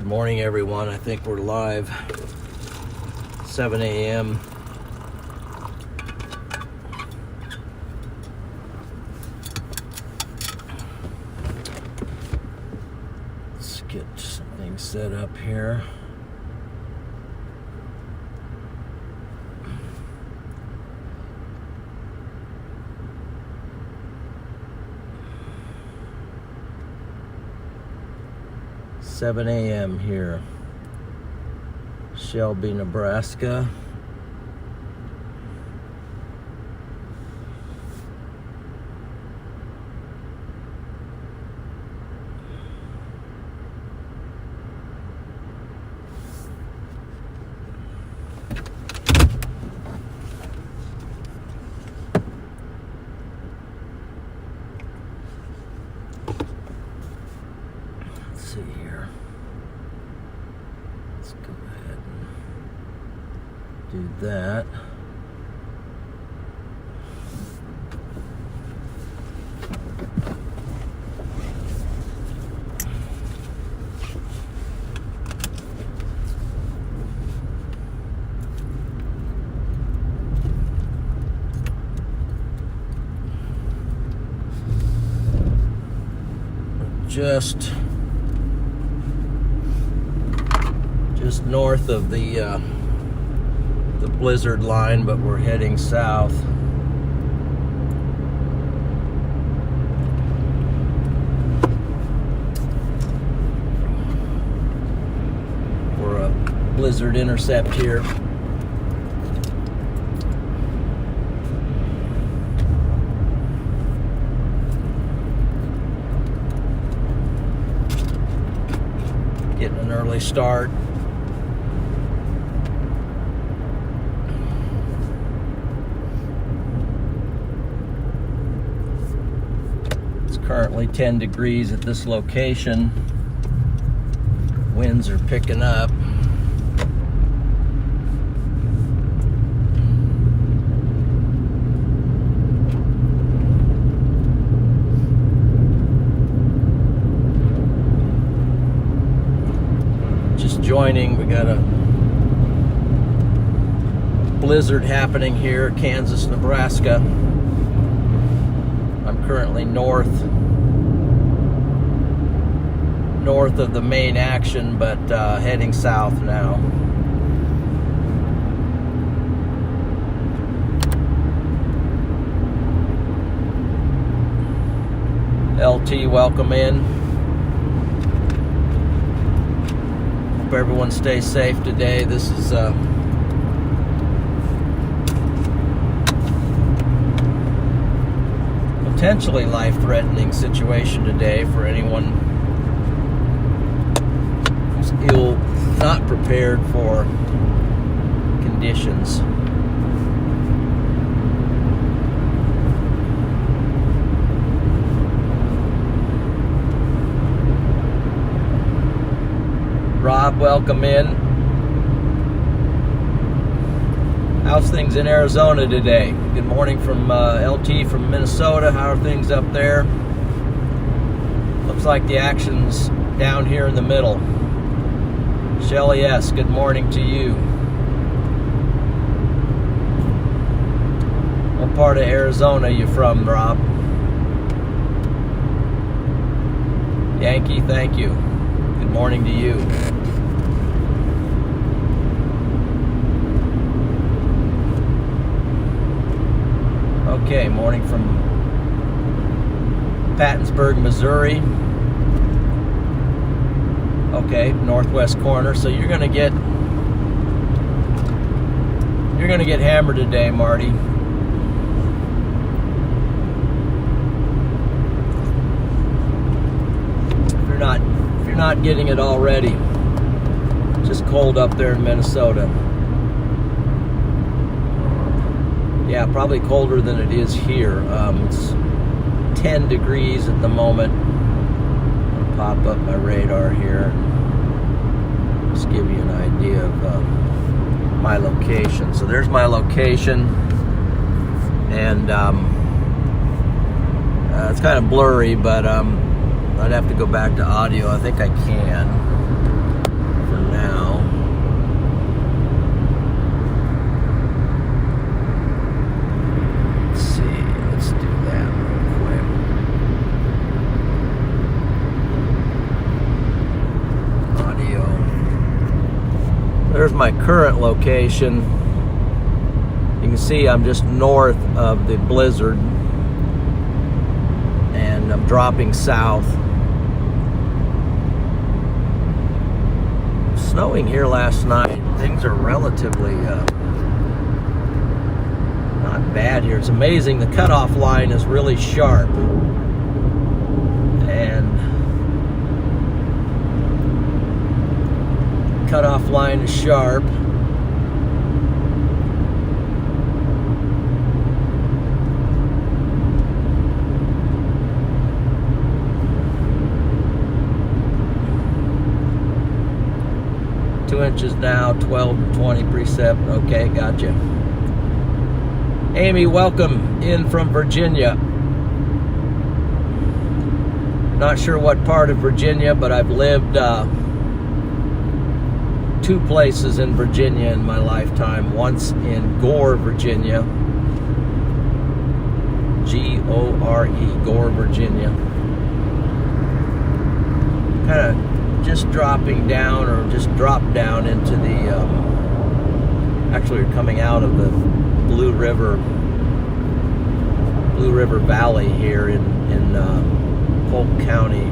morning, everyone. I think we're live. 7 a.m. Let's get something set up here. $7 a.m. here, Shelby, Nebraska. Let's see here. Let's go ahead and do that. Just north of the blizzard line, but we're heading south. For a blizzard intercept here. Getting an early start. Currently 10 degrees at this location. Winds are picking up. Just joining, we got a blizzard happening here, Kansas, Nebraska. I'm currently north of the main action, but heading south now. LT, welcome in. Hope everyone stays safe today. This is potentially life-threatening situation today for anyone who's not prepared for conditions. Rob, welcome in. How's things in Arizona today? Good morning from LT from Minnesota. How are things up there? Looks like the action's down here in the middle. Shelly S., good morning to you. What part of Arizona are you from, Rob? Yankee, thank you. Good morning to you. Okay, morning from Pattonsburg, Missouri. Okay, northwest corner. So you're gonna get hammered today, Marty. If you're not getting it already, just cold up there in Minnesota. Yeah, probably colder than it is here. It's 10 degrees at the moment. I'll pop up my radar here. Just give you an idea of my location. So there's my location, and it's kind of blurry, but I'd have to go back to audio. I think I can. my current location. You can see I'm just north of the blizzard, and I'm dropping south. Snowing here last night. Things are relatively not bad here. It's amazing. The cutoff line is really sharp, and cutoff line is sharp. Inches now, 12 to 20 precip. Okay, gotcha. Amy, welcome in from Virginia. Not sure what part of Virginia, but I've lived 2 places in Virginia in my lifetime. Once in Gore, Virginia. G-O-R-E, Gore, Virginia. Kind of just dropping down, or just dropped down into the actually we're coming out of the Blue River Valley here in Polk County,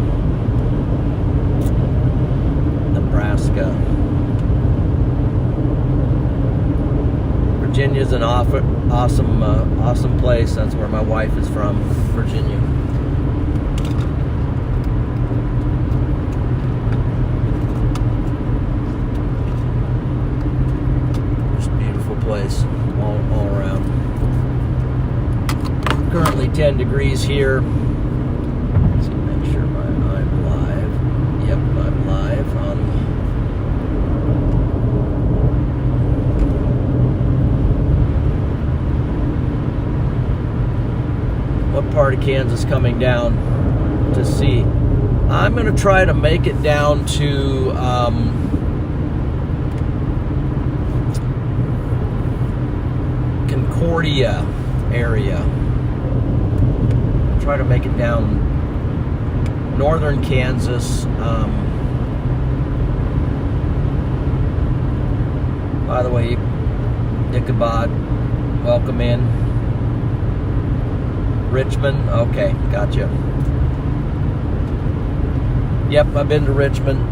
Nebraska. Virginia's an awesome place. That's where my wife is from, Virginia. Place all around. Currently 10 degrees here. Let's see, make sure I'm live. Yep, I'm live on. What part of Kansas coming down to see? I'm going to try to make it down to Concordia area. Try to make it down northern Kansas. By the way, Ichabod, welcome in. Richmond, okay, gotcha. Yep, I've been to Richmond.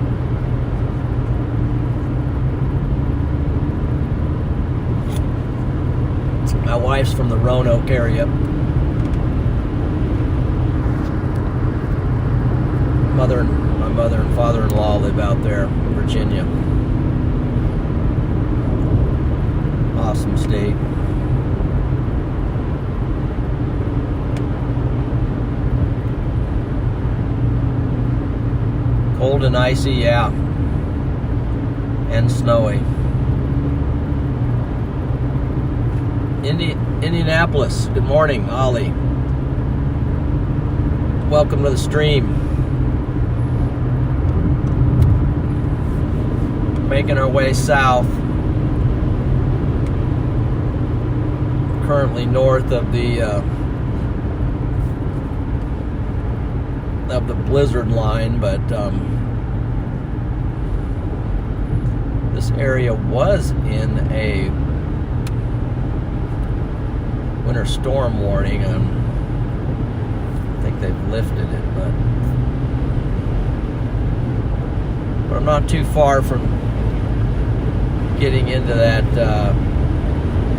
My wife's from the Roanoke area. My mother and father-in-law live out there in Virginia. Awesome state. Cold and icy, yeah. And snowy. Indianapolis, good morning, Ollie. Welcome to the stream. Making our way south. Currently north of the blizzard line, but this area was in a winter storm warning. I think they've lifted it, but I'm not too far from getting into that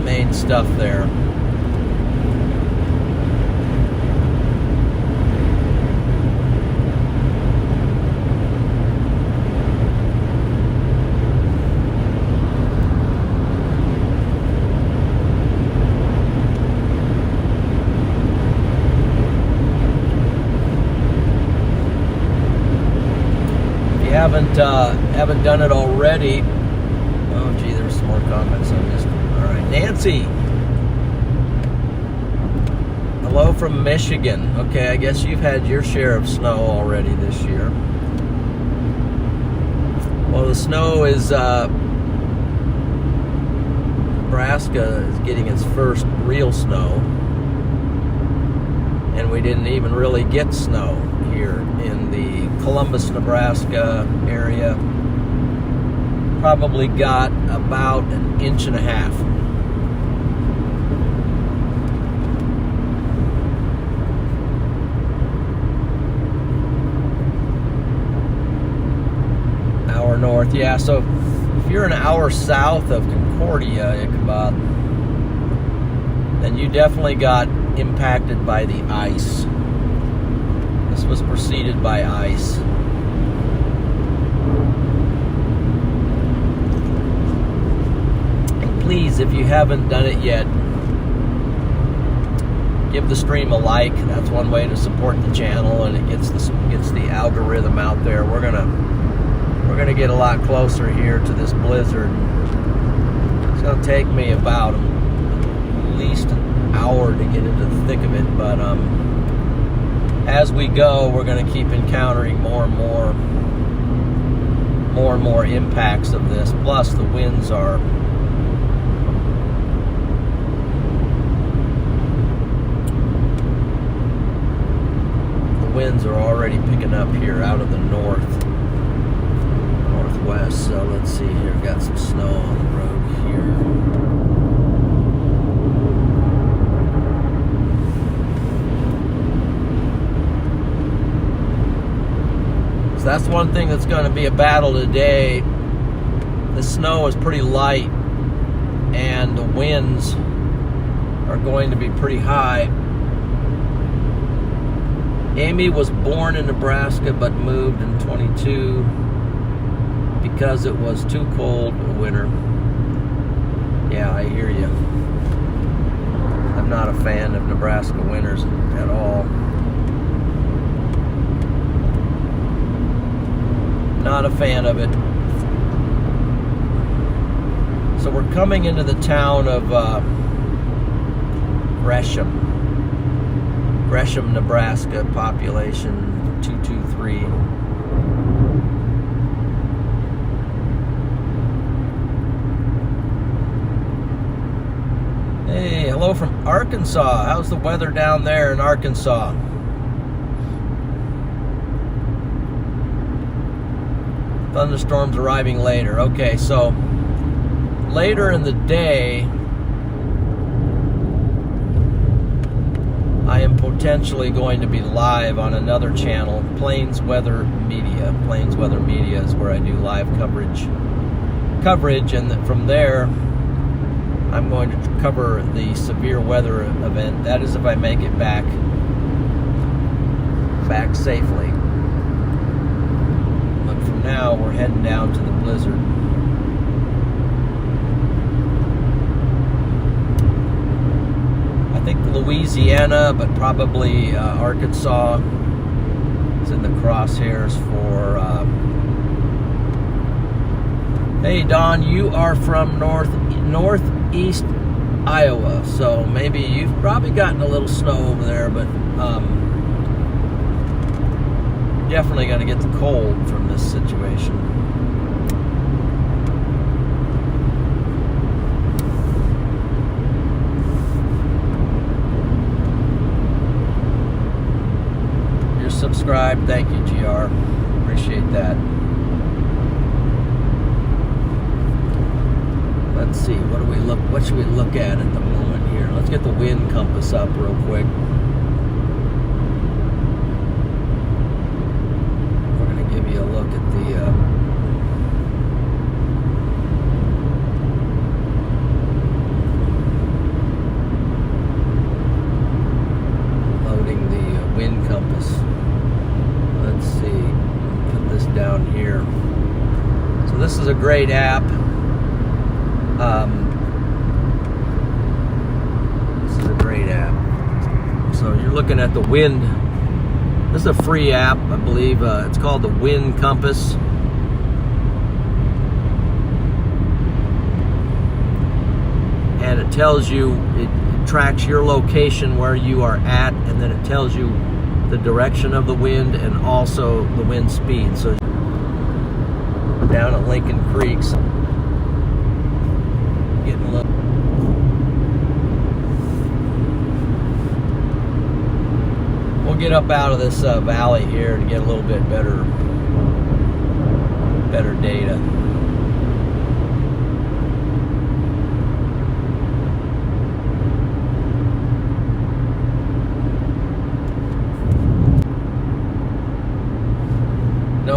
main stuff there. Haven't done it already. Oh gee, there's some more comments on this. All right, Nancy. Hello from Michigan. Okay, I guess you've had your share of snow already this year. Well, the snow is Nebraska is getting its first real snow, and we didn't even really get snow here in the Columbus, Nebraska area. Probably got about 1.5 inches. Hour north, yeah. So if you're an hour south of Concordia, Ichabod, then you definitely got impacted by the ice. This was preceded by ice. And please, if you haven't done it yet, give the stream a like. That's one way to support the channel, and it gets the algorithm out there. We're gonna get a lot closer here to this blizzard. It's gonna take me about at least an hour to get into the thick of it, but as we go, we're gonna keep encountering more and more impacts of this. Plus, the winds are already picking up here out of the northwest. So let's see here. Got some snow on the road here. So that's one thing that's going to be a battle today. The snow is pretty light, and the winds are going to be pretty high. Amy was born in Nebraska but moved in 22 because it was too cold a winter. Yeah, I hear you. I'm not a fan of Nebraska winters at all. Not a fan of it. So we're coming into the town of Gresham, Nebraska, population 223. Hey, hello from Arkansas. How's the weather down there in Arkansas? Thunderstorms arriving later. Okay, so later in the day, I am potentially going to be live on another channel, Plains Weather Media. Plains Weather Media is where I do live coverage, and from there, I'm going to cover the severe weather event. That is if I make it back safely. But for now, we're heading down to the blizzard. I think Louisiana, but probably Arkansas is in the crosshairs for... Hey, Don, you are from northeast Iowa, so maybe you've probably gotten a little snow over there, but definitely going to get the cold from this situation. You're subscribed. Thank you, GR. Appreciate that. Let's see, what should we look at the moment here? Let's get the wind compass up real quick. We're going to give you a look at the loading the wind compass. Let's see, put this down here. So this is a great app. This is a great app. So you're looking at the wind. This is a free app, I believe. It's called the Wind Compass. And it tells you, it tracks your location where you are at, and then it tells you the direction of the wind and also the wind speed. So down at Lincoln Creek, so getting a little. We'll get up out of this valley here to get a little bit better data.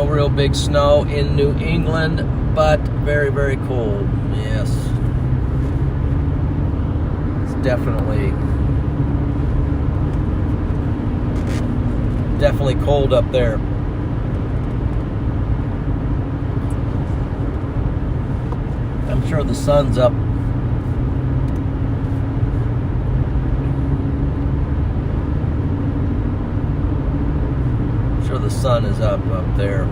No real big snow in New England, but very, very cold. Yes. It's definitely cold up there. I'm sure the sun's up. I'm sure the sun is up there.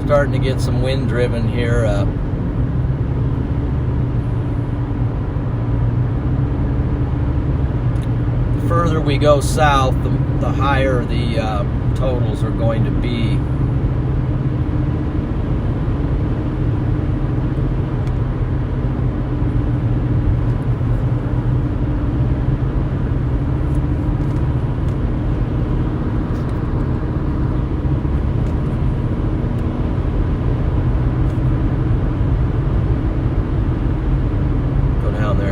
Starting to get some wind driven here. The further we go south, the higher the totals are going to be.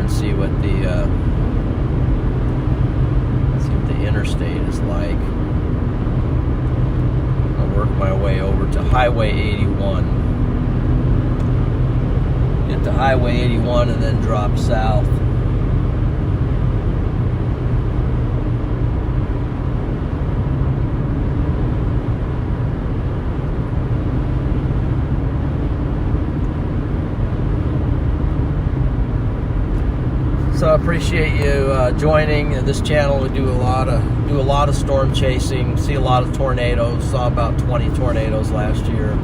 See what the interstate is like. I'll work my way over to Highway 81. Get to Highway 81 and then drop south. So I appreciate you joining this channel. We do a lot of storm chasing. See a lot of tornadoes. Saw about 20 tornadoes last year.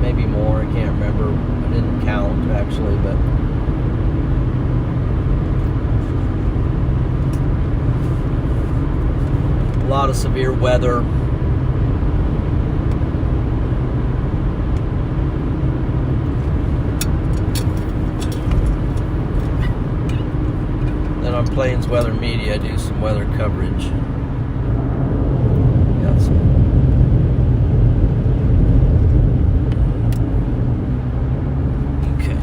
Maybe more. I can't remember. I didn't count actually, but a lot of severe weather. On Plains Weather Media, I do some weather coverage. Got some. Okay.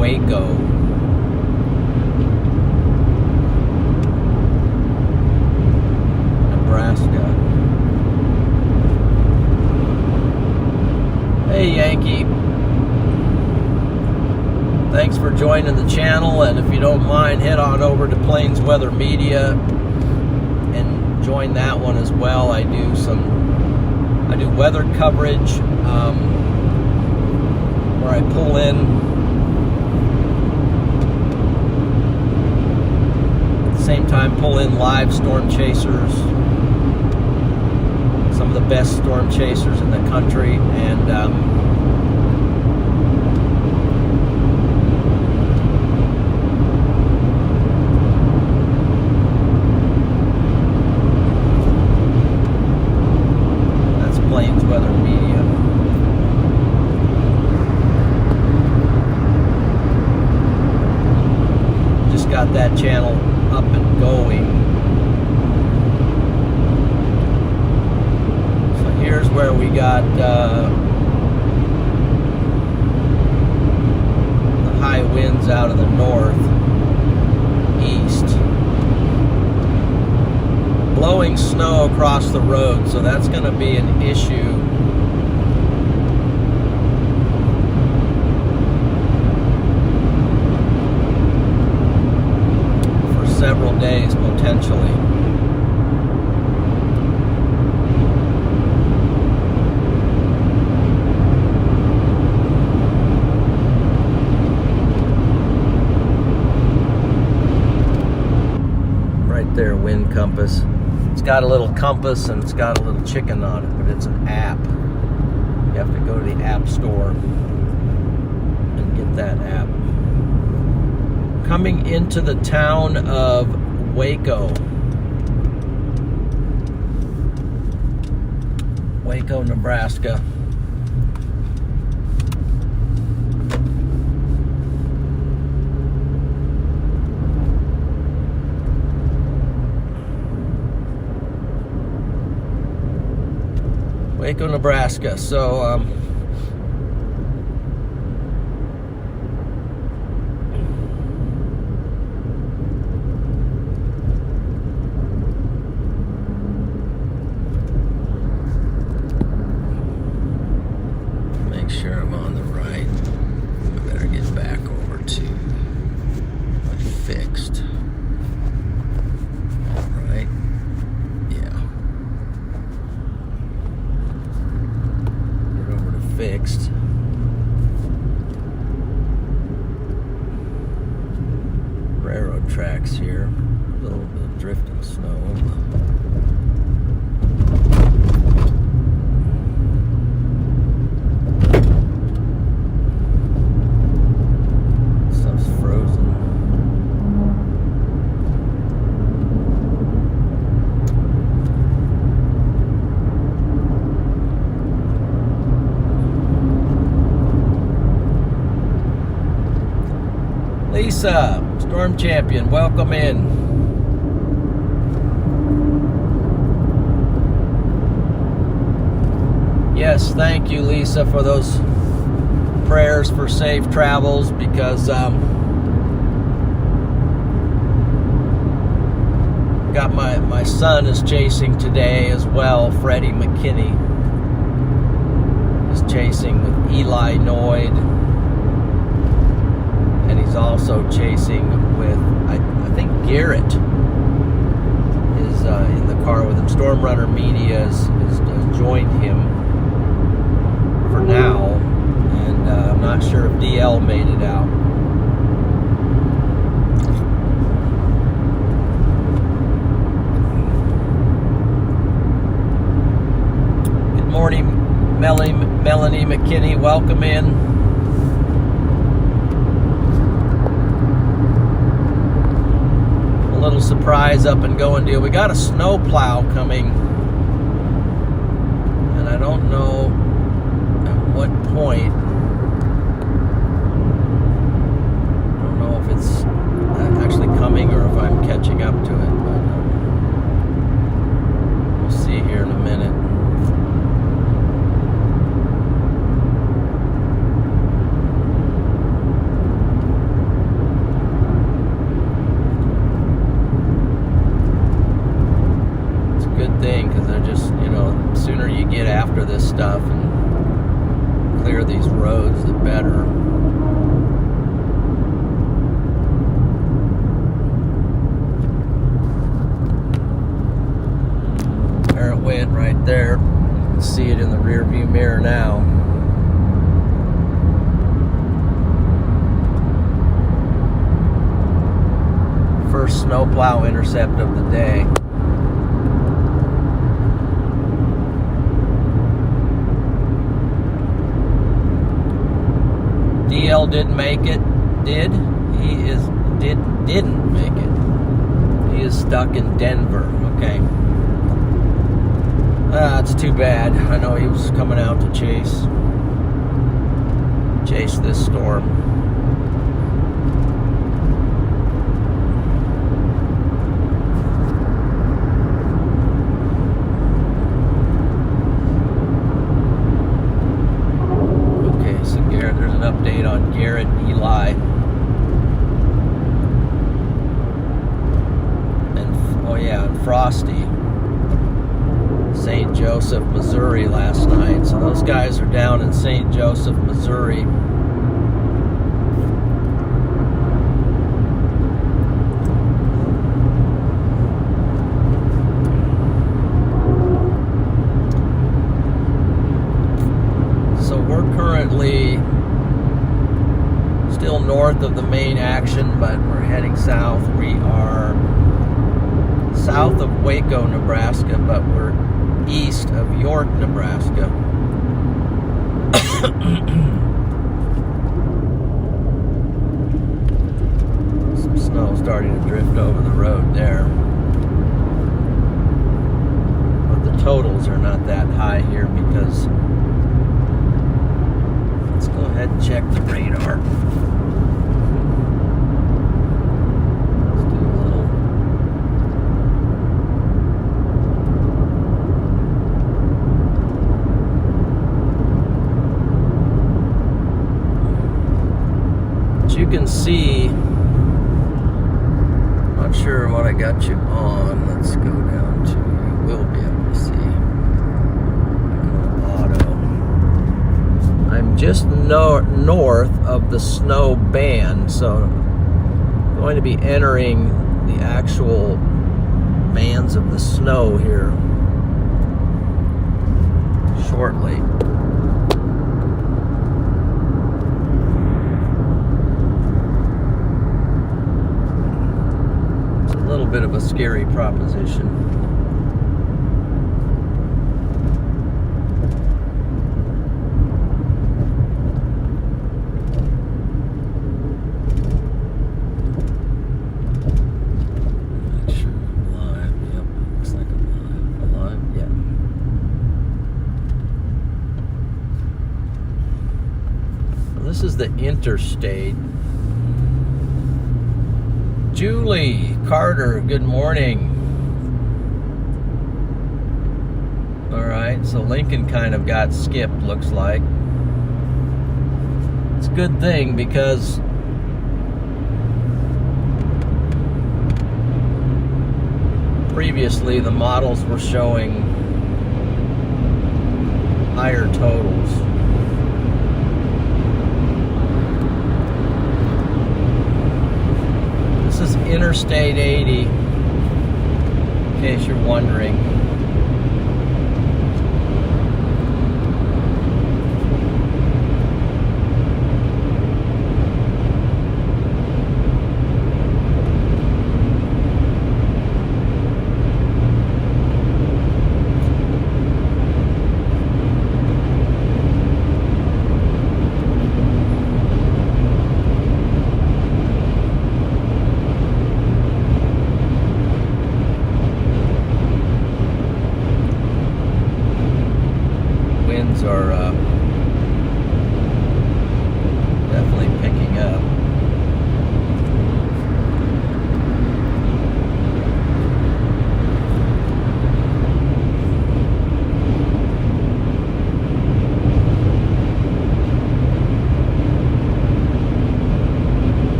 Waco. Nebraska. Hey Yankee. Thanks for joining the channel, and if you don't mind, head on over to Plains Weather Media and join that one as well. I do weather coverage where I pull in same time pull in live storm chasers, some of the best storm chasers in the country, and that's Plains Weather Media. got that channel up and going. So here's where we got the high winds out of the northeast, blowing snow across the road, so that's going to be an issue for several days potentially. Right there, wind compass. It's got a little compass and it's got a little chicken on it, but it's an app. You have to go to the app store and get that app. Coming into the town of Waco. Waco, Nebraska. Waco, Nebraska. So, make sure I'm on the right. I better get back over to my fixed. All right. Fixed. Railroad tracks here. A little bit of drifting snow. Stuff's frozen. Lisa, Storm Champion, welcome in. Yes, thank you, Lisa, for those prayers for safe travels, because got my son is chasing today as well. Freddie McKinney is chasing with Eli Noyd. And he's also chasing with, I think Garrett is in the car with him. Storm Runner Media has joined him for now, and I'm not sure if DL made it out. Good morning, Melanie McKinney. Welcome in. Little surprise up and going deal. We got a snow plow coming, and I don't know at what point. I don't know if it's actually coming or if I'm catching up to it, but we'll see here in a minute. Thing, because they're just, the sooner you get after this stuff and clear these roads, the better. There it went right there. You can see it in the rear view mirror now. First snowplow intercept of the day. DL didn't make it. Didn't make it. He is stuck in Denver. Okay. That's too bad. I know he was coming out to chase this storm. there. There's an update on Garrett and Eli. And, oh yeah, and Frosty. St. Joseph, Missouri last night. So those guys are down in St. Joseph, Missouri. Still north of the main action, but we're heading south. We are south of Waco, Nebraska, but we're east of York, Nebraska. Some snow starting to drift over the road there. But the totals are not that high here because let's go ahead and check the radar. Let's do a little. As you can see, not sure what I got you on. Let's go down to, you will be able to see. I'm just north of the snow band, so I'm going to be entering the actual bands of the snow here shortly. It's a little bit of a scary proposition. This is the interstate. Julie Carter, good morning. All right, so Lincoln kind of got skipped, looks like. It's a good thing because previously the models were showing higher totals. This is Interstate 80, in case you're wondering. Are definitely picking up.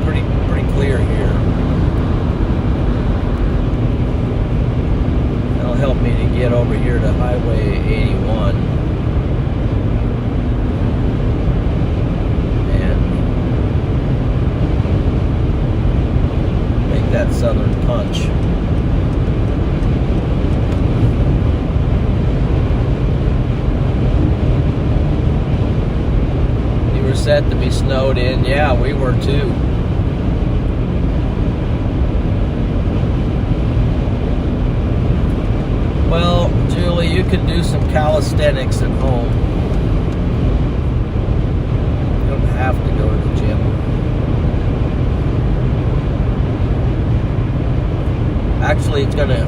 Pretty clear here. That'll help me to get over here to Highway 81 and make that southern punch. You were set to be snowed in. Yeah, we were too. Well, Julie, you could do some calisthenics at home. You don't have to go to the gym. Actually, it's going to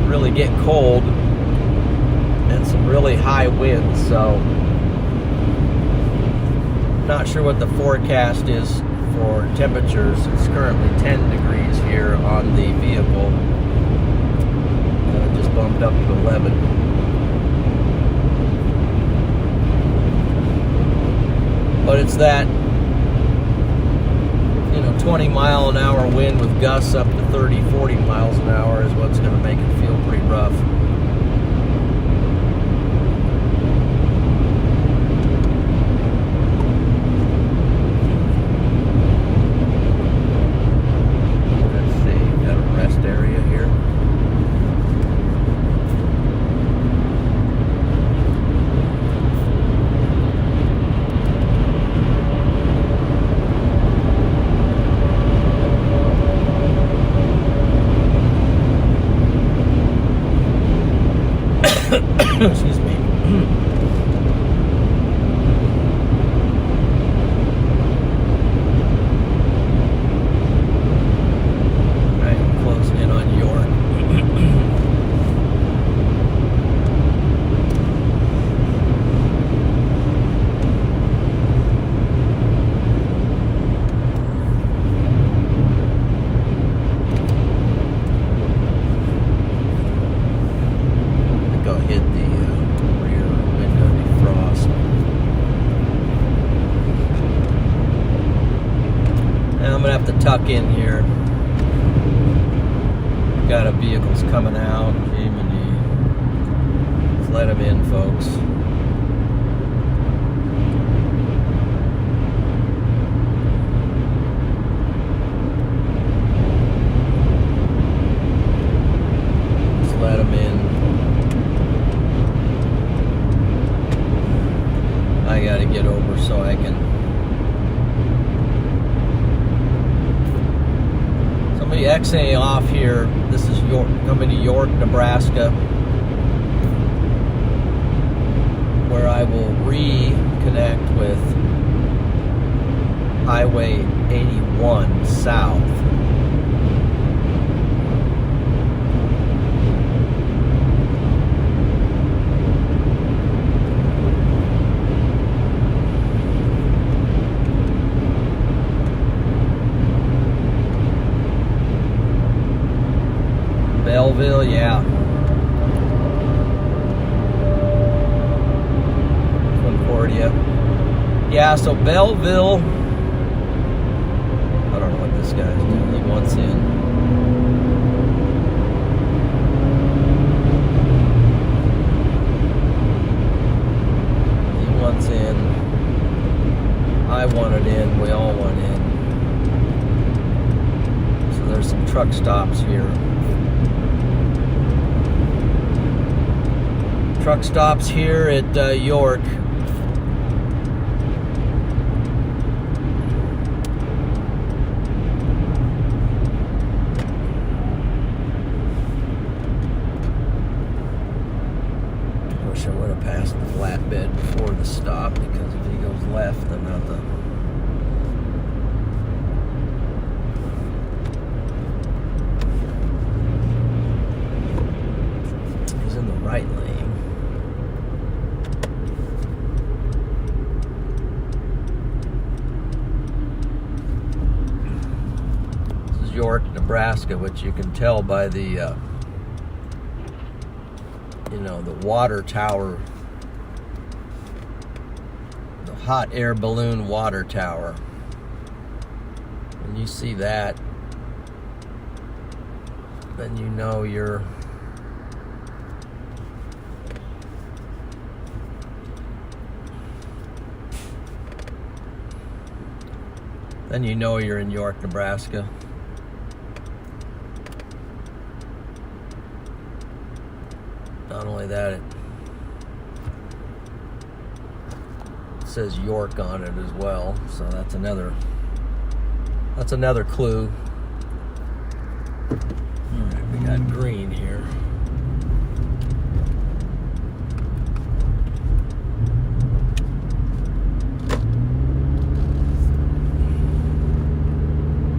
really get cold and some really high winds, so not sure what the forecast is for temperatures. It's currently 10 degrees here on the vehicle. Just bumped up to 11. But it's that, 20-mile-an-hour wind with gusts up to 30, 40 miles an hour is what's going to make it feel pretty rough. Excuse me. Alright, closing in on York. Go hit the rear window defrost. And I'm gonna have to tuck in here. Got a vehicle's coming out. Jiminy. Let's let them in, folks. Let's let them in. I gotta get over so I can. Somebody exiting off here. This is York, coming to York, Nebraska, where I will reconnect with Highway 81 south. Belleville, yeah. Concordia. Yeah, so Belleville, I don't know what this guy's doing. He wants in. He wants in. I wanted in. We all want in. So there's some truck stops here. Truck stops here at York. I wish I would have passed the flatbed before the stop, because if he goes left, then I'll have to. He's in the right lane. York, Nebraska, which you can tell by the the water tower, the hot air balloon water tower. When you see that, then you know you're in York, Nebraska. Not only that, it says York on it as well, so that's another clue. All right, we got green here.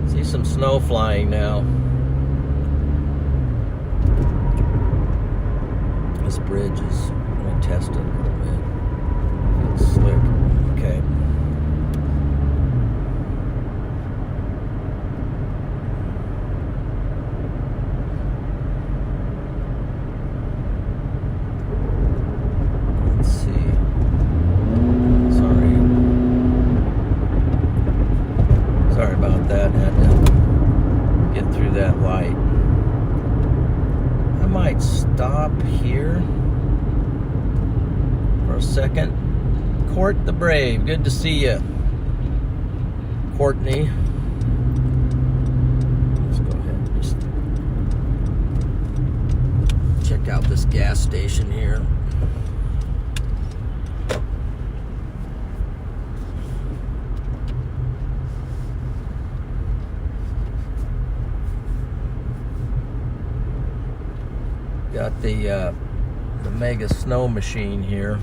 See some snow flying now. This bridge is, I'm going to test it a little bit. It's slick. Okay. Sorry about that. Had to get through that light. I might stop here for a second. Court the Brave, good to see you, Courtney. Let's go ahead and just check out this gas station here. Got the Mega Snow Machine here.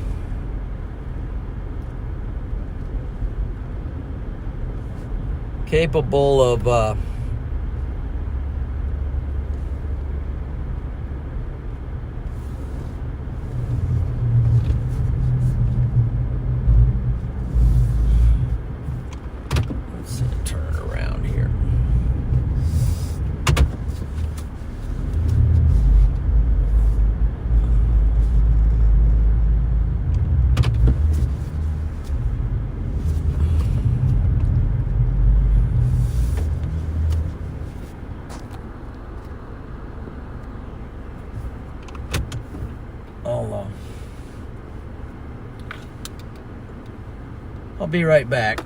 Capable of let's see, turn around here. I'll be right back.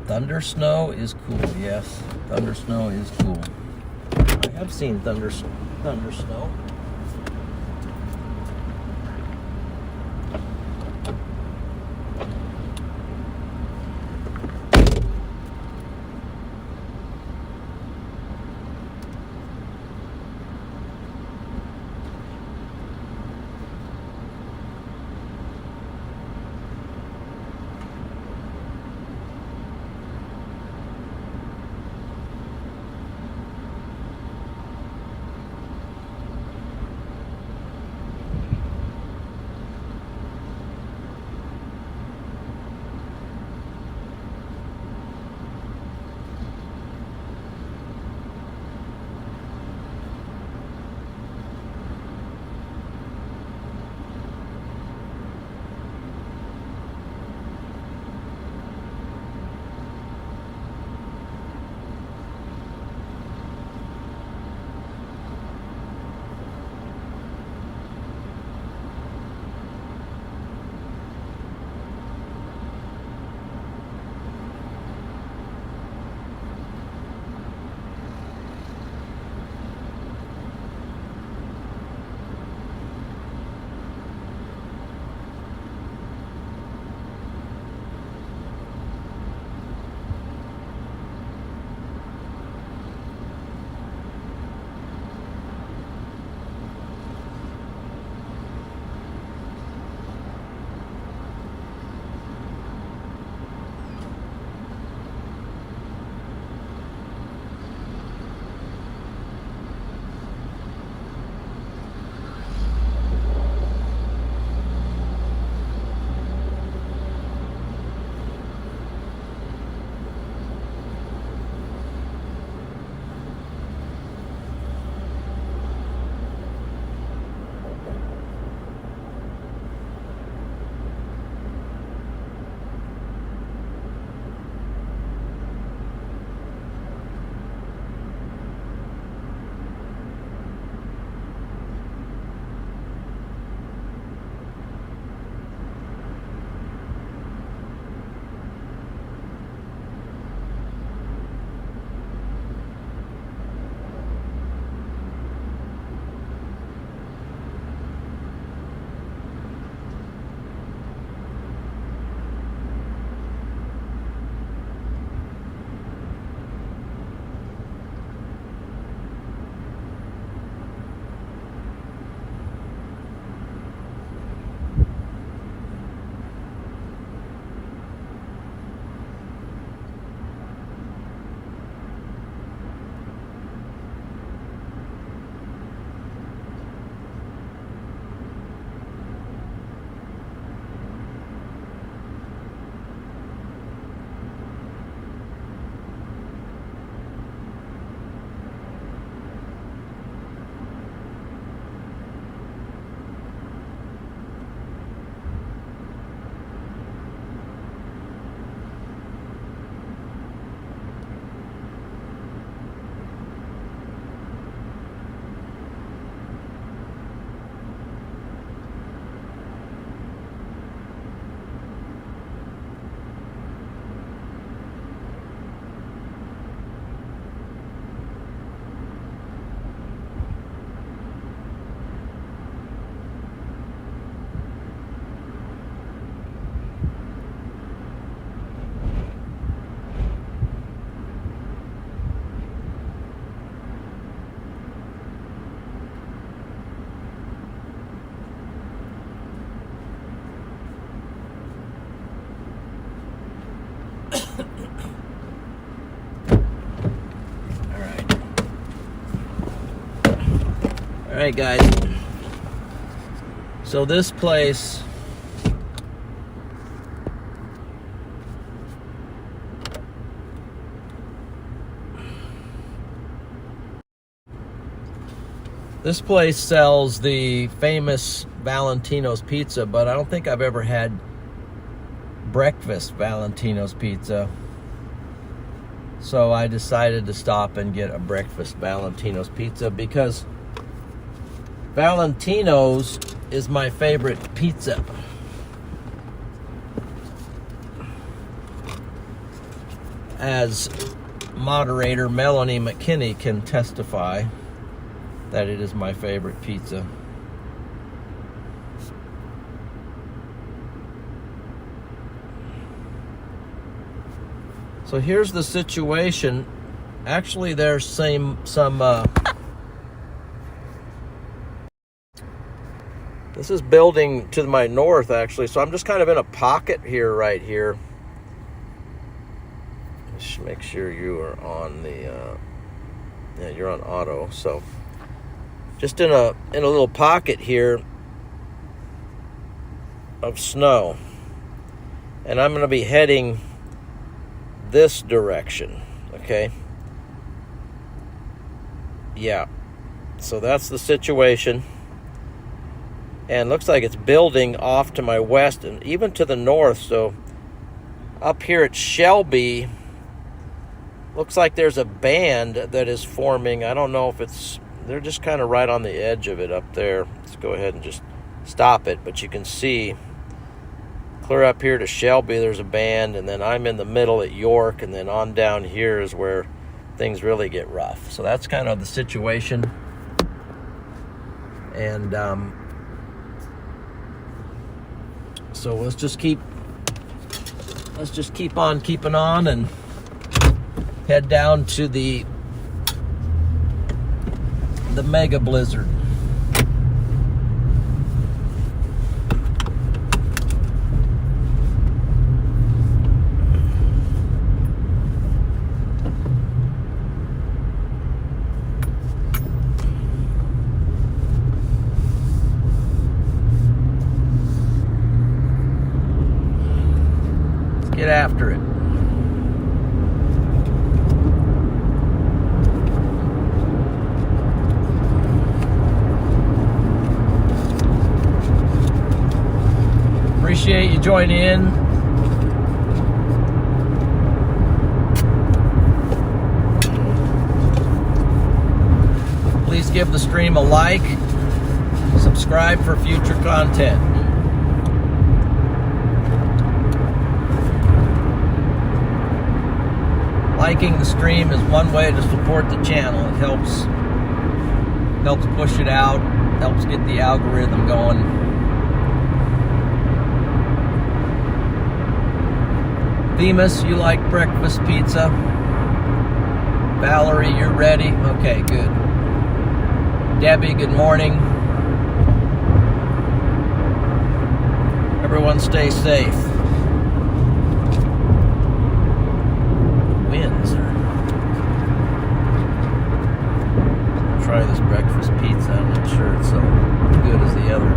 Thunder snow is cool, yes. Thunder snow is cool. I have seen thunder snow. Alright guys, so this place sells the famous Valentino's pizza, but I don't think I've ever had breakfast Valentino's pizza. So I decided to stop and get a breakfast Valentino's pizza because Valentino's is my favorite pizza. As moderator Melanie McKinney can testify that it is my favorite pizza. So here's the situation. Actually, there's some this is building to my north, actually. So I'm just kind of in a pocket here, right here. Just make sure you are on the, yeah, you're on auto. So just in a little pocket here of snow. And I'm going to be heading this direction, okay? Yeah. So that's the situation. And looks like it's building off to my west and even to the north. So up here at Shelby, looks like there's a band that is forming. I don't know if it's, they're just kind of right on the edge of it up there. Let's go ahead and just stop it. But you can see clear up here to Shelby, there's a band. And then I'm in the middle at York. And then on down here is where things really get rough. So that's kind of the situation. And so let's just keep on keeping on and head down to the mega blizzard. Get after it. Appreciate you joining in. Please give the stream a like. Subscribe for future content. Liking the stream is one way to support the channel. It helps push it out, helps get the algorithm going. Themis, you like breakfast pizza? Valerie, you're ready? Okay, good. Debbie, good morning. Everyone stay safe. Try this breakfast pizza. I'm not sure it's so good as the other.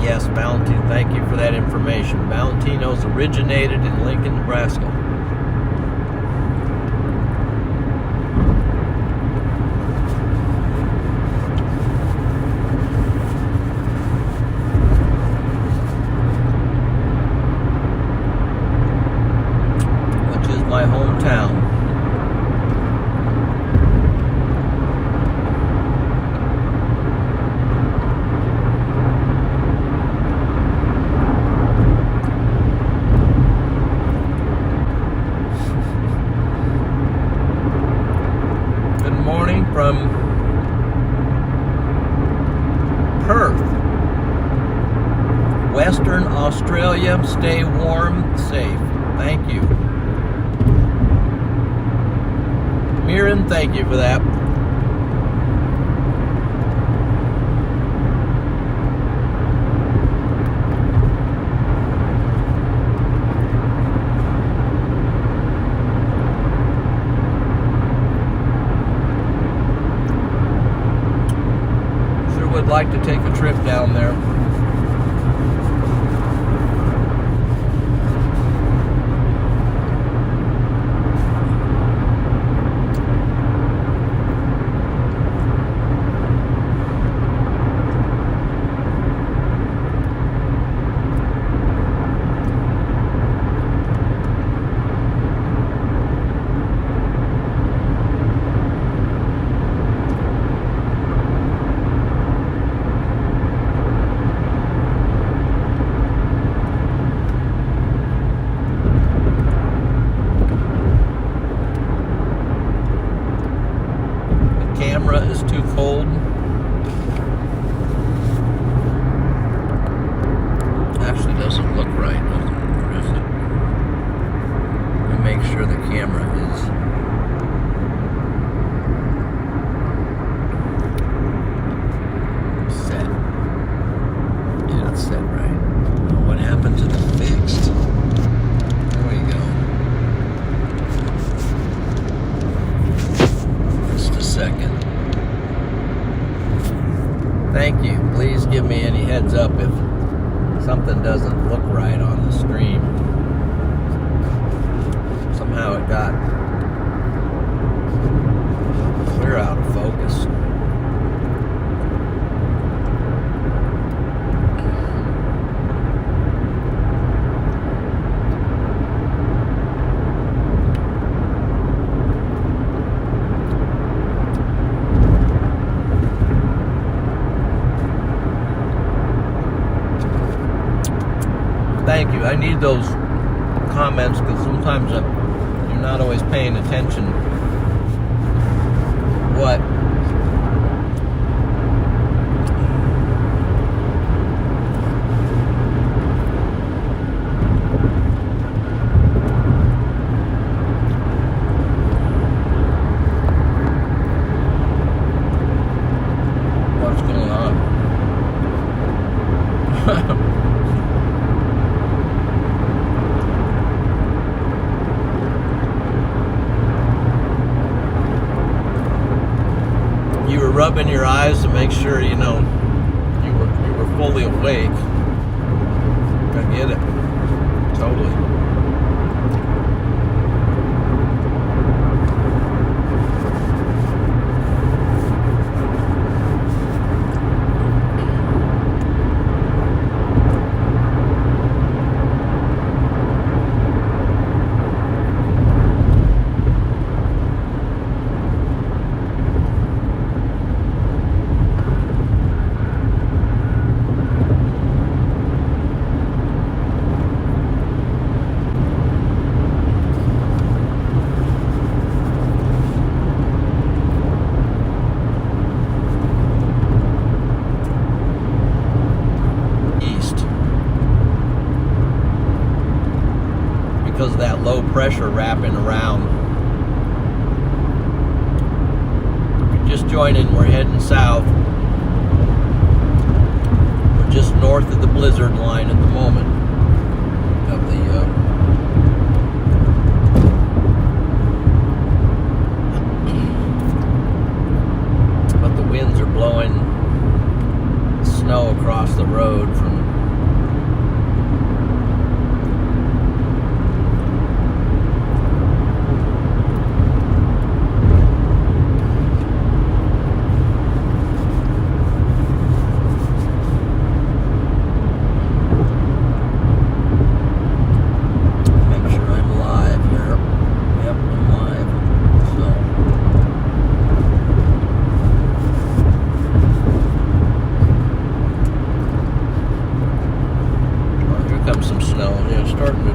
Yes, Valentine, thank you for that information. Valentino's originated in Lincoln, Nebraska. Which is my hometown. Western Australia. Stay warm, safe. Thank you. Mirren, thank you for that. Sure would like to take a trip down there. Is too cold. Actually doesn't look right, does it? Let me make sure the camera is set. Yeah, it's set right. Oh, what happened to the fixed? There we go. Just a second. Thank you. Please give me any heads up if something doesn't look right on the stream. Somehow it got clear out of focus. Thank you. I need those comments because sometimes you're not always paying attention. What? What's going on? You were rubbing your eyes to make sure you were fully awake. I get it. Totally. Because of that low pressure wrapping around. If you're just joining, we're heading south. We're just north of the blizzard line at the moment of but the winds are blowing snow across the road from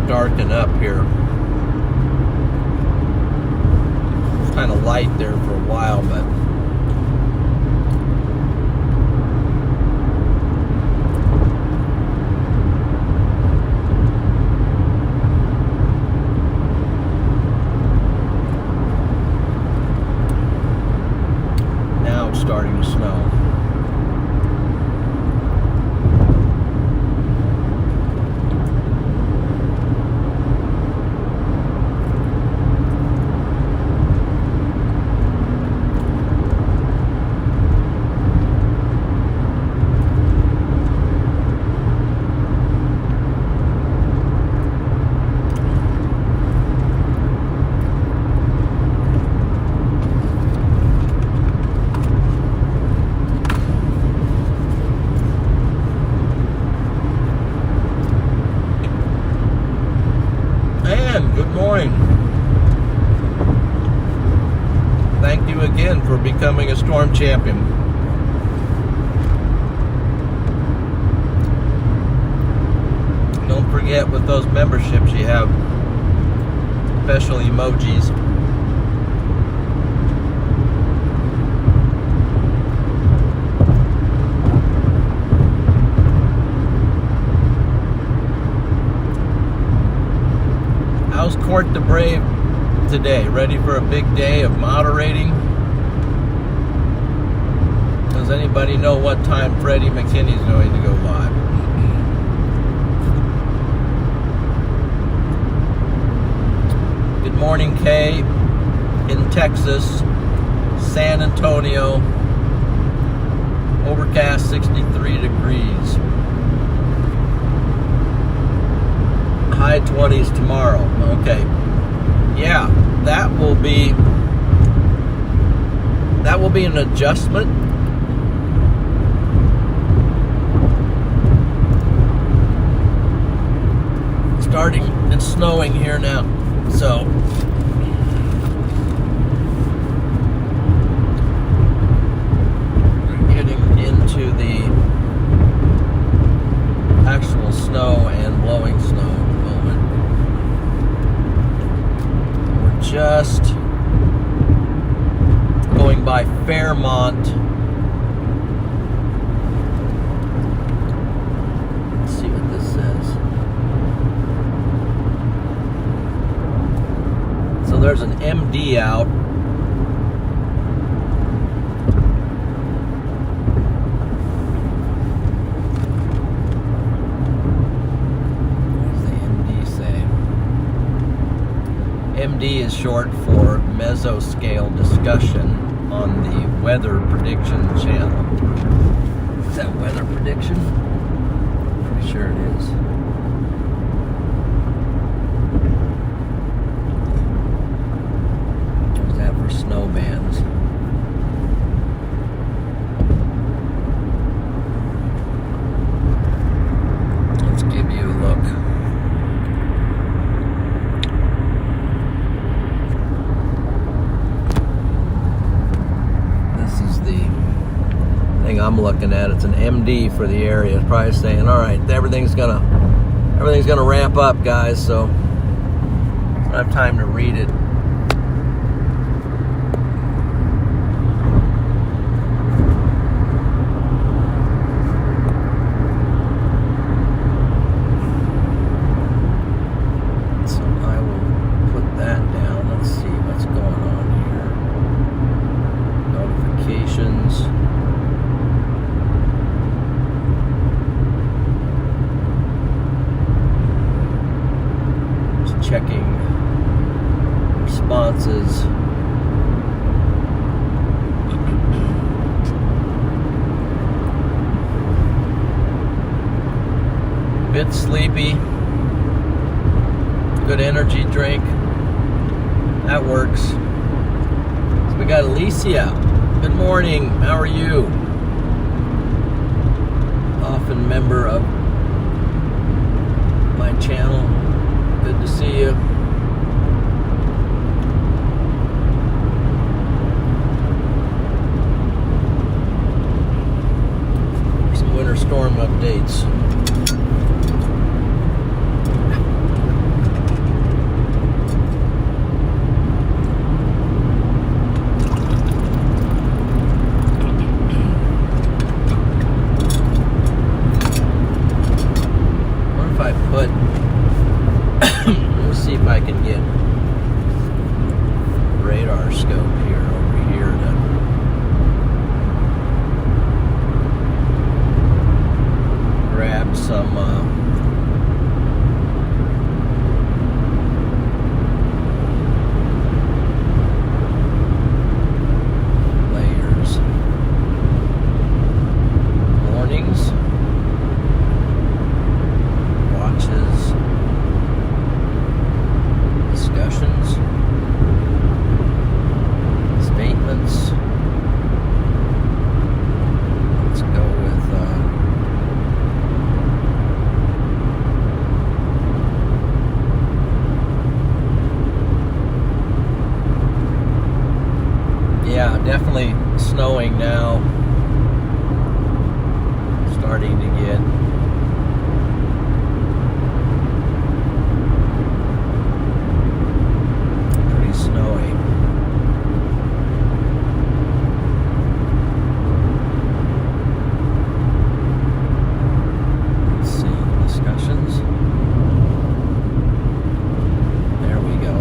darken up here. It's kind of light there for a while, but for becoming a storm champion. Don't forget, with those memberships you have special emojis. How's Court the Brave today? Ready for a big day of moderating? Does anybody know what time Freddie McKinney is going to go live? Good morning, Kay, in Texas, San Antonio, overcast 63 degrees. High 20s tomorrow. Okay. Yeah, that will be an adjustment. It's snowing here now. So we're getting into the actual snow and blowing snow. Just going by Fairmont. Let's see what this says. So there's an MD out. MD is short for Mesoscale Discussion on the Weather Prediction channel. Is that weather prediction? Pretty sure it is. Is that for snow bands? Let's give you a look. I'm looking at, it's an MD for the area. It's probably saying, all right, everything's gonna ramp up, guys, so I don't have time to read it. So I will put that down. Let's see what's going on here. Notifications. Checking responses. Bit sleepy. Good energy drink. That works. So we got Alicia. Good morning. How are you? Often member of my channel. Good to see you. Some winter storm updates. What if I put see if I can get radar scope here over here to grab some layers. Warnings, watches, discussions, statements. Let's go with snowing now. Starting to get. Pretty snowy. Let's see, discussions. There we go.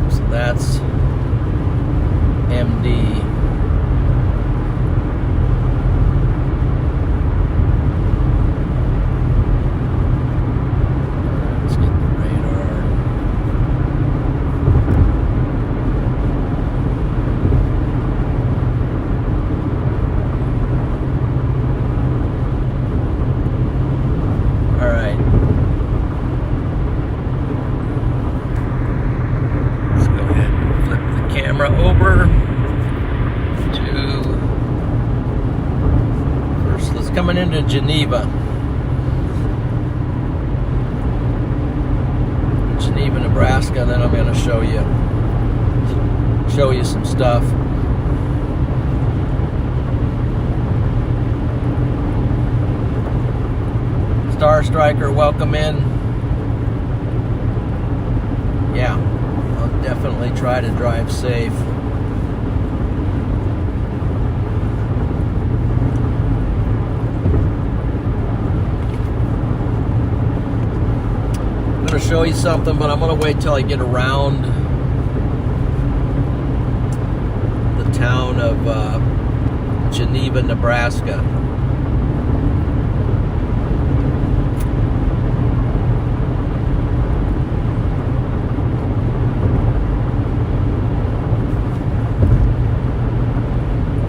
So that's MD. Let's get the radar. All right. Let's go ahead and flip the camera over. Coming into Geneva, Nebraska. Then I'm going to show you some stuff. Star Striker, welcome in. Yeah, I'll definitely try to drive safe. To show you something, but I'm going to wait till I get around the town of Geneva, Nebraska.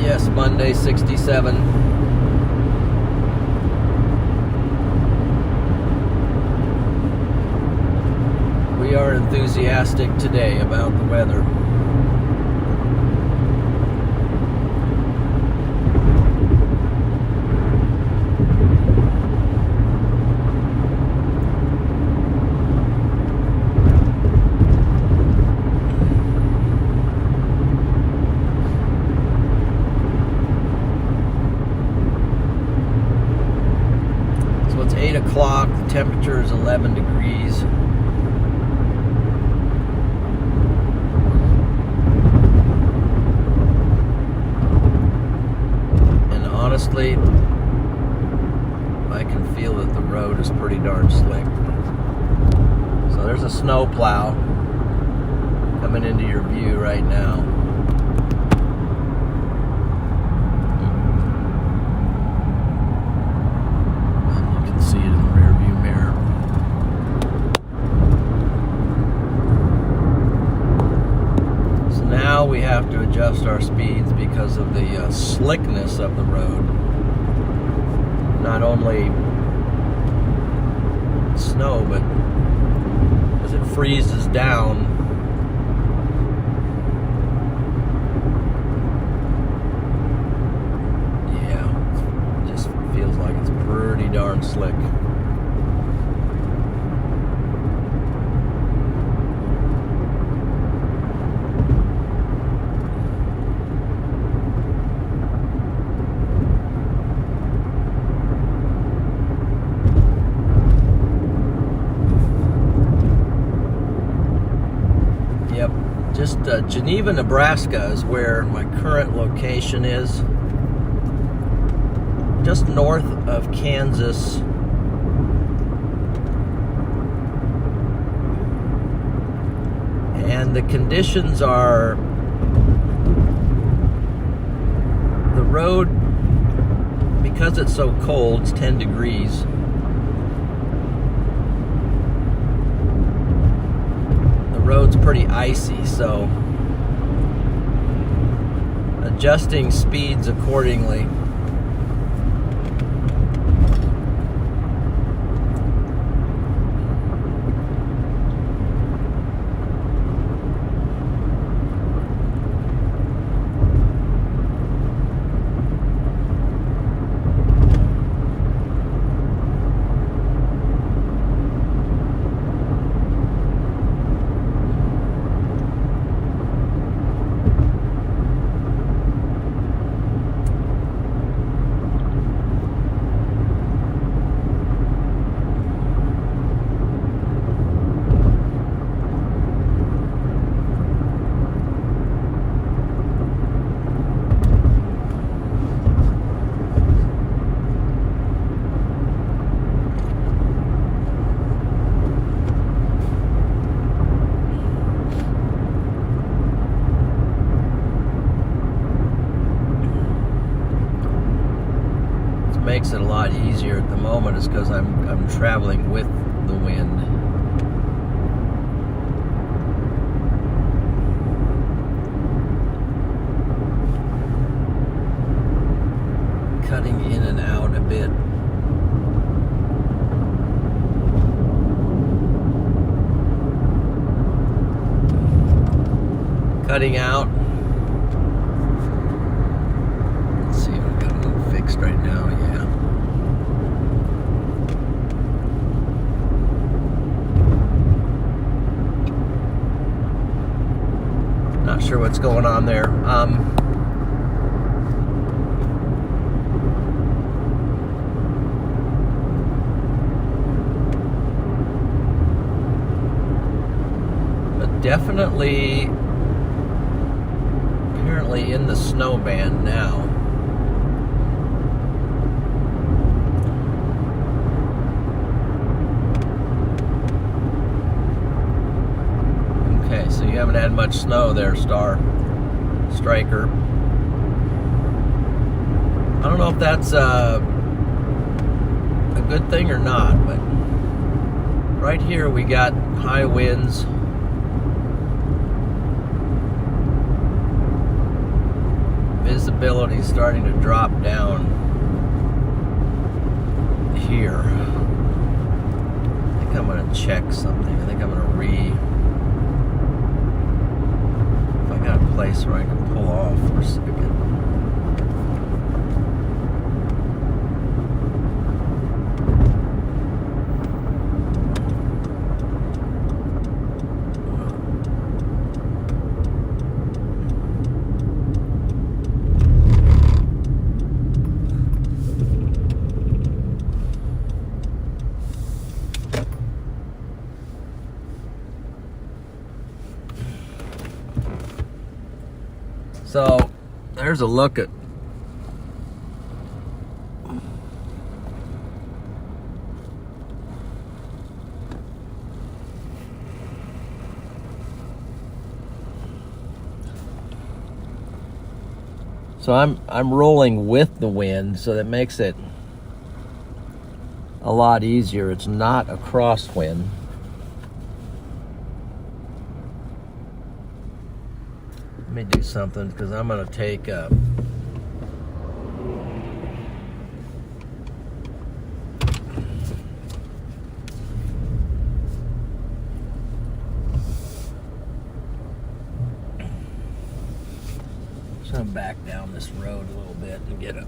Yes, Monday, 67. We are enthusiastic today about the weather. So it's 8 o'clock, the temperature is 11 degrees. Honestly, I can feel that the road is pretty darn slick. So there's a snow plow coming into your view right now. And you can see it in the rear view mirror. So now we have to adjust our speeds because of the slickness of the road. Not only snow, but as it freezes down, yeah, it just feels like it's pretty darn slick. Just Geneva, Nebraska is where my current location is. Just north of Kansas. And the conditions are, the road, because it's so cold, it's 10 degrees. Road's pretty icy, so adjusting speeds accordingly. makes it a lot easier at the moment is because I'm traveling with the wind. Cutting in and out a bit. Cutting out. Let's see if I've got it all fixed right now. Yeah. Not sure what's going on there. But definitely apparently in the snow band now. Okay, so you haven't had much snow there, Striker. I don't know if that's a good thing or not, but right here we got high winds. Visibility starting to drop down here. I think I'm going to check something. I think I'm going to if I got a place where I can pull off for a second. So there's a look at I'm rolling with the wind, so that makes it a lot easier. It's not a crosswind. Let me do something because I'm going to take just going to back down this road a little bit and get up.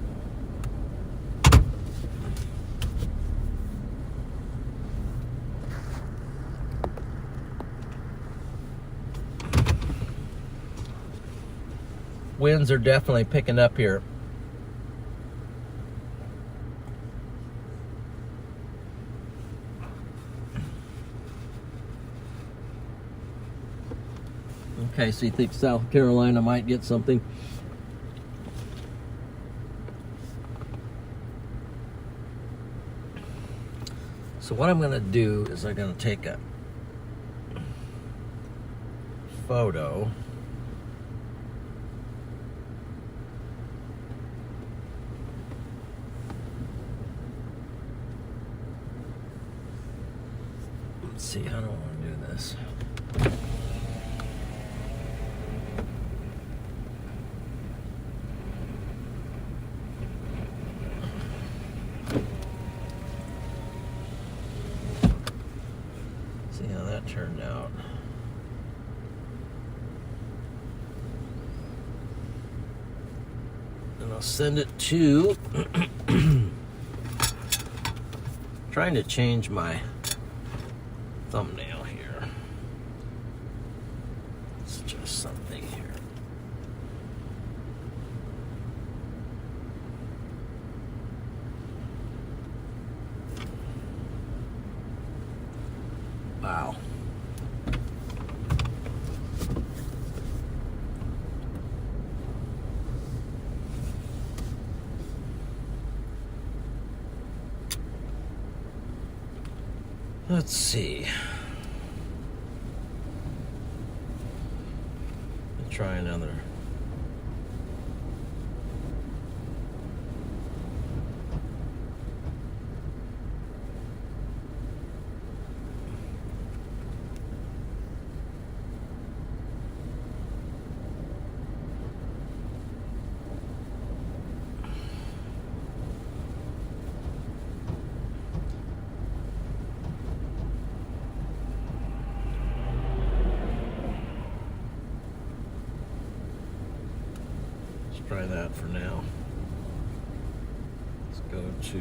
Winds are definitely picking up here. Okay, so you think South Carolina might get something? So what I'm going to do is I'm going to take a photo. Let's see, how do I want to do this? See how that turned out. And I'll send it to trying to change my thumbnail here. It's just something here. Wow. Let's see. Let's try another. try that for now. Let's go to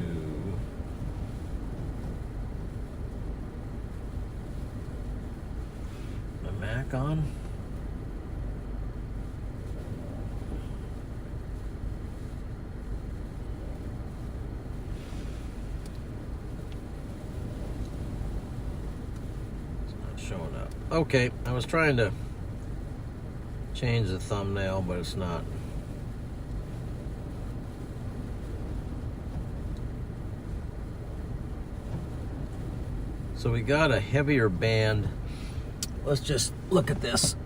my Mac on. It's not showing up. Okay, I was trying to change the thumbnail, but it's not. So we got a heavier band. Let's just look at this.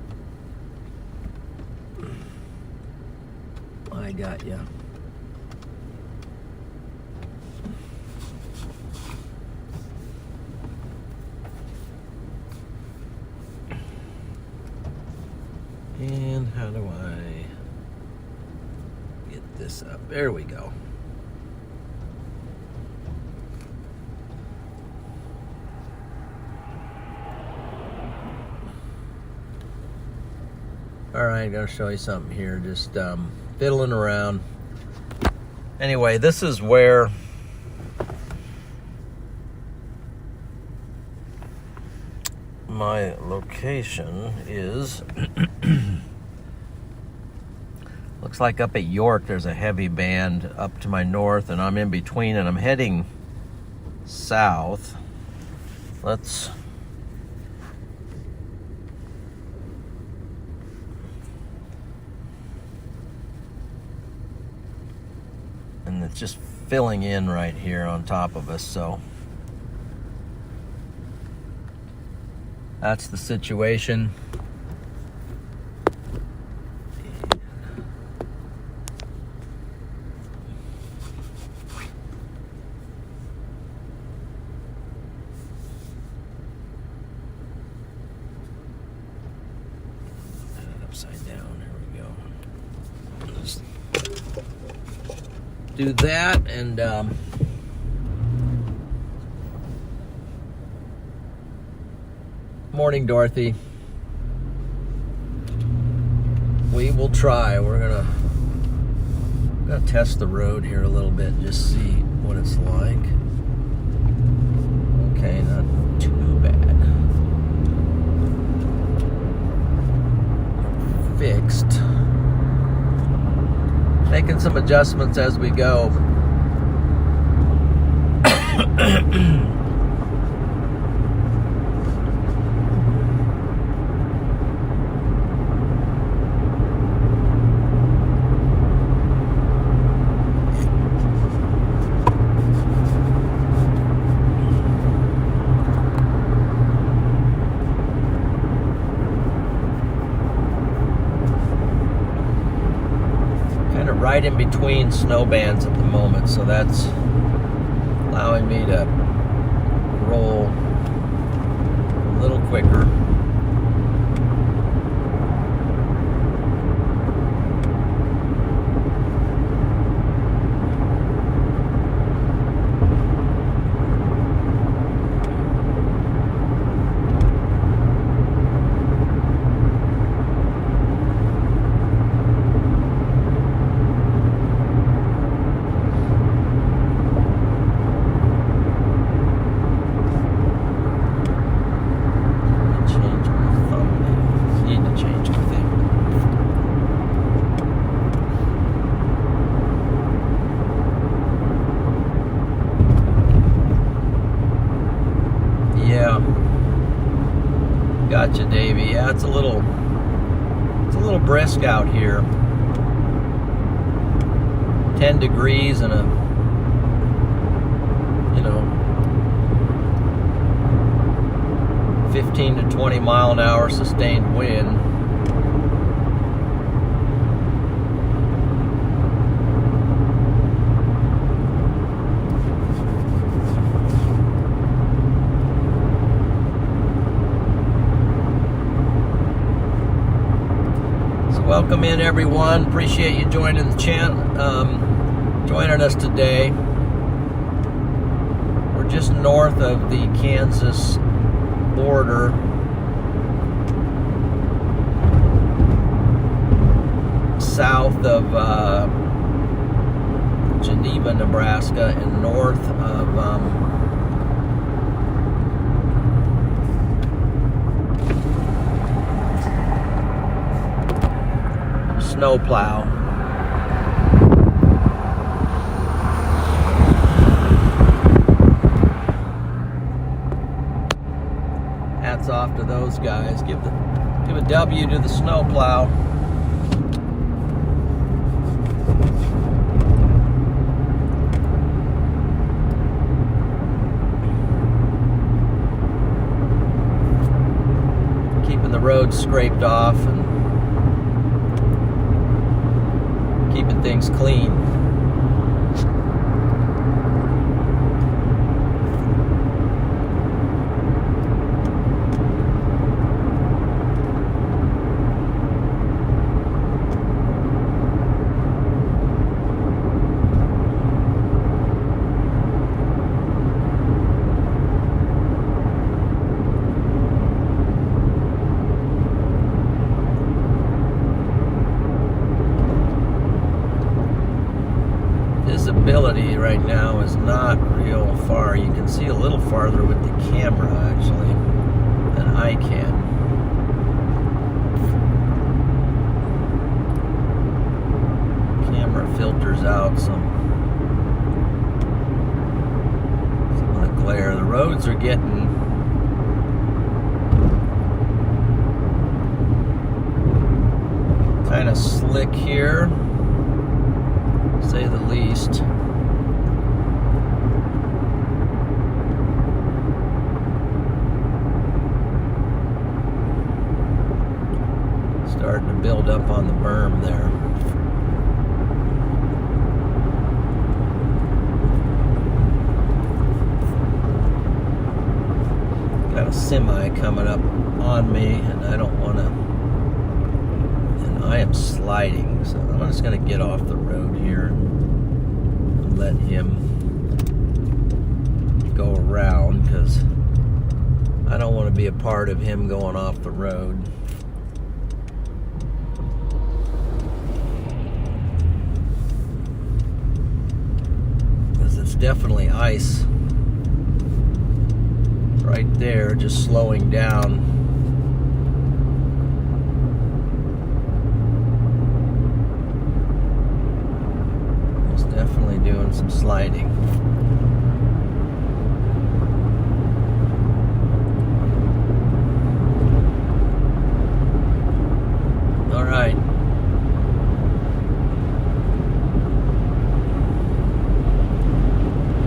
I got you. And how do I get this up? There we go. All right, I'm gonna show you something here. Just fiddling around. Anyway, this is where my location is. Looks like up at York there's a heavy band up to my north, and I'm in between, and I'm heading south. Let's and it's just filling in right here on top of us, so that's the situation. Upside down, there we go. Just do that, and morning, Dorothy. We will try. We're gonna test the road here a little bit and just see what it's like. Okay, not too bad. Fixed. Making some adjustments as we go. Right in between snow bands at the moment, so that's allowing me to roll a little quicker. Gotcha, Davey. Yeah, it's a little brisk out here. 10 degrees and a 15 to 20 mile an hour sustained wind. Welcome in, everyone. Appreciate you joining the channel, joining us today. We're just north of the Kansas border, south of Geneva, Nebraska, and north of snowplow. Hats off to those guys. Give a W to the snowplow. Keeping the road scraped off and keeping things clean. Visibility right now is not real far. You can see a little farther with the camera actually than I can. Camera filters out some of the glare. The roads are getting kind of slick here, say the least. Starting to build up on the berm there. Got a semi coming up on me, and I don't want to. And I am sliding, so I'm just going to get off the road here and let him go around, because I don't want to be a part of him going off the road. Because it's definitely ice right there, just slowing down. It's definitely doing some sliding. All right.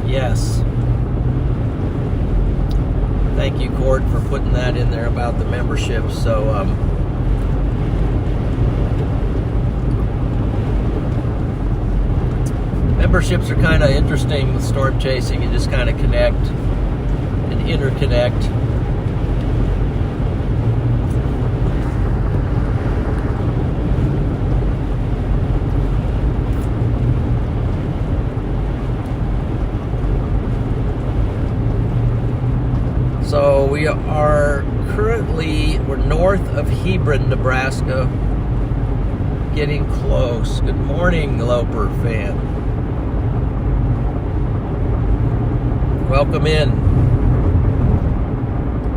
Yes. Thank you, Court, for putting that in there about the membership. So, memberships are kind of interesting with storm chasing. You just kind of connect and interconnect. So we are we're north of Hebron, Nebraska, getting close. Good morning, Loper fan. Welcome in.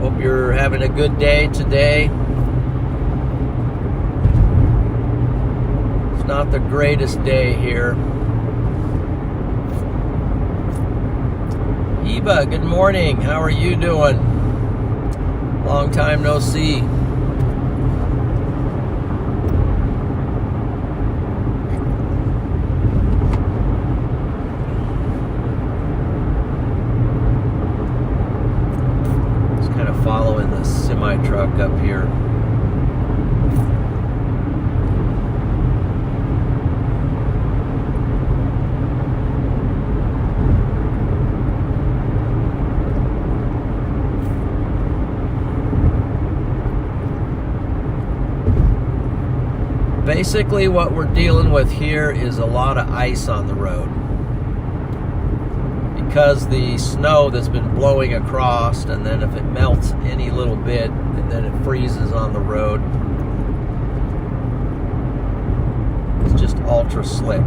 Hope you're having a good day today. It's not the greatest day here. Eva, good morning. How are you doing? Long time no see. Just kind of following the semi-truck up here. Basically, what we're dealing with here is a lot of ice on the road. Because the snow that's been blowing across, and then if it melts any little bit, and then it freezes on the road. ultra slick.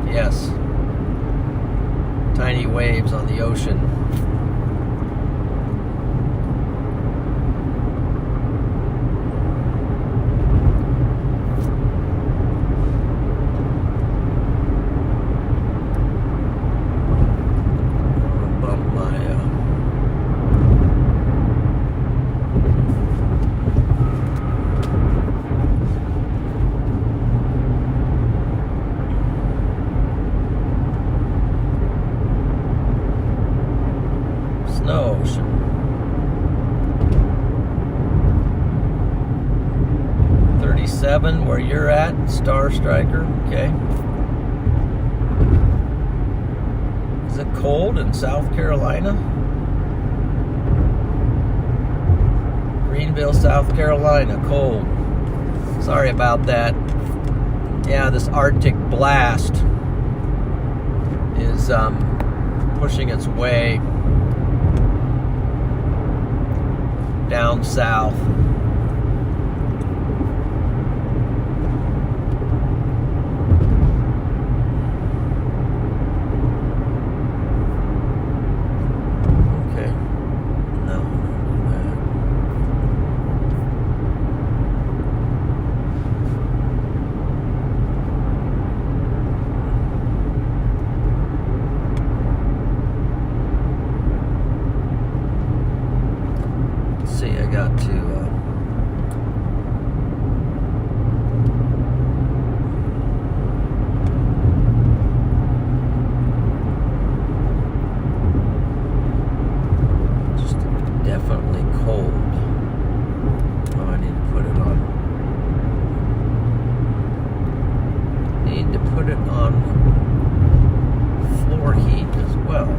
Yes. Tiny waves on the ocean. Snow ocean. 37 where you're at, Star Striker. Okay. Is it cold in South Carolina? Greenville, South Carolina, cold. Sorry about that. Yeah, this Arctic blast is pushing its way down south. Okay. No. Let's see, I got to just definitely cold. Oh, I need to put it on. Need to put it on floor heat as well.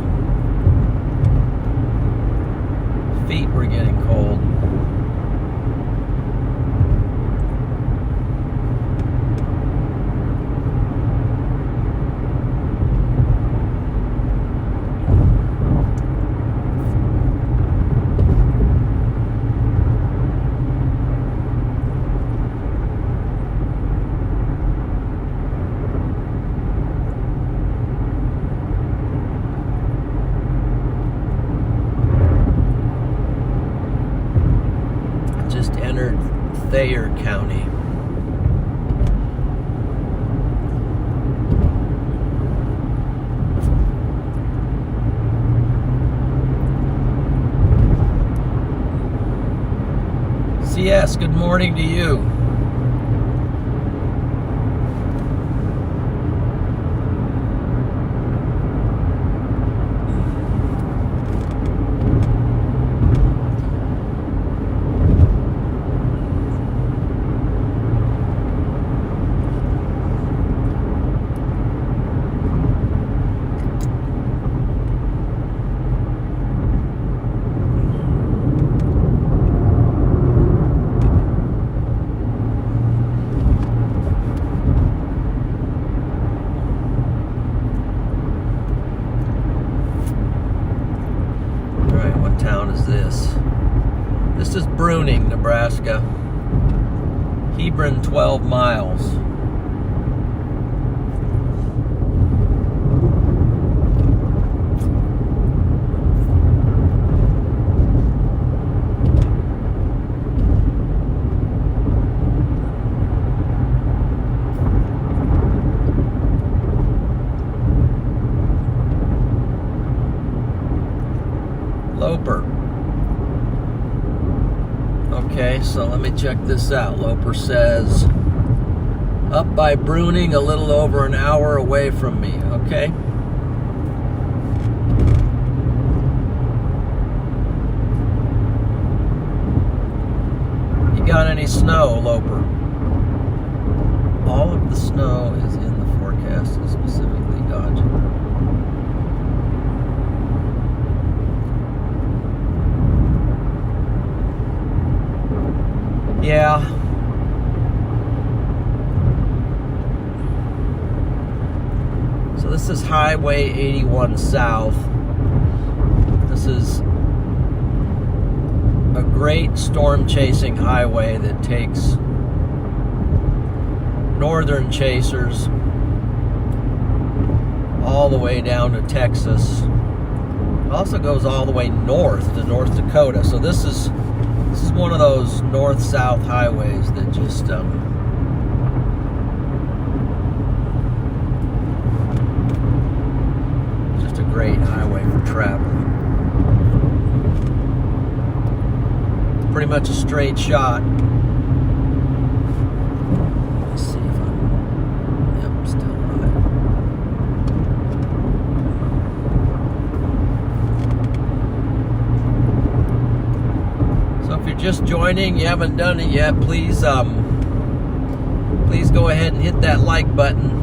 Feet were getting cold. Just entered Thayer County. CS, good morning to you. What town is this? This is Bruning, Nebraska. Hebron, 12 miles. Loper. Okay, so let me check this out. Loper says, up by Bruning, a little over an hour away from me. Okay. You got any snow, Loper? All of the snow is in the forecast, specifically Dodge. Yeah. So this is Highway 81 South. This is a great storm chasing highway that takes northern chasers all the way down to Texas. It also goes all the way north to North Dakota. So this is one of those north-south highways that just a great highway for traveling. Pretty much a straight shot. Let's see if I'm still right. So if you're just joining, you haven't done it yet, please go ahead and hit that like button.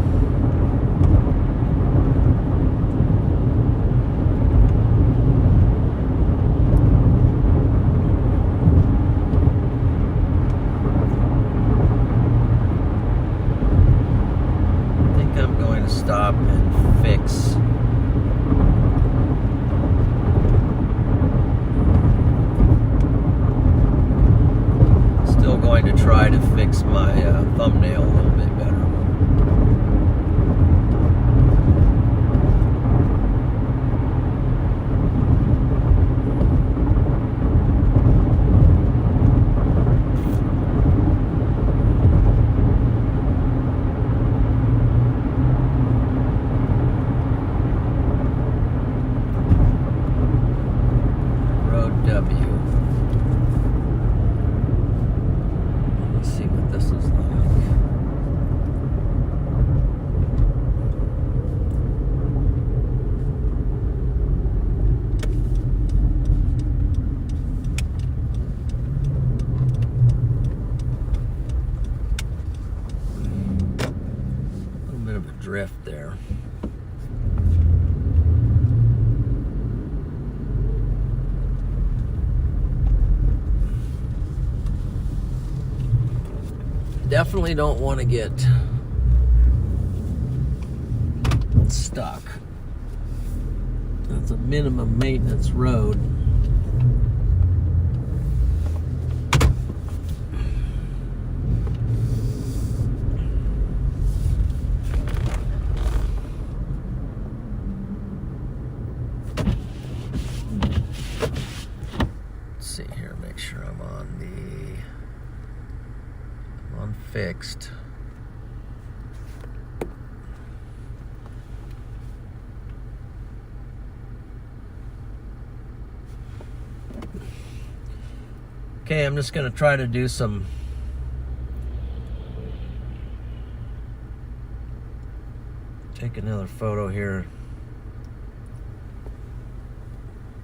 Stop and fix. Still going to try to fix my thumbnail a little bit better. Drift there. Definitely don't want to get stuck. That's a minimum maintenance road. Fixed. Okay, I'm just going to try to do some take another photo here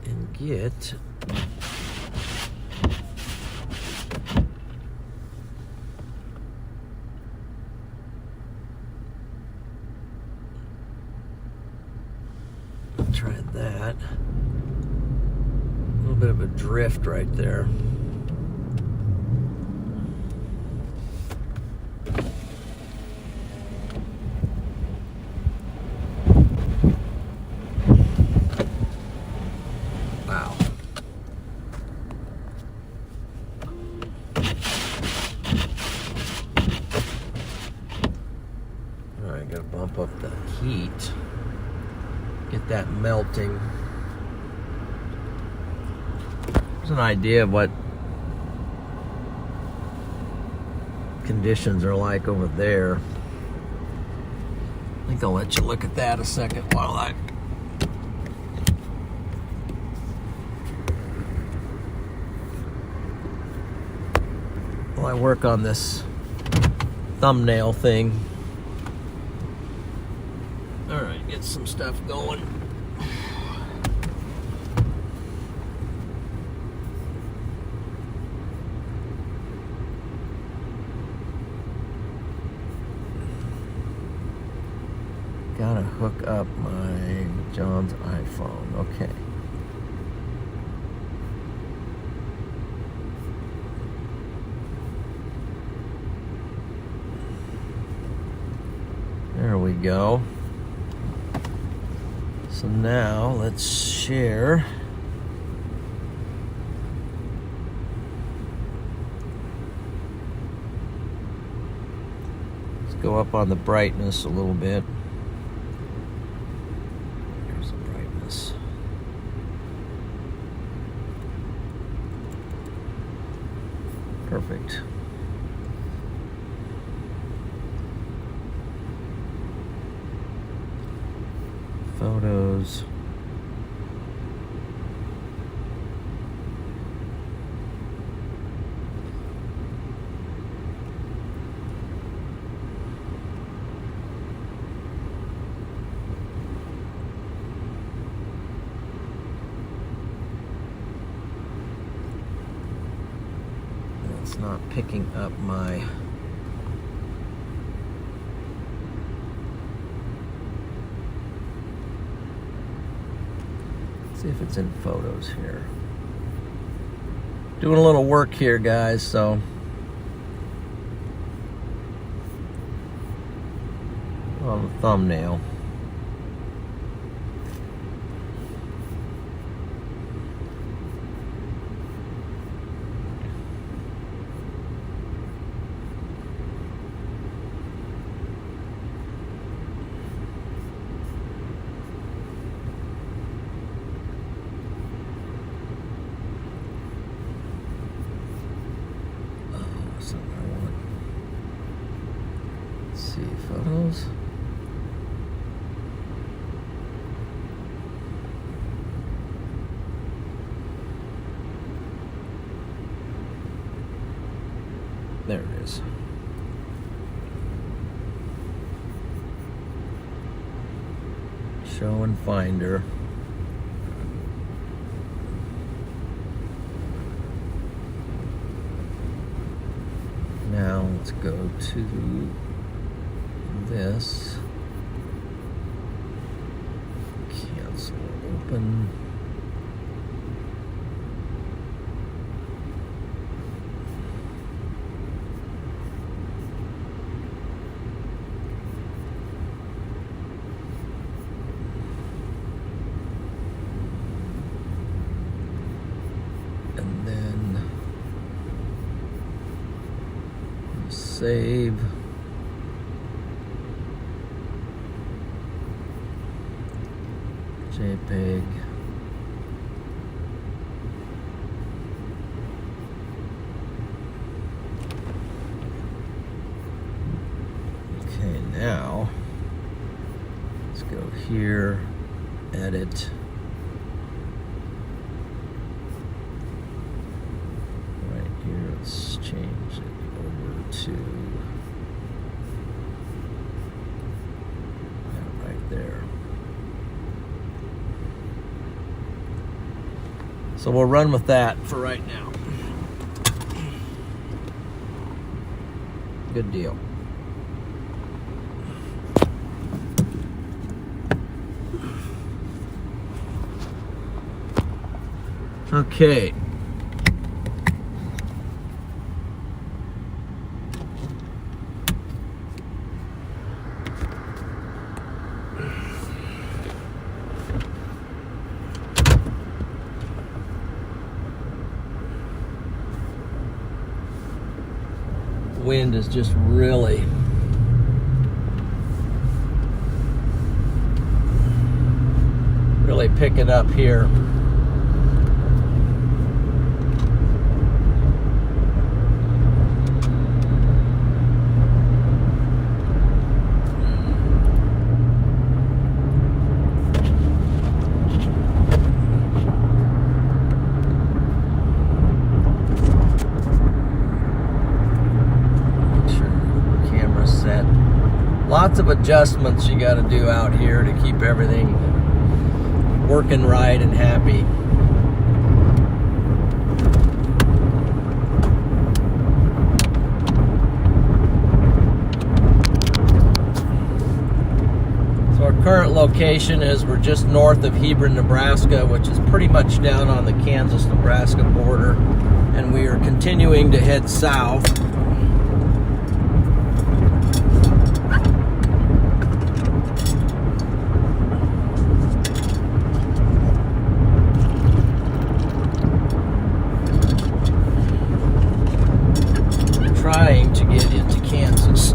and get tried that. A little bit of a drift right there. Wow. All right, gotta bump up the heat. Get that melting. There's an idea of what conditions are like over there. I think I'll let you look at that a second while I work on this thumbnail thing. All right, get some stuff going. Gotta hook up my John's iPhone. Okay. There we go. So now let's share Go up on the brightness a little bit. Here's the brightness. Perfect. Photos. It's not picking up my see if it's in photos here. Doing a little work here, guys, so on the thumbnail. See photos. There it is. Show and finder. Now let's go to this. Cancel, open. And then save. JPEG. Okay, now let's go here, edit. Right here, let's change it over to that right there. So we'll run with that for right now. Good deal. Okay. Wind is just really picking up here. Lots of adjustments you got to do out here to keep everything working right and happy. So our current location is we're just north of Hebron, Nebraska, which is pretty much down on the Kansas-Nebraska border, and we are continuing to head south. Trying to get into Kansas.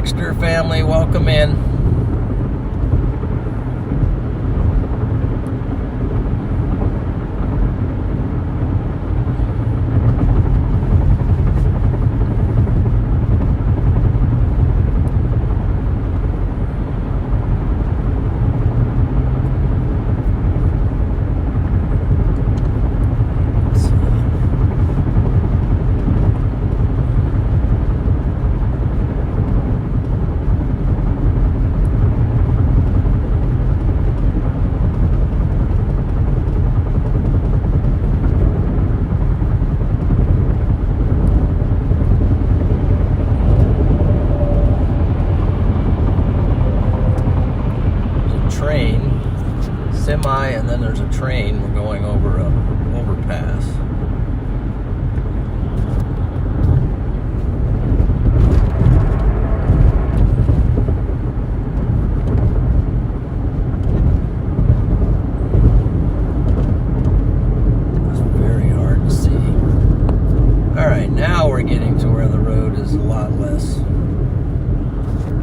Dexter family, welcome in. Semi, and then there's a train. We're going over a overpass. It's very hard to see. All right, now we're getting to where the road is a lot less.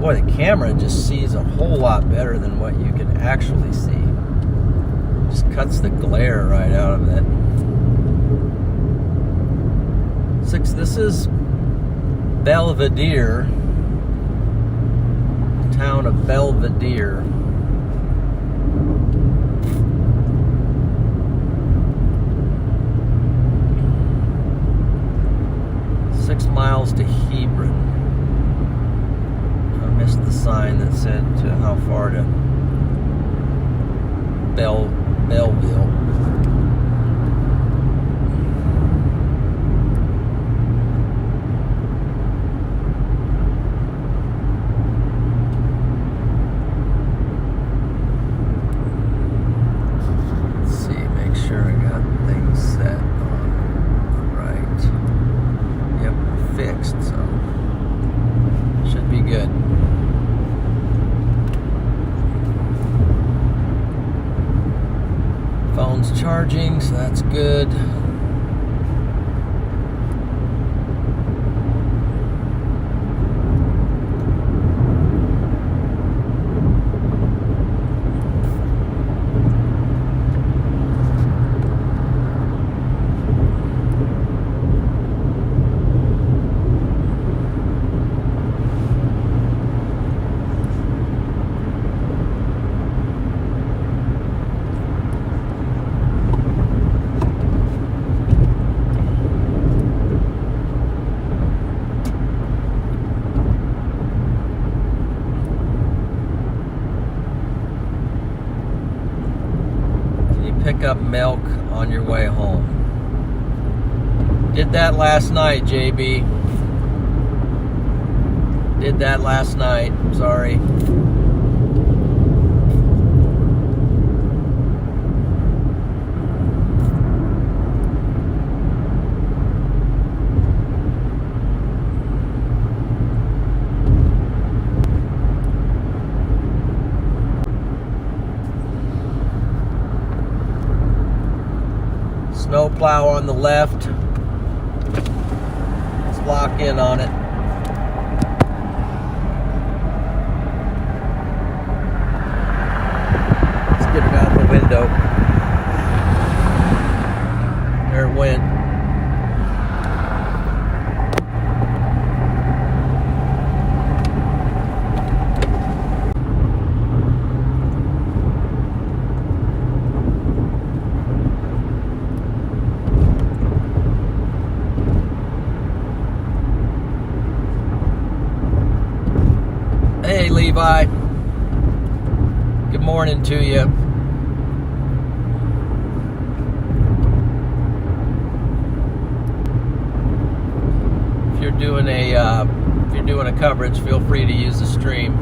Boy, the camera just sees a whole lot better than what you can actually see. Just cuts the glare right out of it. This is Belvedere, the town of Belvedere. Six miles to Hebron. I missed the sign that said how far to Belleville. Let's see, make sure I got things set on right. Yep, fixed, so should be good. Phone's charging, so that's good. Pick up milk on your way home. Did that last night, JB. Did that last night. Sorry. Snow plow on the left. Let's lock in on it. Let's get it out the window. There it went. Hey, Levi. Good morning to you. If you're doing a coverage, feel free to use the stream.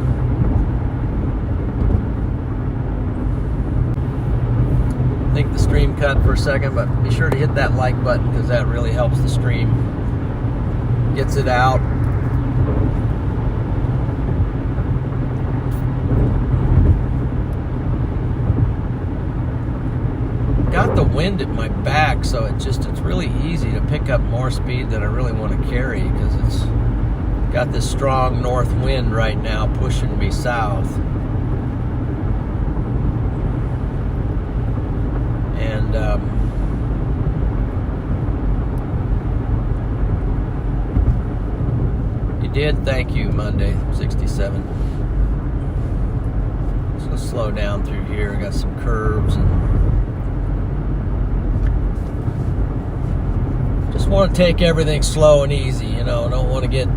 I think the stream cut for a second, but be sure to hit that like button because that really helps the stream. Gets it out. Got the wind at my back, so it's really easy to pick up more speed than I really want to carry because it's Got this strong north wind right now pushing me south. And you did, thank you, Monday, 67. Just gonna slow down through here. I got some curves and just want to take everything slow and easy, you know. Don't want to get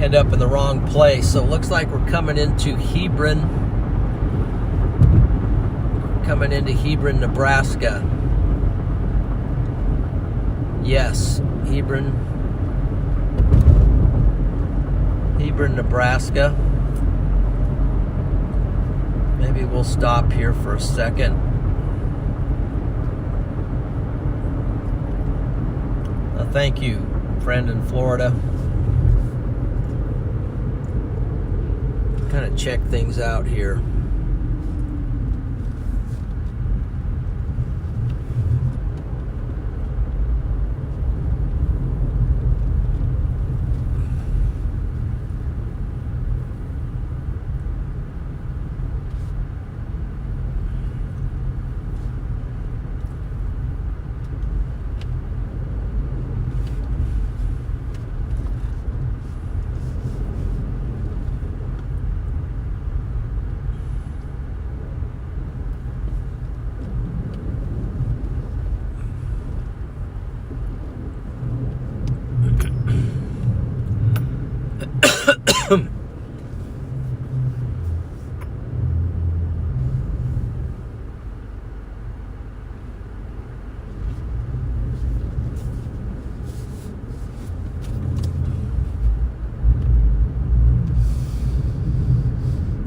end up in the wrong place. So it looks like we're coming into Hebron, Nebraska. Yes, Hebron, Nebraska. Maybe we'll stop here for a second. Thank you, friend in Florida. Kind of check things out here.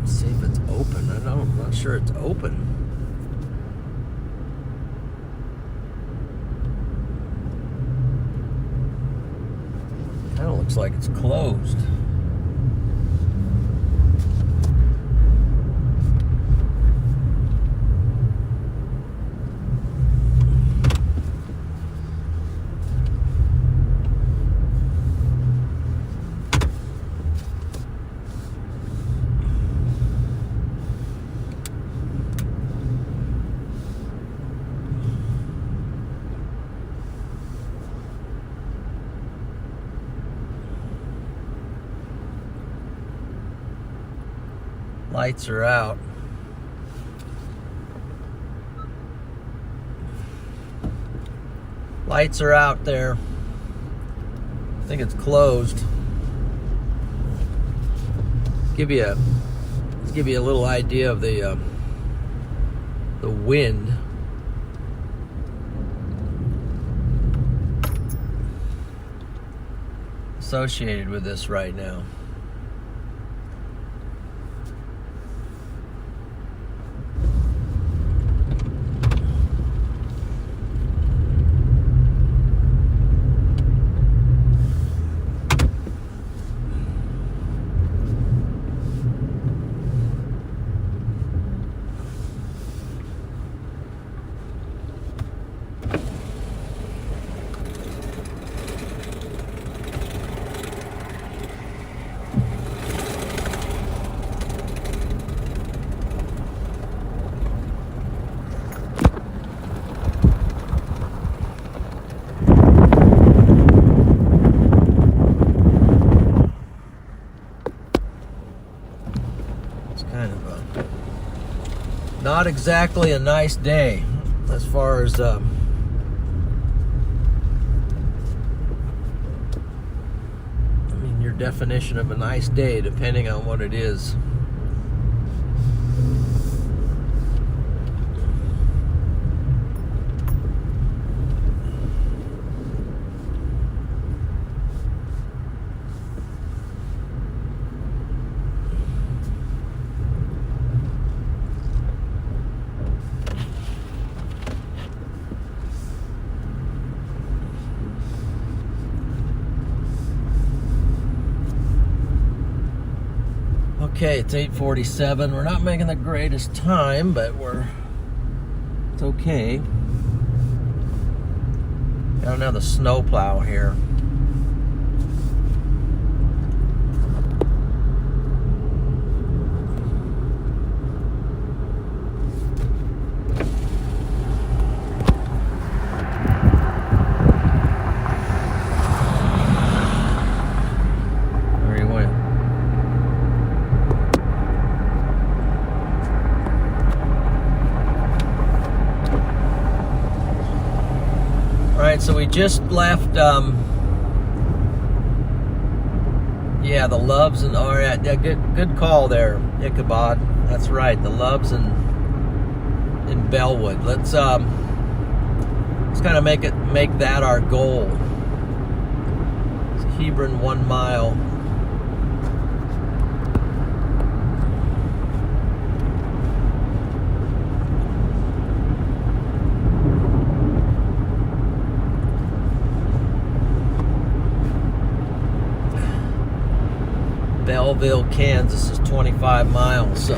See if it's open. I'm not sure it's open. Kind of looks like it's closed. Lights are out. Lights are out there. I think it's closed. Give you a little idea of the wind. Associated with this right now. Not exactly a nice day as far as I mean, your definition of a nice day, depending on what it is. Okay, it's 8:47. We're not making the greatest time, but it's okay. Got another snowplow here. right, so we just left, yeah, the Loves and, all right, yeah, good call there, Ichabod. That's right, the Loves in Bellwood. Let's kind of make that our goal. It's Hebron 1 mile. Belleville, Kansas is 25 miles, so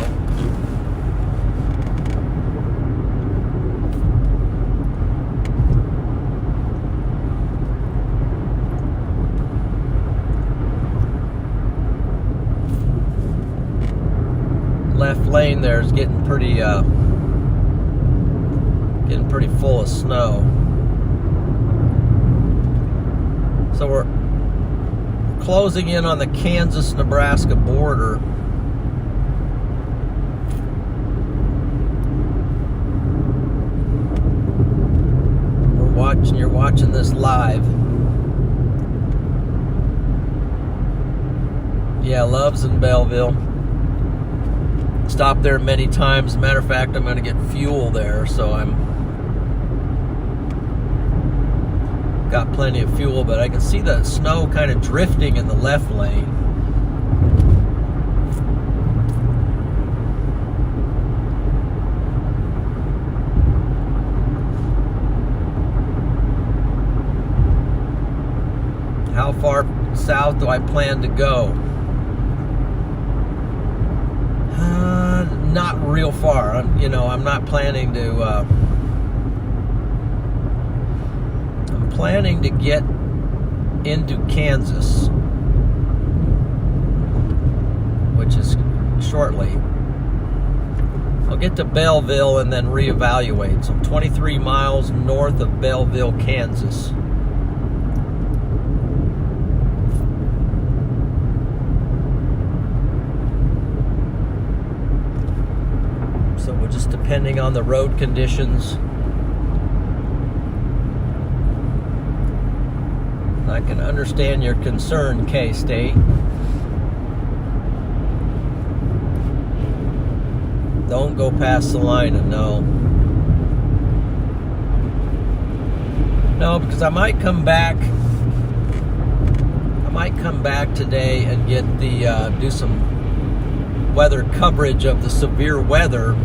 left lane there is getting pretty full of snow. So we're closing in on the Kansas-Nebraska border. You're watching this live. Yeah, Loves in Belleville. Stopped there many times. As a matter of fact, I'm going to get fuel there, so got plenty of fuel, but I can see the snow kind of drifting in the left lane. How far south do I plan to go? Not real far. I'm not planning to. I'm planning to get into Kansas, which is shortly. I'll get to Belleville and then reevaluate. So I'm 23 miles north of Belleville, Kansas. So we're just depending on the road conditions. I can understand your concern, K-State. Don't go past Salina, no. No, because I might come back today and get the do some weather coverage of the severe weather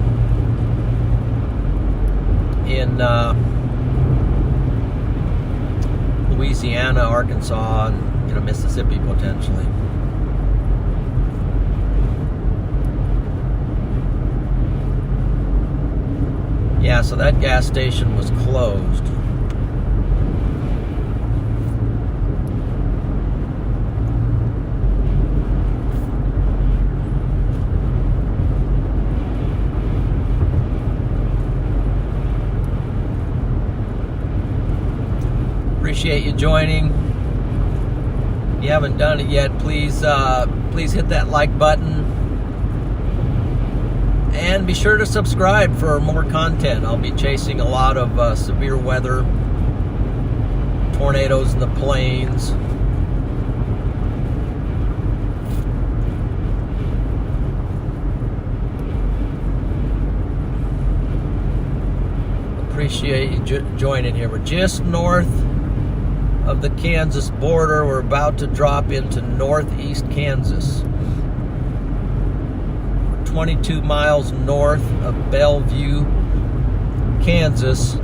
in Louisiana, Arkansas, and Mississippi potentially. Yeah, so that gas station was closed. Appreciate you joining. If you haven't done it yet, please hit that like button. And be sure to subscribe for more content. I'll be chasing a lot of severe weather, tornadoes in the plains. Appreciate you joining here. We're just north of the Kansas border. We're about to drop into northeast Kansas. 22 miles north of Bellevue, Kansas.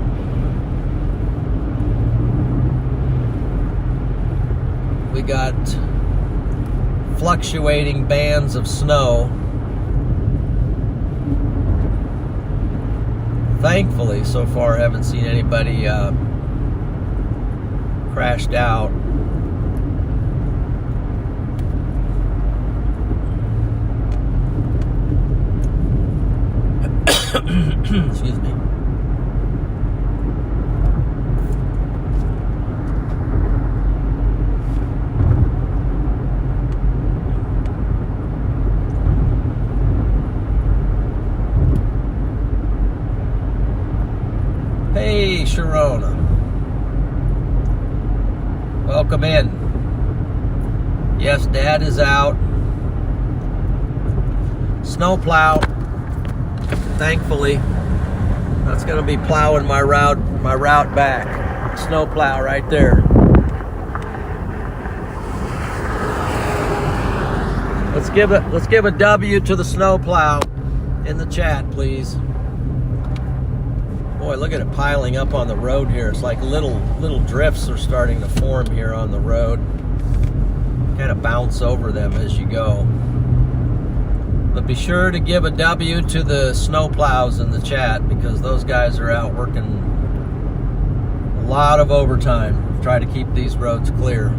We got fluctuating bands of snow. Thankfully, so far, I haven't seen anybody crashed out. Excuse me. Hey, Sharona. Welcome in. Yes, Dad is out. Snowplow, thankfully. That's going to be plowing my route back. Snowplow right there. Let's give a W to the snowplow in the chat, please. Boy, look at it piling up on the road here. It's like little drifts are starting to form here on the road. Kind of bounce over them as you go. But be sure to give a W to the snowplows in the chat, because those guys are out working a lot of overtime to try to keep these roads clear.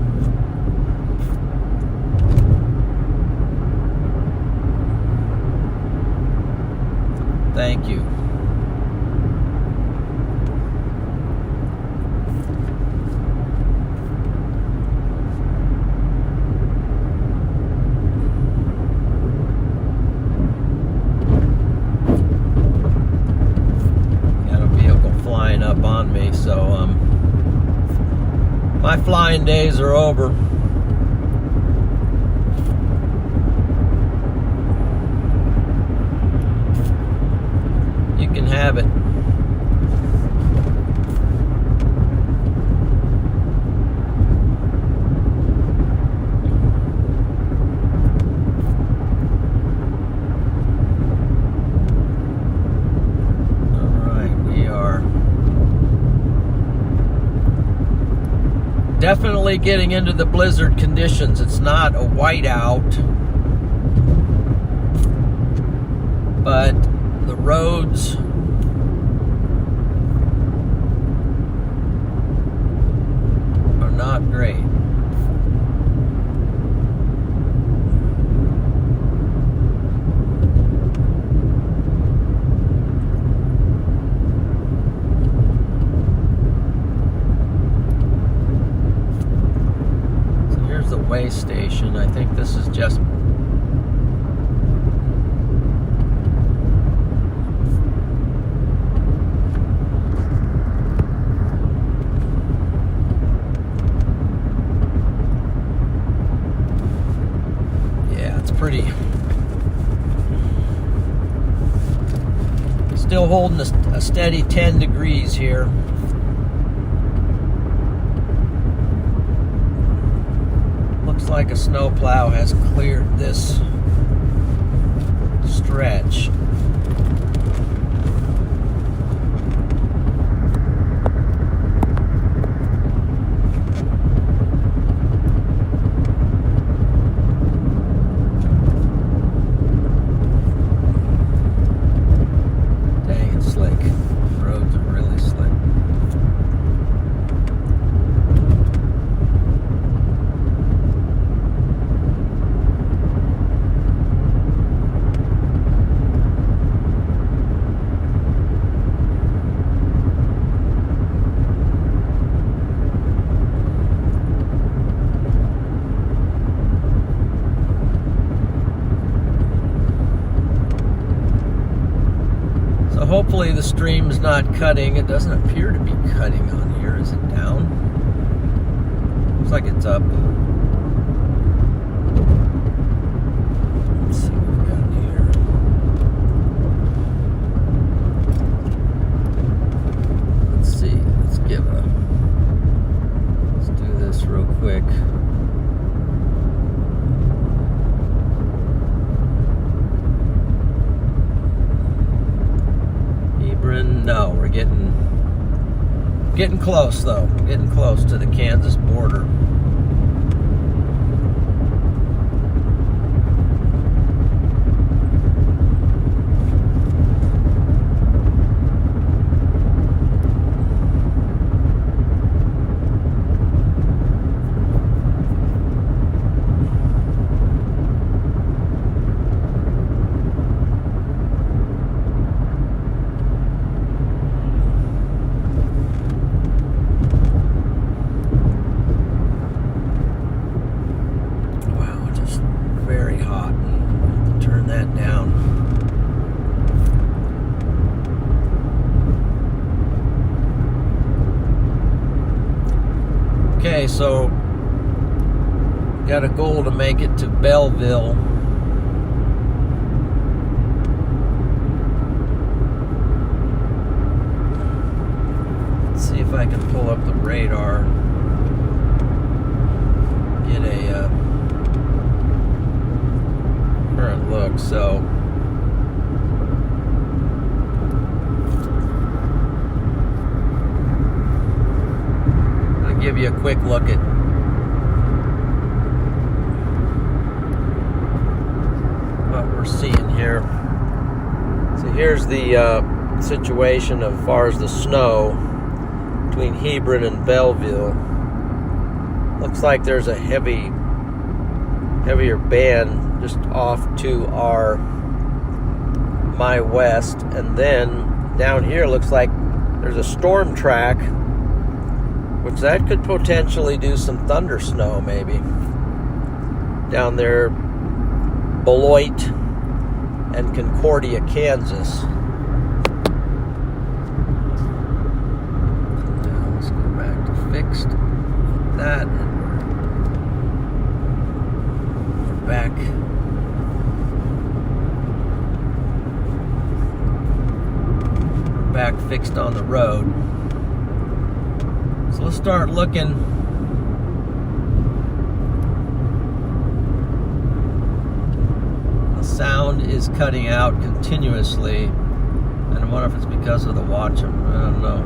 Thank you. Got a vehicle flying up on me, so my flying days are over. Can have it. All right, we are definitely getting into the blizzard conditions. It's not a whiteout, but the roads are not great. So here's the way station. I think this is just pretty. Still holding a steady 10 degrees here. Looks like a snowplow has cleared this stretch. Hopefully the stream's not cutting. It doesn't appear to be cutting on here. Is it down? Looks like it's up. Let's see what we got here. Let's see. Let's do this real quick. No, we're getting close though. Getting close to the Kansas border. Okay, so Got a goal to make it to Belleville. Let's see if I can pull up the radar. Get a current look. So I'll give you a quick look at what we're seeing here. So here's the situation as far as the snow between Hebron and Belleville. Looks like there's a heavier band just off to my west, and then down here looks like there's a storm track, which that could potentially do some thunder snow maybe down there, Beloit and Concordia, Kansas. Now let's go back to fixed that. We're back fixed on the road. So let's start looking. The sound is cutting out continuously, and I wonder if it's because of the watch. I don't know.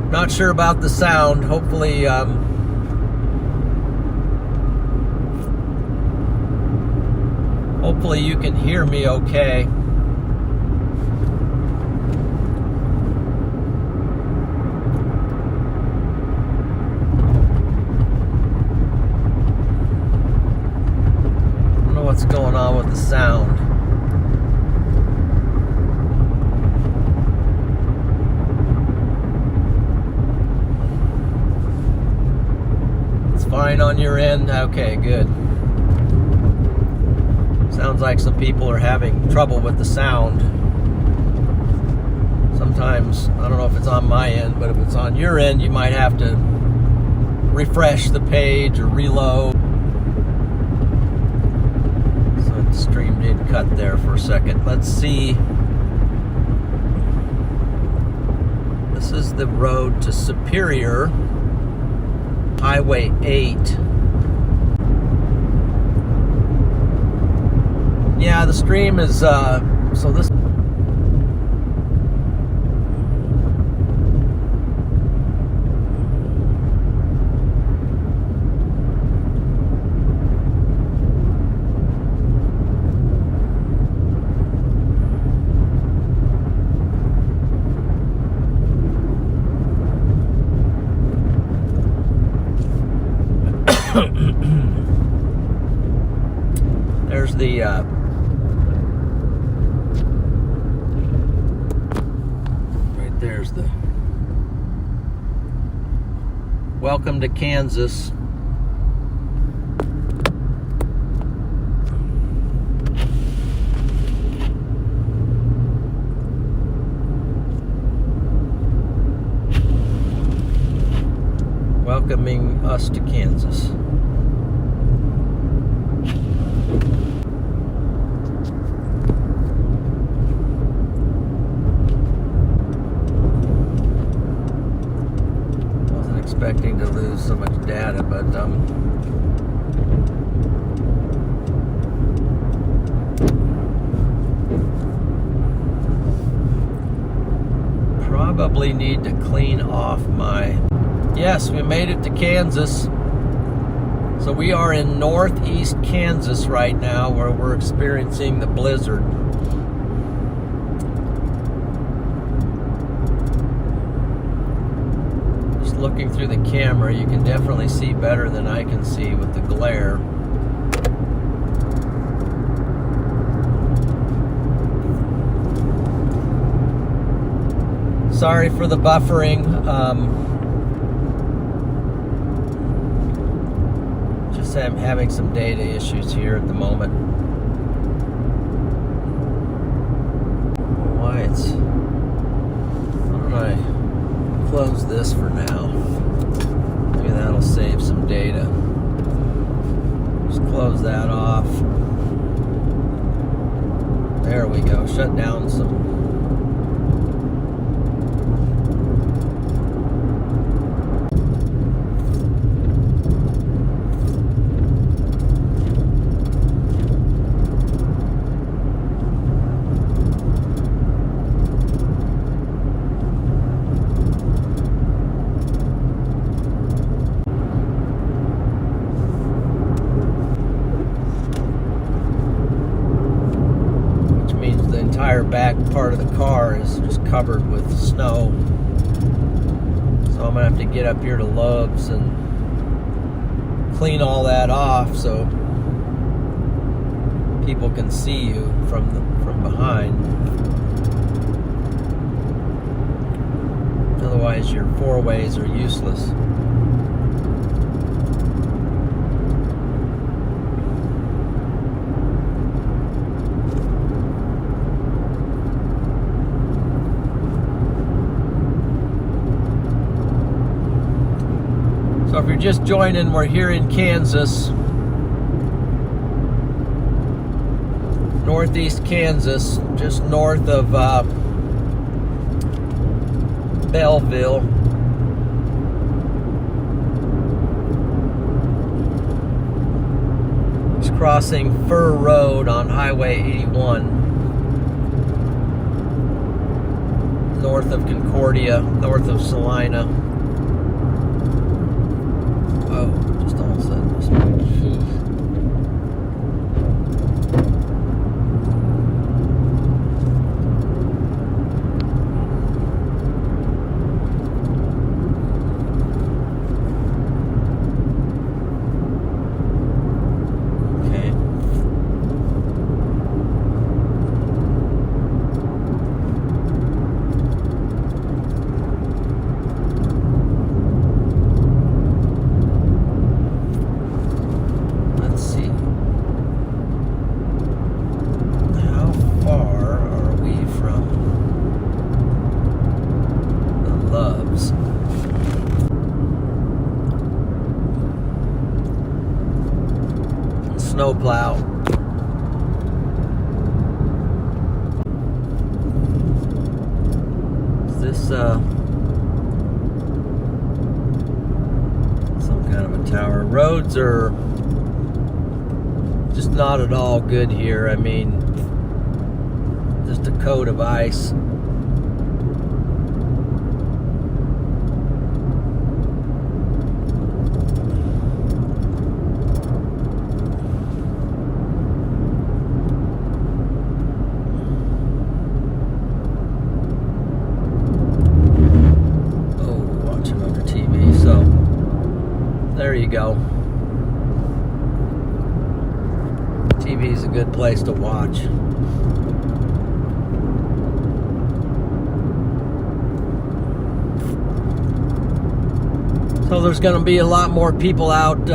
Not sure about the sound. Hopefully, hopefully you can hear me okay. What's going on with the sound? It's fine on your end? Okay, good. Sounds like some people are having trouble with the sound. Sometimes, I don't know if it's on my end, but if it's on your end, you might have to refresh the page or reload. The stream did cut there for a second. Let's see. This is the road to Superior, Highway 8. Yeah, the stream is, so this. There's the right there's the welcome to Kansas. Welcoming us to Kansas. Wasn't expecting to lose so much data, but probably need to clean off my. Yes, we made it to Kansas. So we are in northeast Kansas right now, where we're experiencing the blizzard. Just looking through the camera, you can definitely see better than I can see with the glare. Sorry for the buffering. I'm having some data issues here at the moment. Why it's. Why don't I close this for now? Maybe that'll save some data. we go. Shut down some. Back part of the car is just covered with snow, so I'm gonna have to get up here to Love's and clean all that off so people can see you from behind. Otherwise your four-ways are useless. So if you're just joining, we're here in Kansas, northeast Kansas, just north of Belleville. Just crossing Fur Road on Highway 81, north of Concordia, north of Salina. Just all of a sudden, okay. Snowplow. Is this some kind of a tower? Roads are just not at all good here. I mean, just a coat of ice. There you go. TV is a good place to watch. So there's going to be a lot more people out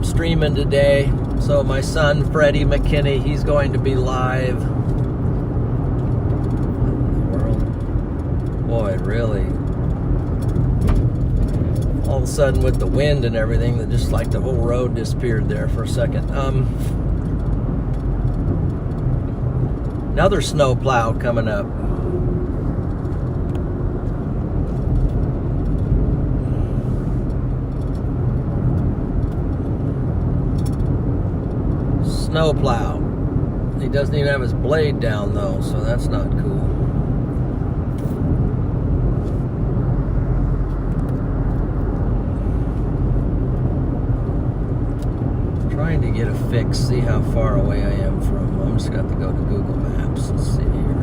streaming today. So my son, Freddie McKinney, he's going to be live. What in the world? Boy, really. All of a sudden with the wind and everything, that just like the whole road disappeared there for a second. Another snowplow coming up. Snowplow. He doesn't even have his blade down though, so that's not cool. Trying to get a fix, see how far away I am from. I'm just got to go to Google Maps. Let's see here.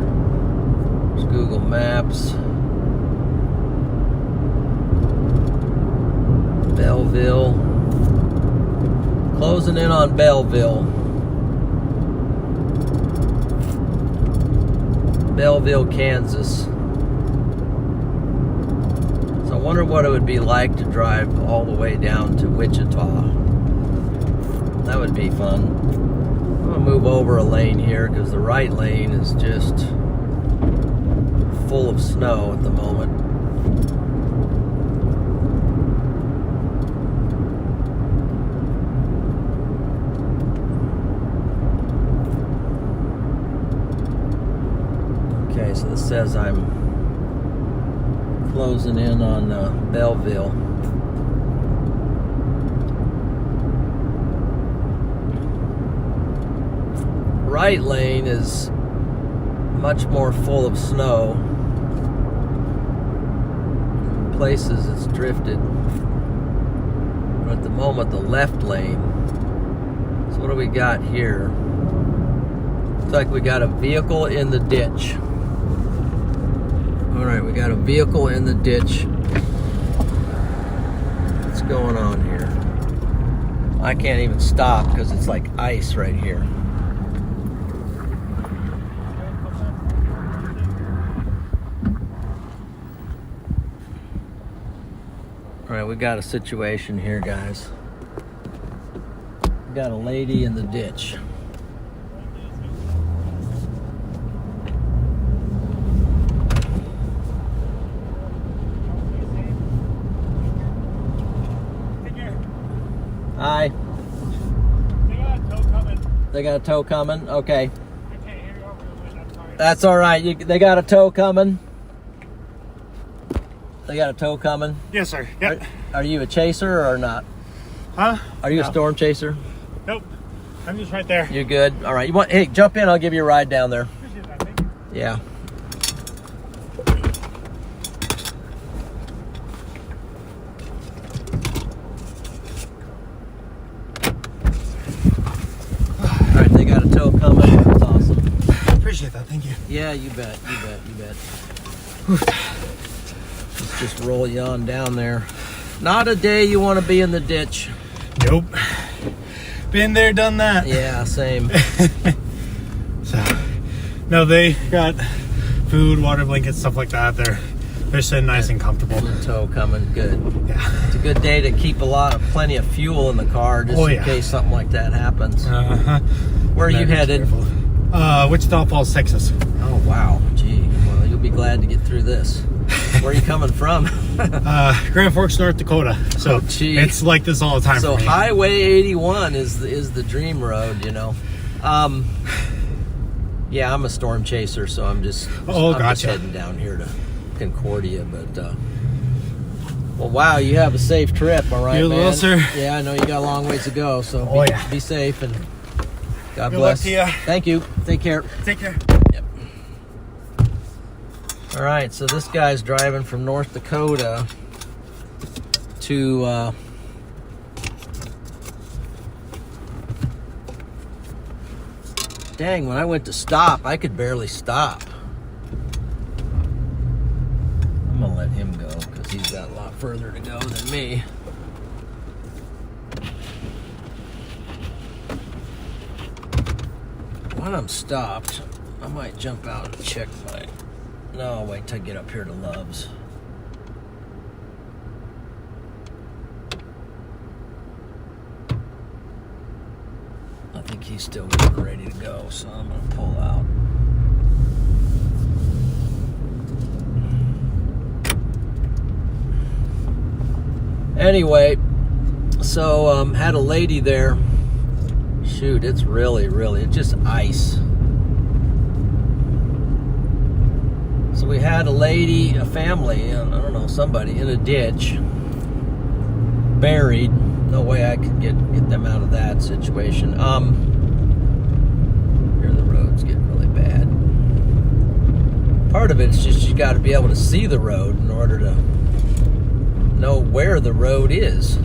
There's Google Maps. Belleville. Closing in on Belleville. Belleville, Kansas. So I wonder what it would be like to drive all the way down to Wichita. That would be fun. I'm gonna move over a lane here because the right lane is just full of snow at the moment. So this says I'm closing in on Belleville. Right lane is much more full of snow. In places it's drifted. But at the moment, the left lane. So what do we got here? Looks like we got a vehicle in the ditch. All right, we got a vehicle in the ditch. What's going on here? I can't even stop because it's like ice right here. All right, we got a situation here, guys. We got a lady in the ditch. Hi. They got a tow coming. They got a tow coming? Okay. I can't hear you over the wind, I'm sorry. That's all right. They got a tow coming? They got a tow coming? Yes, sir. Yep. Are you a chaser or not? Huh? Are you No. a storm chaser? Nope. I'm just right there. You're good? All right. Hey, jump in. I'll give you a ride down there. Appreciate that. Thank you. Yeah. All right. They got a tow coming. That's awesome. Appreciate that. Thank you. Yeah, you bet. You bet. You bet. Let's just roll you on down there. Not a day you want to be in the ditch. Nope. Been there, done that. Yeah, same. So, no, they got food, water, blankets, stuff like that. They're sitting nice and comfortable. And the tow coming. Good. Yeah. It's a good day to keep plenty of fuel in the car just in case something like that happens. Uh-huh. Where are you headed? Careful. Wichita Falls, Texas. Oh, wow. Gee. Well, you'll be glad to get through this. Where are you coming from? Grand Forks, North Dakota. So gee. It's like this all the time So for me. Highway 81 is the dream road, you know. Yeah, I'm a storm chaser, so I'm just gotcha. heading down here to Concordia. But well, wow, you have a safe trip, all right, You man. will, sir. Yeah, I know you got a long ways to go, so be safe and God Good bless. luck to you. Thank you. Take care. Take care. Yep. All right, so this guy's driving from North Dakota to dang, when I went to stop, I could barely stop. I'm gonna let him go because he's got a lot further to go than me. When I'm stopped, I might jump out and check my... No, I'll wait till I get up here to Love's. I think he's still getting ready to go, so I'm going to pull out. Anyway, so had a lady there. Shoot, it's it's just ice. So we had a family, I don't know, somebody in a ditch, buried. No way I could get them out of that situation. Here the road's getting really bad. Part of it's just you got to be able to see the road in order to know where the road is.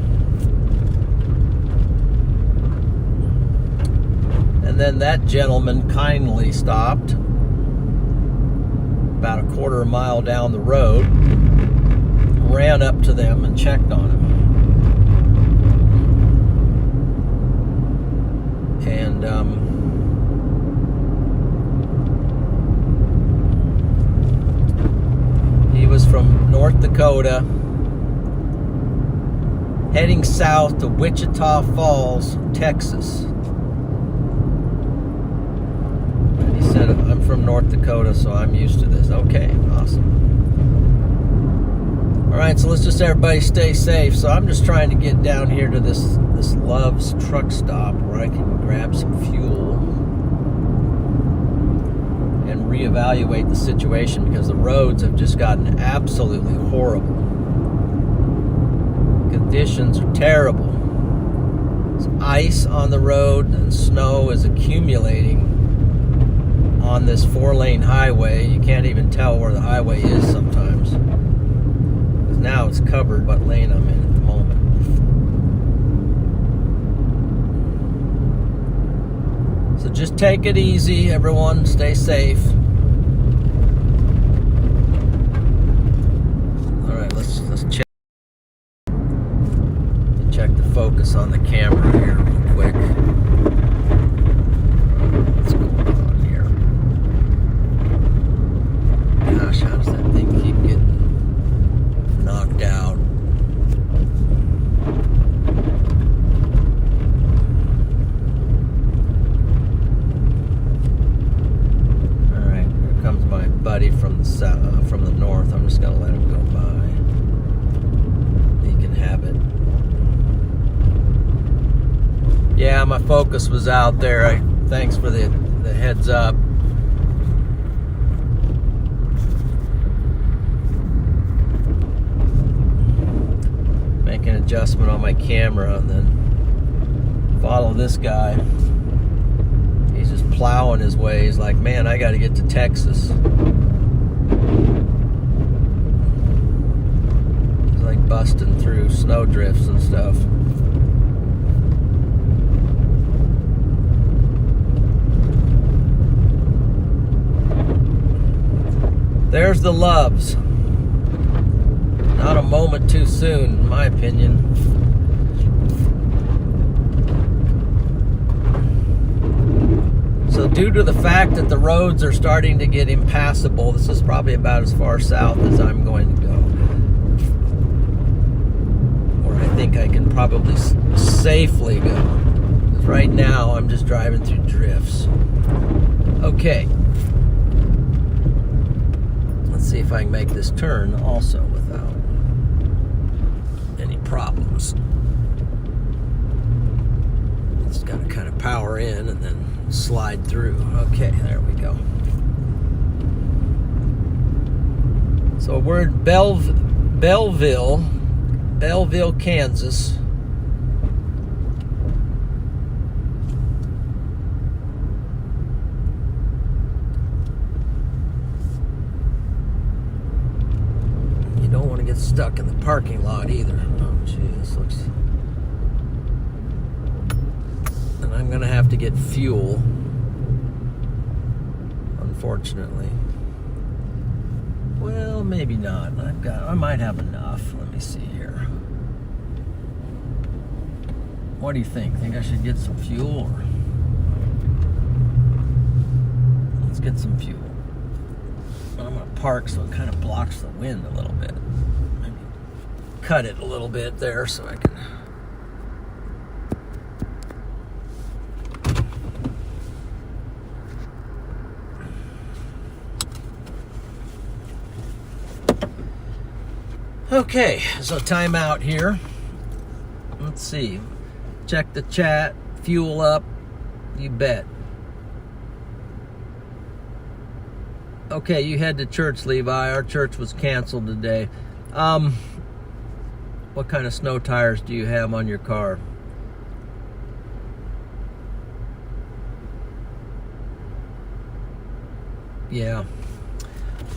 And then that gentleman kindly stopped about a quarter of a mile down the road, ran up to them and checked on him. And he was from North Dakota, heading south to Wichita Falls, Texas. He said, I'm from North Dakota, so I'm used to this. Okay, awesome. All right, so let's just everybody stay safe. So I'm just trying to get down here to this Love's truck stop where I can grab some fuel and reevaluate the situation because the roads have just gotten absolutely horrible. Conditions are terrible. There's ice on the road and snow is accumulating on this 4-lane highway. You can't even tell where the highway is sometimes. Because now it's covered what lane I'm in at the moment. So just take it easy, everyone. Stay safe. All right, let's check the focus on the camera here real quick. What's going on here? Gosh, how does that thing keep getting knocked out? Buddy from the south, from the north. I'm just gonna let him go by. He can have it. Yeah, my focus was out there. Thanks for the heads up. Make an adjustment on my camera and then follow this guy. He's just plowing his way. He's like, man, I got to get to Texas. He's like busting through snow drifts and stuff. There's the Loves. Not a moment too soon, in my opinion. So due to the fact that the roads are starting to get impassable, this is probably about as far south as I'm going to go. Or I think I can probably safely go. Because right now I'm just driving through drifts. Okay. Let's see if I can make this turn also without any problems. Just got to kind of power in and then slide through. Okay, there we go. So we're in Belleville, Kansas. You don't want to get stuck in the parking lot either. Oh, gee, this looks... And I'm going to have to get fuel, unfortunately. Well, maybe not. I might have enough. Let me see here. What do you think? Think I should get some fuel? Or... Let's get some fuel. I'm going to park so it kind of blocks the wind a little bit. Maybe cut it a little bit there so I can... Okay, so time out here. Let's see. Check the chat. Fuel up. You bet. Okay, you head to church, Levi. Our church was canceled today. What kind of snow tires do you have on your car? Yeah.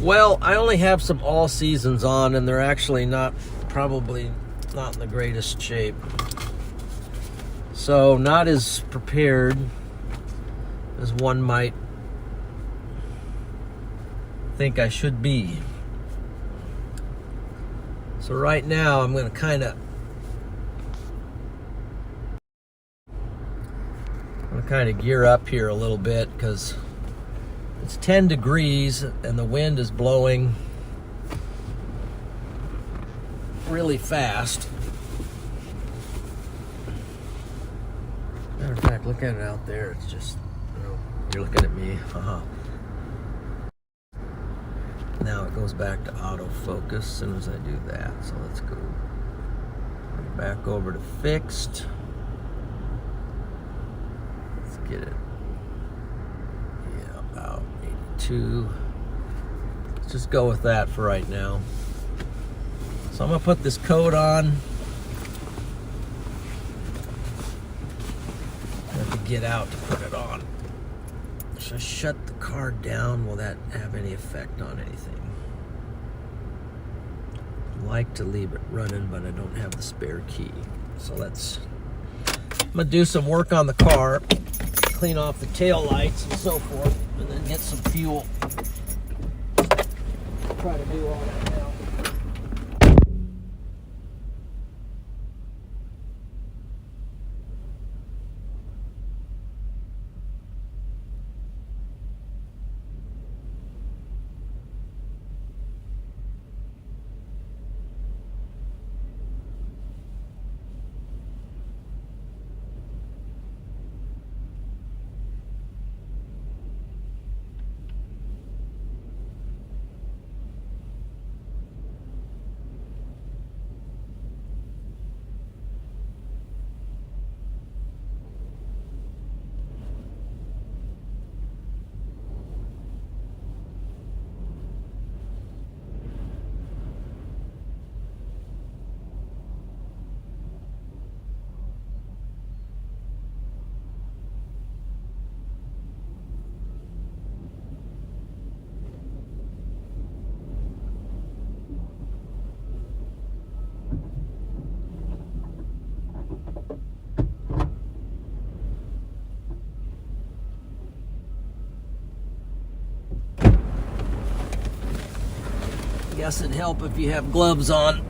Well, I only have some all seasons on, and they're actually probably not in the greatest shape. So, not as prepared as one might think I should be. So right now, I'm going to kind of gear up here a little bit because it's 10 degrees and the wind is blowing really fast. Matter of fact, look at it out there. It's just, you're looking at me. Now it goes back to autofocus as soon as I do that. So let's go back over to fixed. Let's get it. Yeah, about 82. 2. Let's just go with that for right now. So I'm going to put this coat on. I have to get out to put it on. Should I shut the car down? Will that have any effect on anything? I like to leave it running, but I don't have the spare key. So I'm going to do some work on the car, clean off the tail lights and so forth, and then get some fuel. Try to do all that now. Guess it'd help if you have gloves on.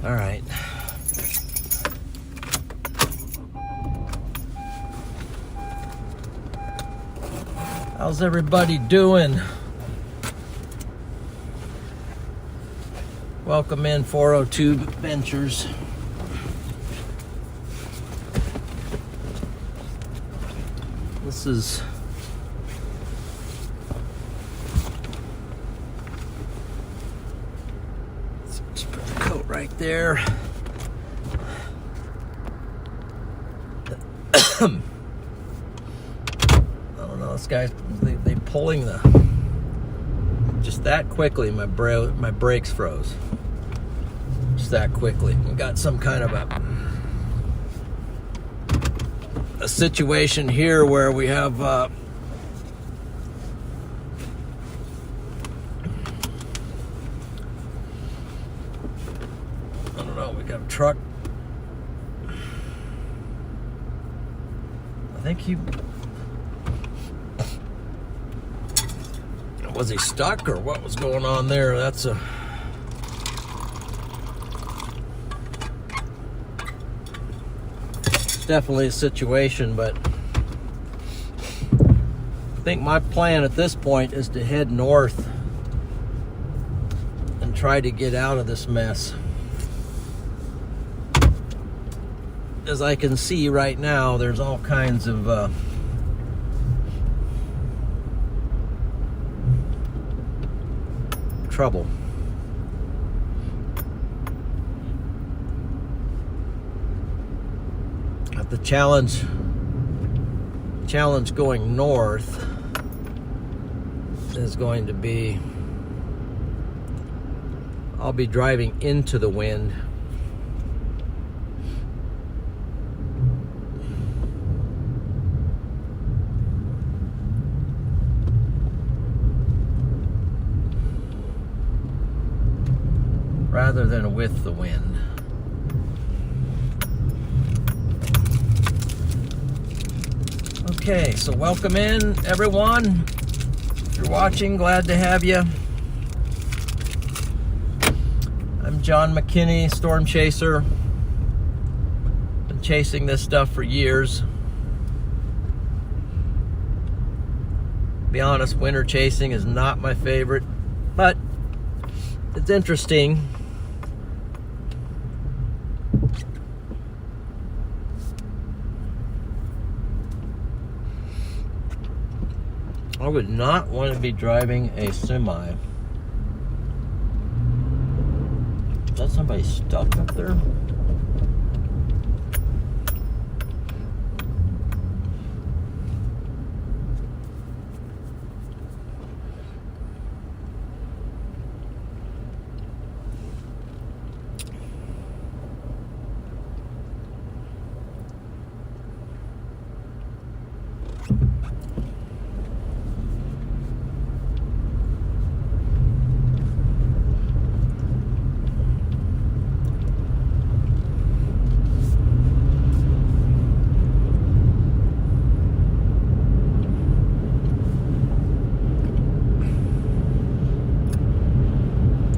All right. How's everybody doing? Welcome in 402 Ventures. This is just put the coat right there. I don't know, this guy's they pulling the just that quickly. My brakes froze just that quickly. We got some kind of a situation here where we have I don't know, we got a truck. I think was he stuck or what was going on there? That's definitely a situation, but I think my plan at this point is to head north and try to get out of this mess. As I can see right now, there's all kinds of trouble. The challenge going north is going to be, I'll be driving into the wind. Rather than with the wind. Okay, so welcome in, everyone. If you're watching, glad to have you. I'm John McKinney, Storm Chaser. Been chasing this stuff for years. To be honest, winter chasing is not my favorite, but it's interesting. I would not want to be driving a semi. Is that somebody stuck up there?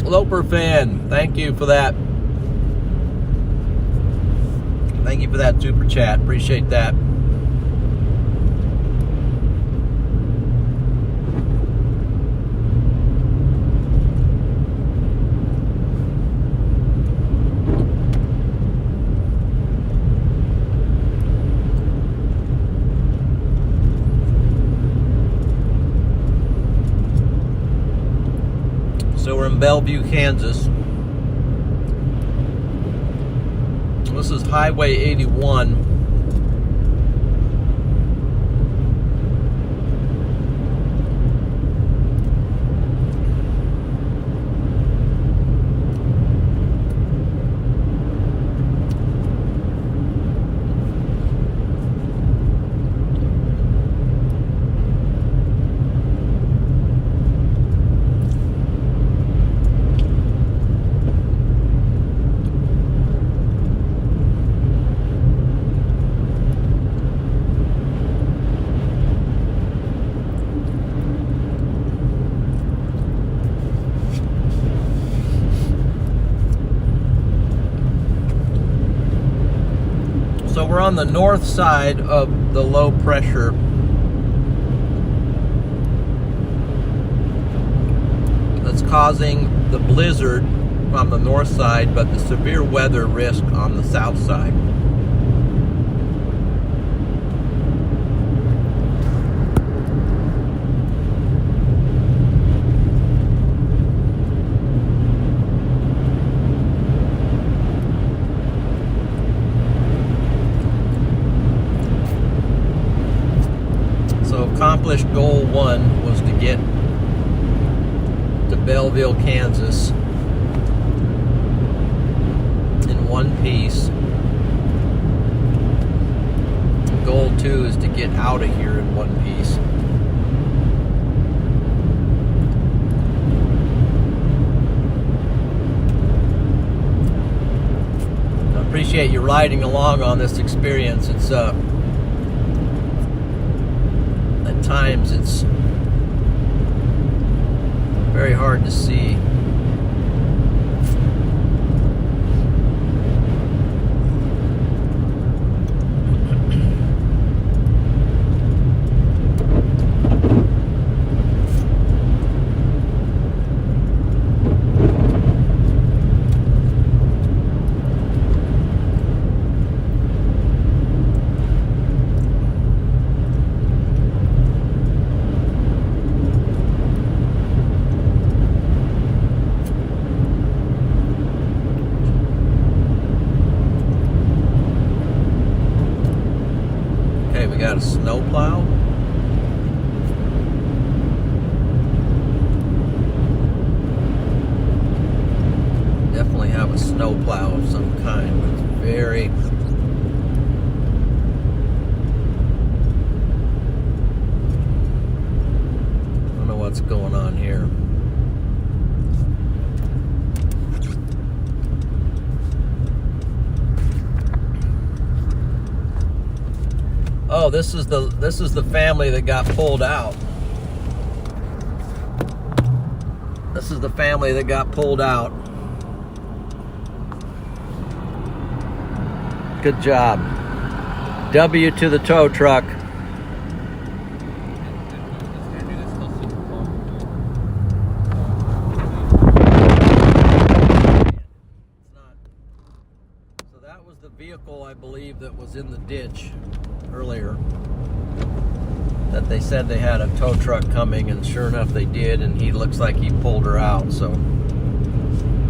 Loper fan, thank you for that. Thank you for that super chat. Appreciate that. So we're in Belleville, Kansas. This is Highway 81. So we're on the north side of the low pressure. That's causing the blizzard on the north side, but the severe weather risk on the south side. So accomplished goal 1 was to get to Belleville, Kansas in one piece. Goal 2 is to get out of here in one piece. I appreciate you riding along on this experience. It's at times it's very hard to see. We got a snowplow. Definitely have a snowplow of some kind, but it's very... I don't know what's going on here. Oh, this is the family that got pulled out. This is the family that got pulled out. Good job. W to the tow truck. So that was the vehicle, I believe, that was in the ditch earlier, that they said they had a tow truck coming, and sure enough they did, and he looks like he pulled her out, so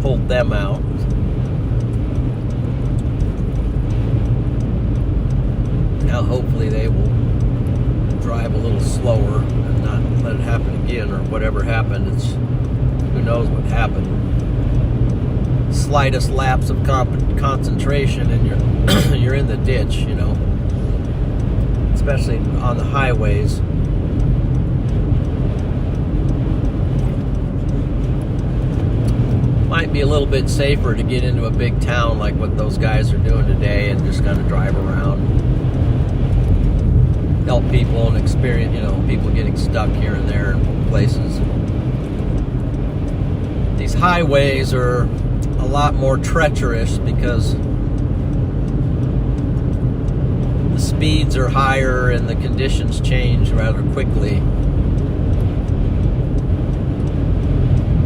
pulled them out. Now hopefully they will drive a little slower and not let it happen again, or whatever happened. It's who knows what happened. Slightest lapse of concentration and you're in the ditch, you know. Especially on the highways. Might be a little bit safer to get into a big town like what those guys are doing today and just kind of drive around. Help people and experience, you know, people getting stuck here and there in places. These highways are a lot more treacherous because the speeds are higher and the conditions change rather quickly.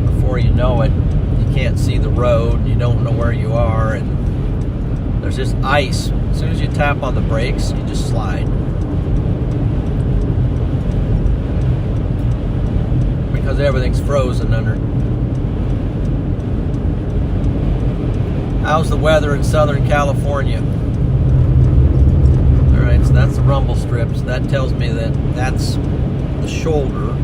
Before you know it, you can't see the road, you don't know where you are, and there's just ice. As soon as you tap on the brakes, you just slide. Because everything's frozen under. How's the weather in Southern California? Alright, so that's the rumble strips. That tells me that that's the shoulder.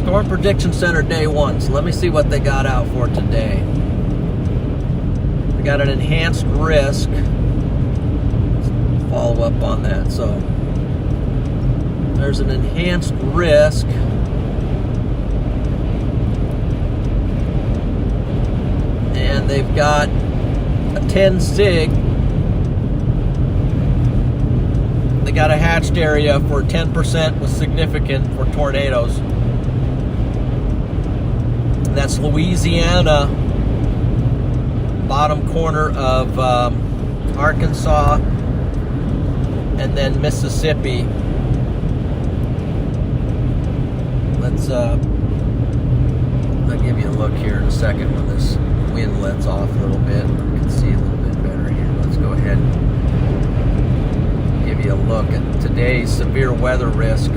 Storm Prediction Center day 1. So let me see what they got out for today. They got an enhanced risk. Let's follow up on that. So there's an enhanced risk. And they've got a 10 sig. They got a hatched area for 10% was significant for tornadoes. And that's Louisiana, bottom corner of Arkansas and then Mississippi. I'll give you a look here in a second when this wind lets off a little bit. You can see a little bit better here. Let's go ahead and give you a look at today's severe weather risk.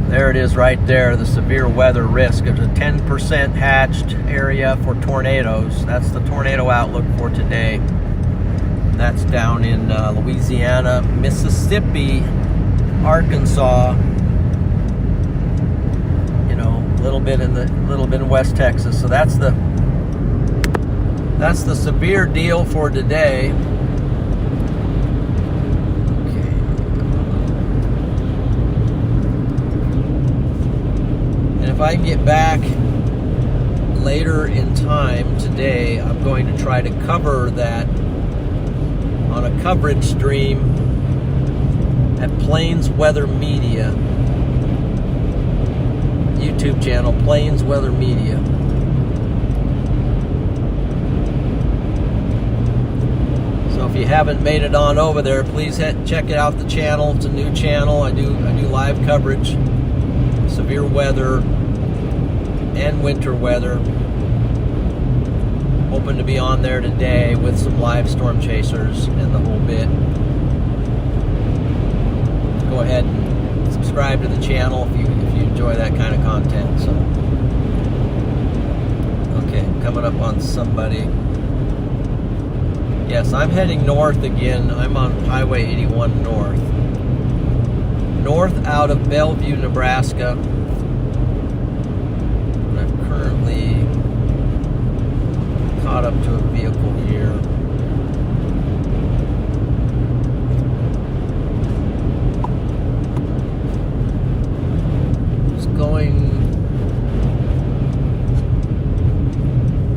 There it is right there, the severe weather risk. There's a 10% hatched area for tornadoes. That's the tornado outlook for today. That's down in Louisiana, Mississippi, Arkansas, a little bit in West Texas. So that's the severe deal for today. Okay. And if I get back later in time today, I'm going to try to cover that on a coverage stream at Plains Weather Media YouTube channel, Plains Weather Media. So if you haven't made it on over there, please check out the channel. It's a new channel. I do live coverage, severe weather and winter weather. Hoping to be on there today with some live storm chasers and the whole bit. Go ahead and subscribe to the channel if you enjoy that kind of content. So, okay, coming up on somebody. Yes, I'm heading north again. I'm on Highway 81 north out of Belleville, Nebraska. And I'm currently caught up to a vehicle here. Going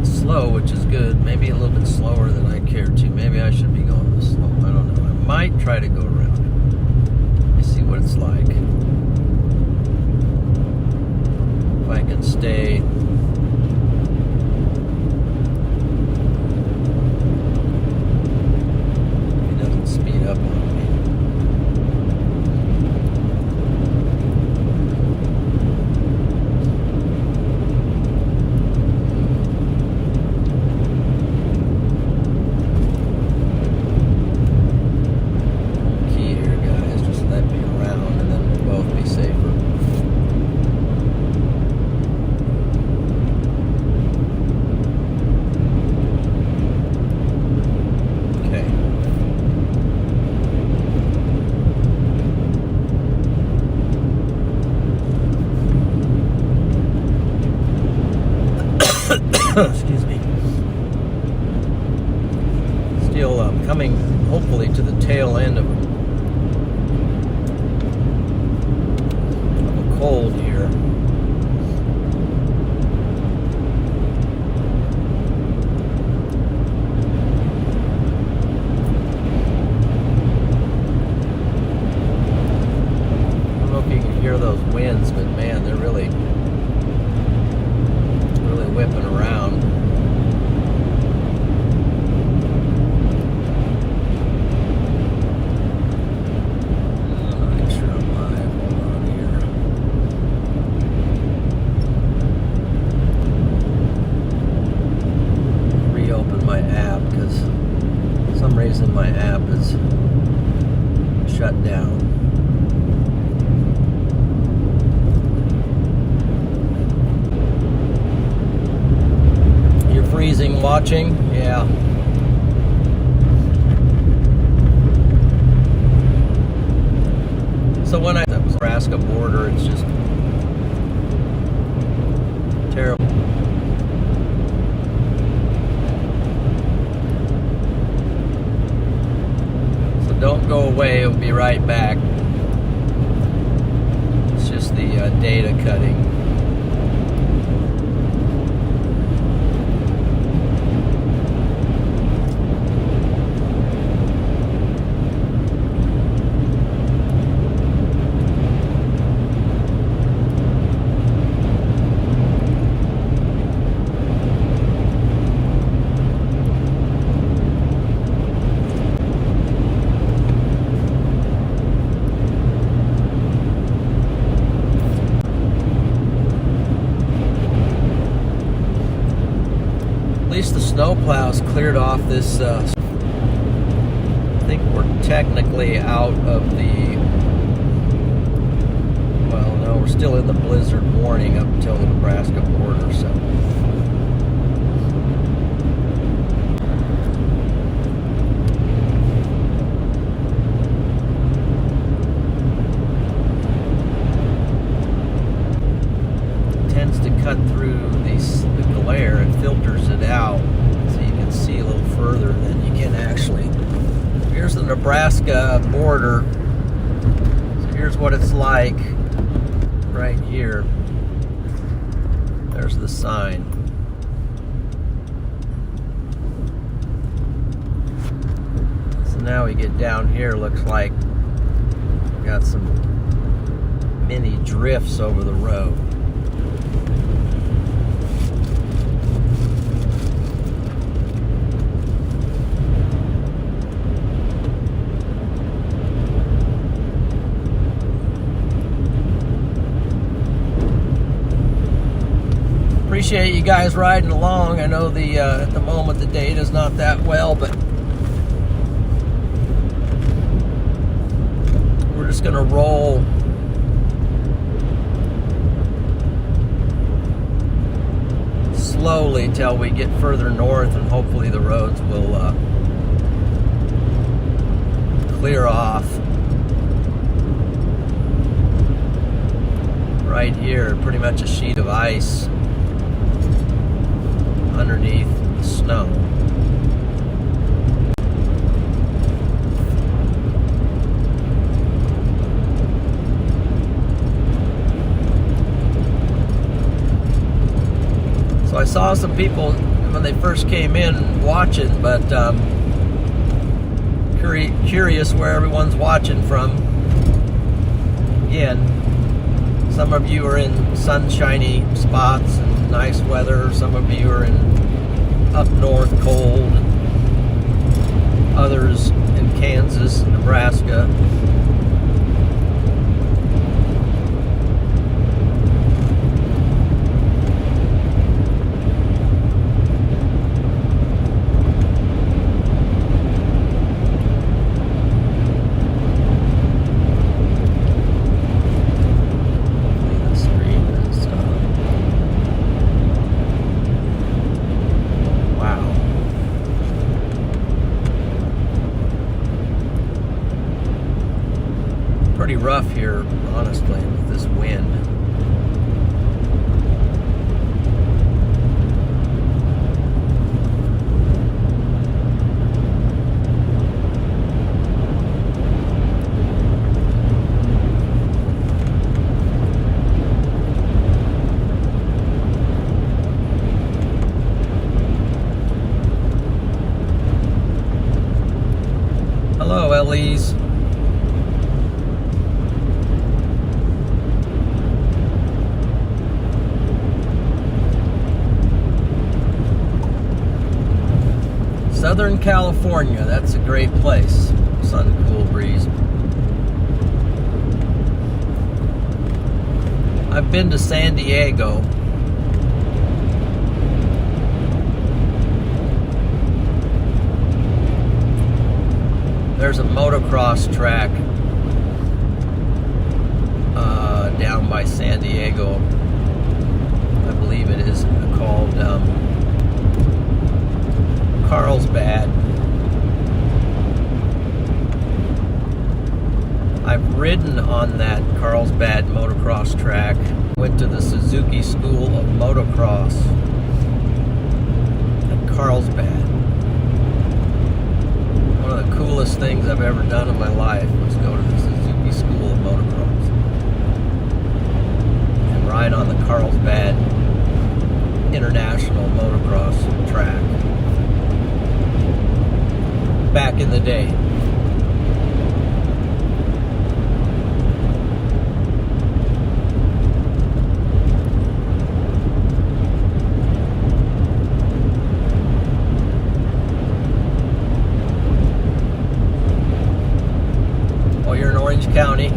slow, which is good. Maybe a little bit slower than I care to. Maybe I should be going this slow. I don't know. I might try to go around. Let me see what it's like. If I can stay. It doesn't speed up on me. Excuse me. Still coming, hopefully, to the tail end of a cold here. I don't know if you can hear those winds, but man, they're really whipping around. Make sure I'm live. Hold on here. Reopen my app because for some reason my app is shut down. Freezing watching, yeah. So when I was Nebraska border, it's just terrible. So don't go away, it'll be right back. It's just the data cutting. snowplows cleared off this. I think we're technically out of the. Well, no, we're still in the blizzard warning up until the Nebraska border. So. Tends to cut through the glare. It filters it out so you can see a little further than you can actually. Here's the Nebraska border. So here's what it's like right here. There's the sign. So now we get down here. Looks like we got some mini drifts over the road. Appreciate you guys riding along. I know the at the moment the data's not that well, but we're just gonna roll slowly till we get further north, and hopefully the roads will clear off. Right here, pretty much a sheet of ice underneath the snow. So I saw some people when they first came in watching, but curious where everyone's watching from. Again, some of you are in sunshiny spots and nice weather. Some of you are in up north cold. Others in Kansas, Nebraska. Pretty rough here, honestly, with this wind. Hello, Elise. Southern California, that's a great place. Sun, cool breeze. I've been to San Diego. There's a motocross track down by San Diego. I believe it is called Carlsbad. I've ridden on that Carlsbad motocross track. Went to the Suzuki School of Motocross at Carlsbad. One of the coolest things I've ever done in my life was go to the Suzuki School of Motocross and ride on the Carlsbad International Motocross track. Back in the day. Oh, you're in Orange County.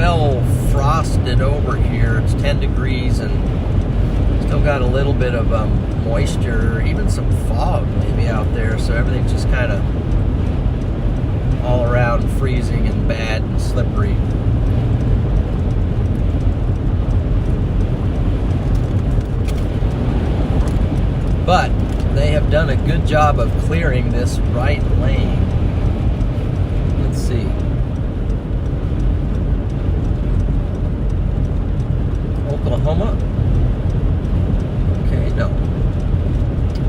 well frosted over here. It's 10 degrees and still got a little bit of moisture, even some fog maybe out there. So everything's just kind of all around freezing and bad and slippery. But they have done a good job of clearing this right lane. Let's see. Oklahoma? Okay, no.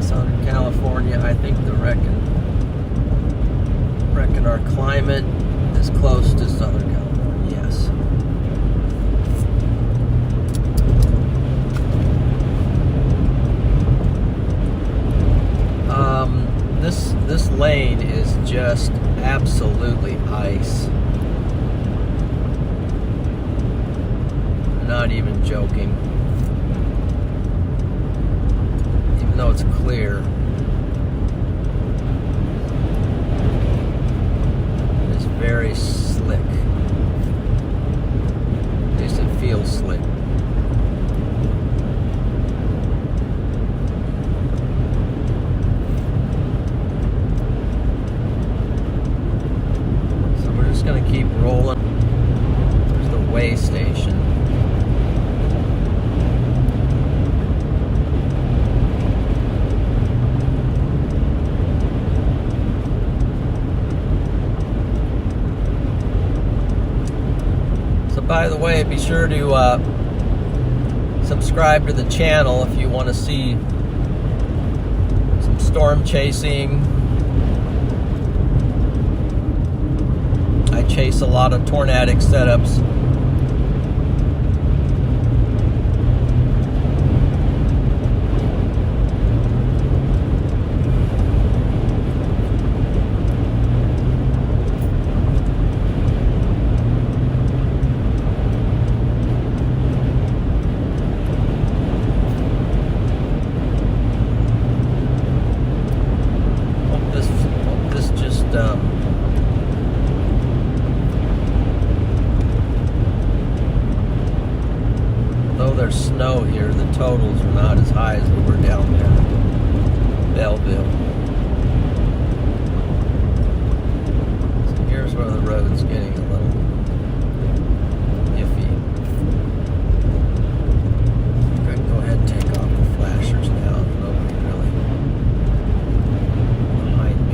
Southern California, I think the reckon our climate is close to Southern California, yes. This lane is just absolutely ice. Not even joking. Even though it's clear, it's very slick. At least it feels slick. Going to keep rolling. There's the way station. So by the way, be sure to subscribe to the channel if you want to see some storm chasing. I chase a lot of tornadic setups. Hope this just though there's snow here, the totals are not as high as they were down there in Belleville. So here's where the road's getting a little iffy. I'm going to go ahead and take off the flashers now. Nobody really behind me.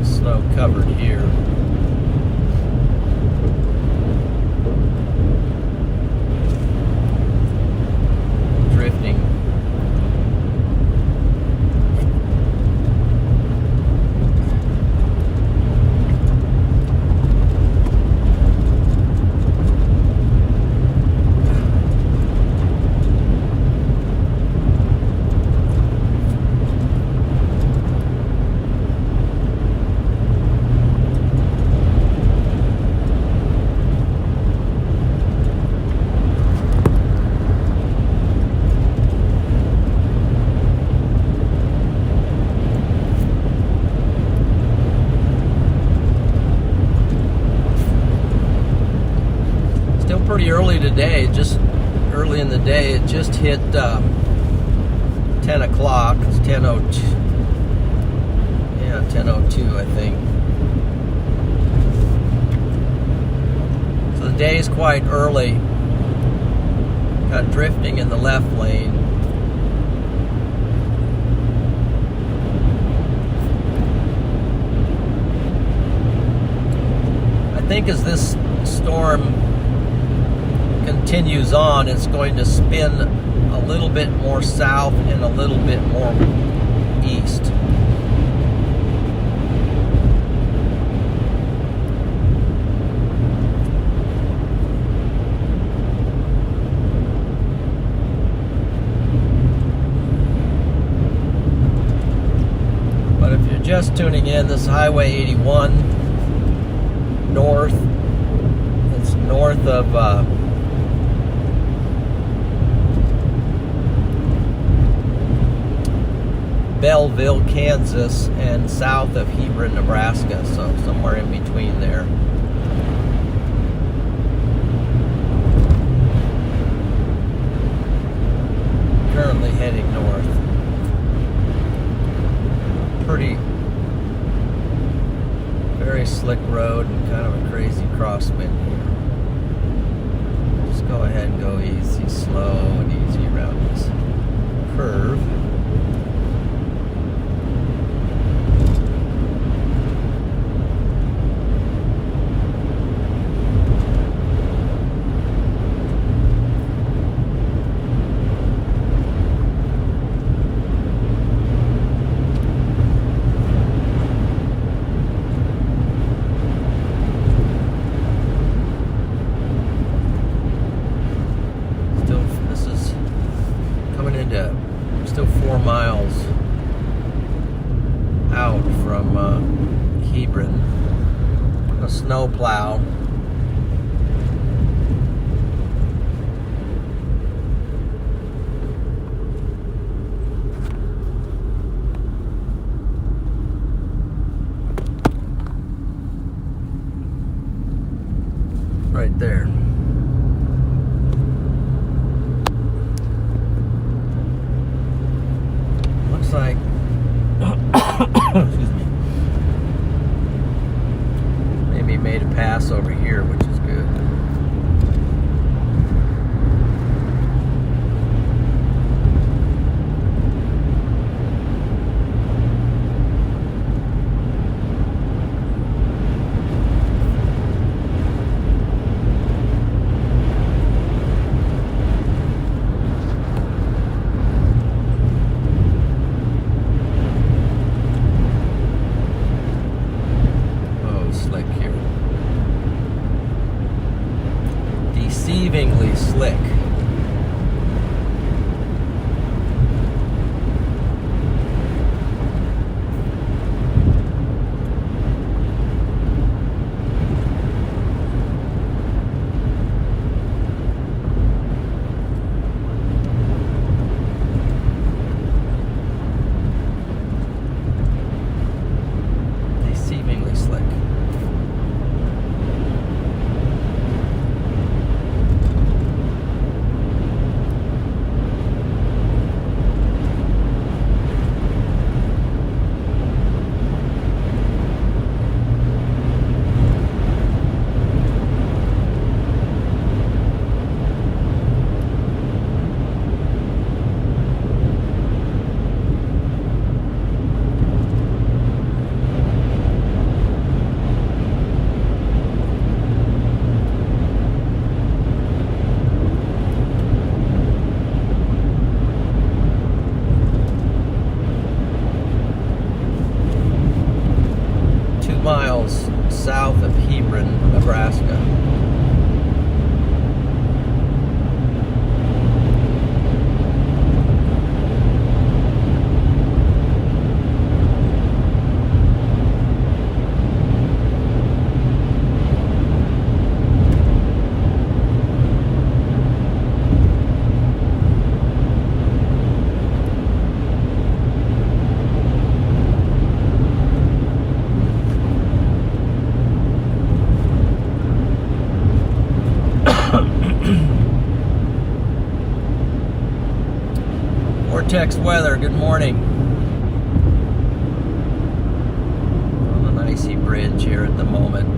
Snow covered here. Drifting. Pretty early today, just early in the day, it just hit 10 o'clock. It's 10:02. Yeah, 10:02, I think. So the day is quite early. Got drifting in the left lane. I think as this storm continues on, it's going to spin a little bit more south and a little bit more east. But if you're just tuning in, this is Highway 81 north. It's north of Belleville, Kansas, and south of Hebron, Nebraska, so somewhere in between there. Currently heading north. Pretty, very slick road and kind of a crazy crosswind here. Just go ahead and go easy, slow and easy around this curve. Still 4 miles out from Hebron. A snow plow. Right there. Like excuse me, maybe made a pass over here, which is good. Vortex weather, good morning. On an icy bridge here at the moment.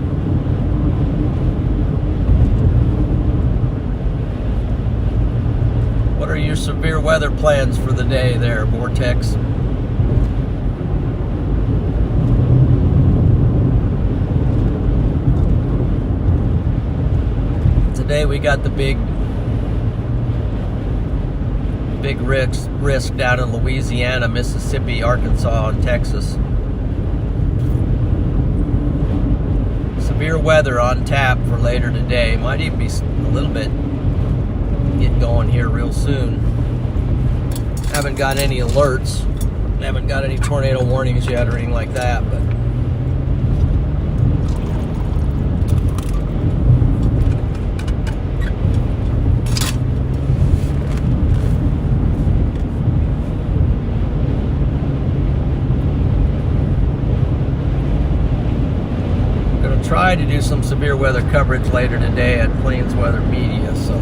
What are your severe weather plans for the day there, Vortex? Today we got the big risk down in Louisiana, Mississippi, Arkansas, and Texas. Severe weather on tap for later today. Might even be a little bit get going here real soon. Haven't got any alerts. Haven't got any tornado warnings yet or anything like that, but try to do some severe weather coverage later today at Plains Weather Media, so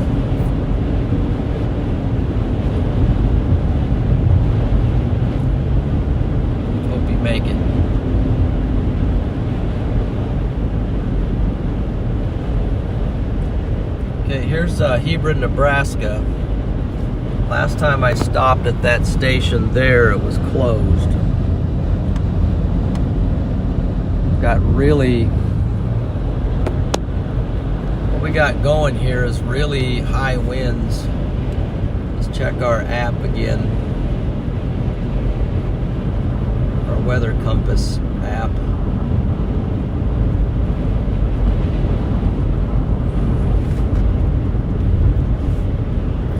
hope you make it. Okay, here's Hebron, Nebraska. Last time I stopped at that station there, it was closed. Got really we got going here is really high winds. Let's check our app again. Our weather compass app.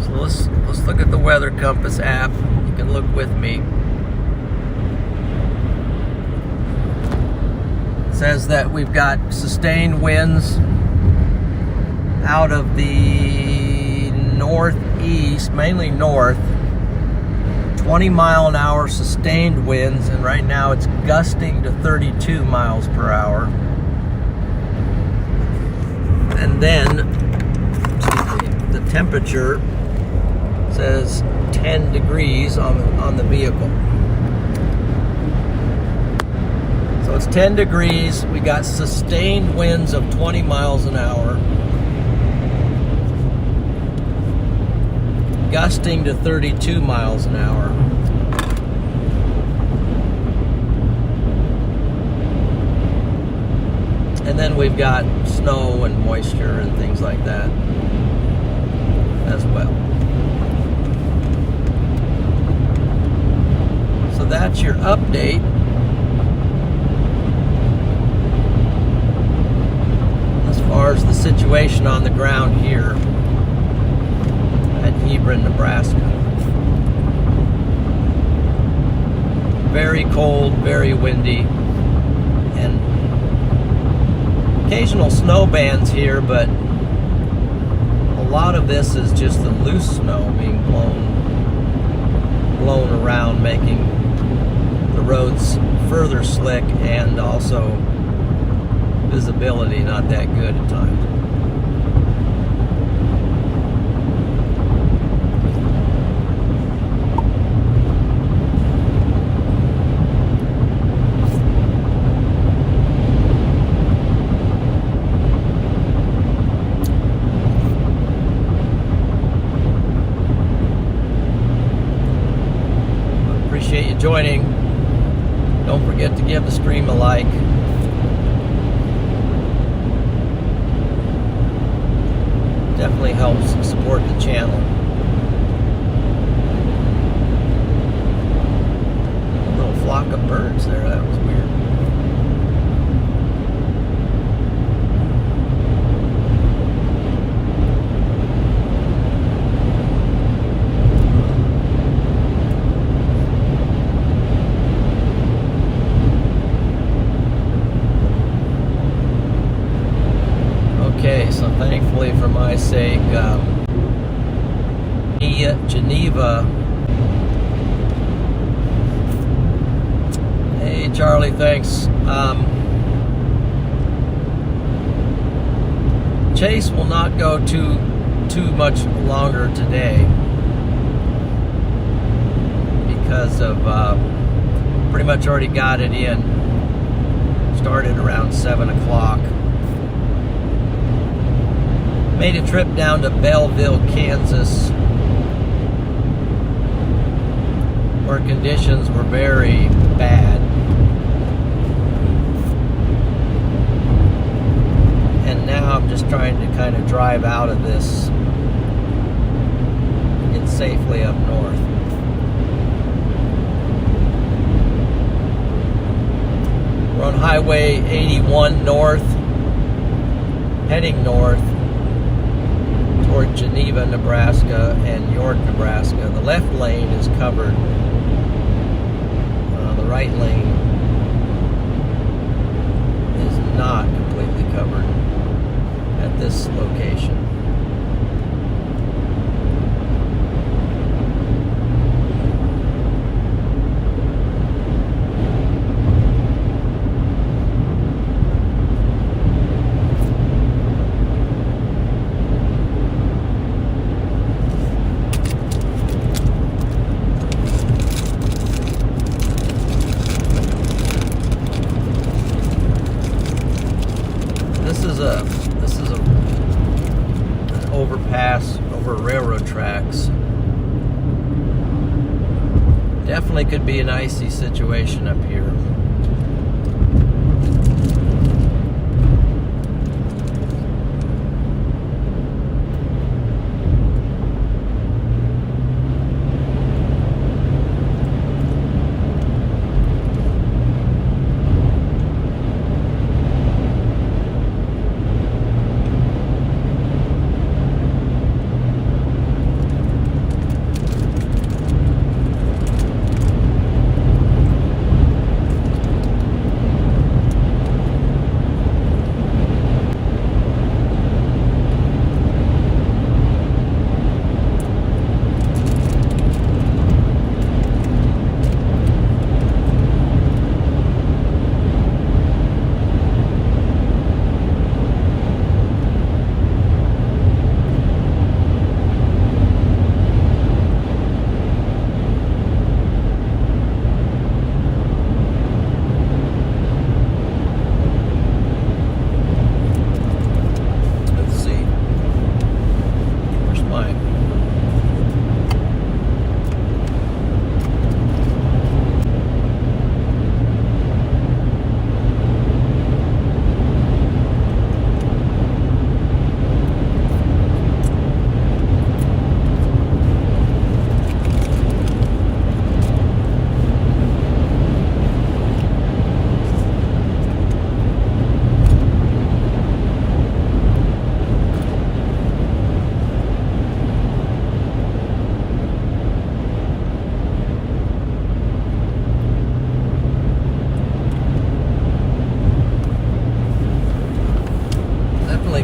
So let's look at the weather compass app. You can look with me. It says that we've got sustained winds out of the northeast, mainly north, 20-mile-an-hour sustained winds, and right now it's gusting to 32 miles per hour. And then the temperature says 10 degrees on the vehicle. So it's 10 degrees. We got sustained winds of 20 miles an hour. Gusting to 32 miles an hour. And then we've got snow and moisture and things like that as well. So that's your update. As far as the situation on the ground here at Hebron, Nebraska. Very cold, very windy, and occasional snow bands here, but a lot of this is just the loose snow being blown around, making the roads further slick and also visibility not that good at times. Appreciate you joining. Don't forget to give the stream a like. Definitely helps support the channel. A little flock of birds there, that was weird. Okay, so thankfully for my sake, Geneva. Hey Charlie, thanks. Chase will not go too much longer today. because of pretty much already got it in. Started around 7 o'clock. Made a trip down to Belleville, Kansas, where conditions were very bad. And now I'm just trying to kind of drive out of this and get safely up north. We're on Highway 81 north, heading north toward Geneva, Nebraska and York, Nebraska. The left lane is covered. The right lane is not completely covered at this location. This is an overpass over railroad tracks. Definitely could be an icy situation up here.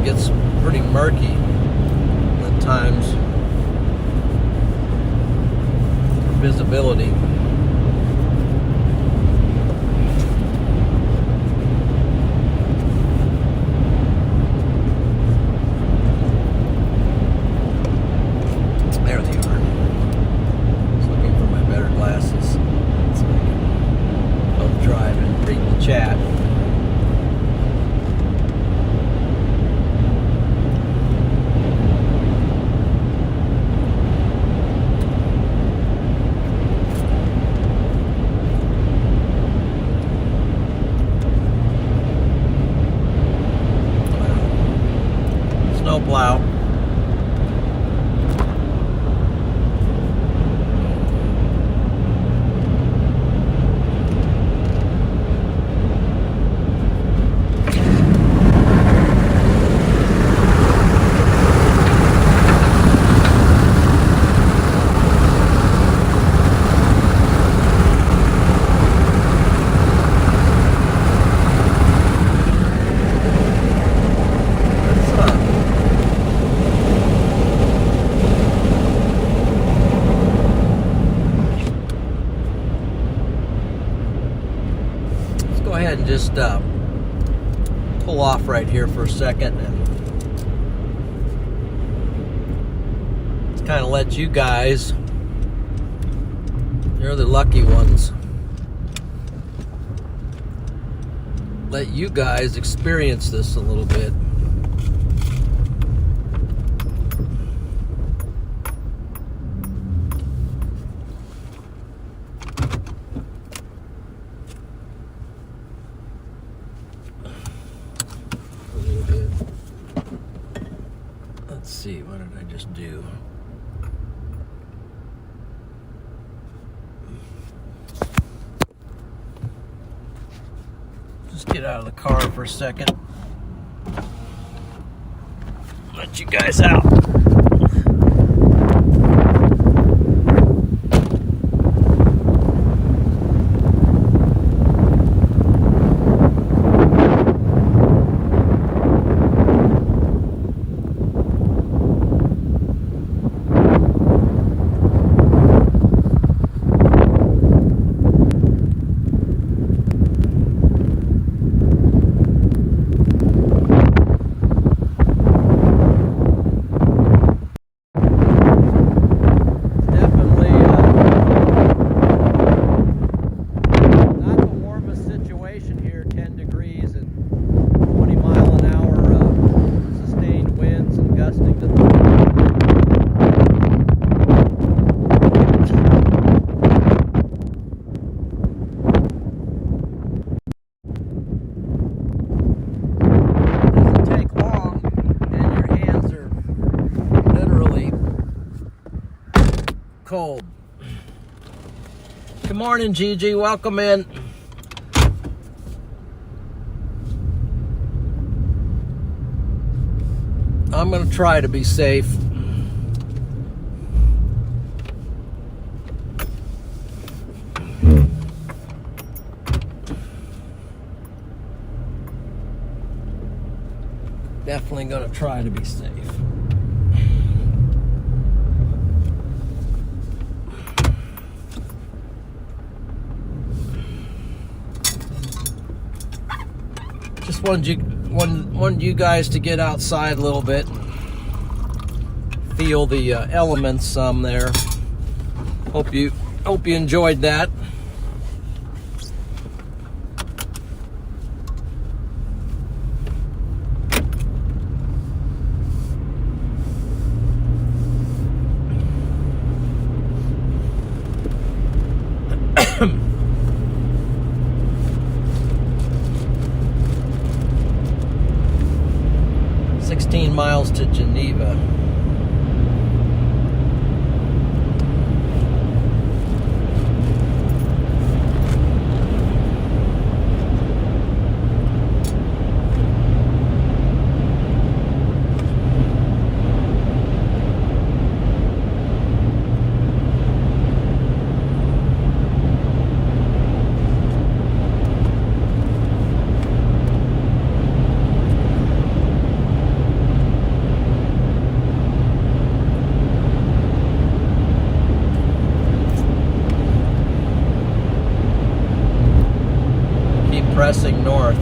Gets pretty murky at times for visibility. There they are. Just looking for my better glasses so I can both drive and read the chat. Snowplow. And just pull off right here for a second and just kind of let you guys, They're the lucky ones. Let you guys experience this a little bit. A little bit. Let's see, what did I just do? Just get out of the car for a second. Let you guys out. Cold. Good morning, Gigi. Welcome in. I'm going to try to be safe. Definitely going to try to be safe. Just wanted you guys to get outside a little bit, feel the elements some there. Hope you enjoyed that. Miles to Geneva. Pressing north.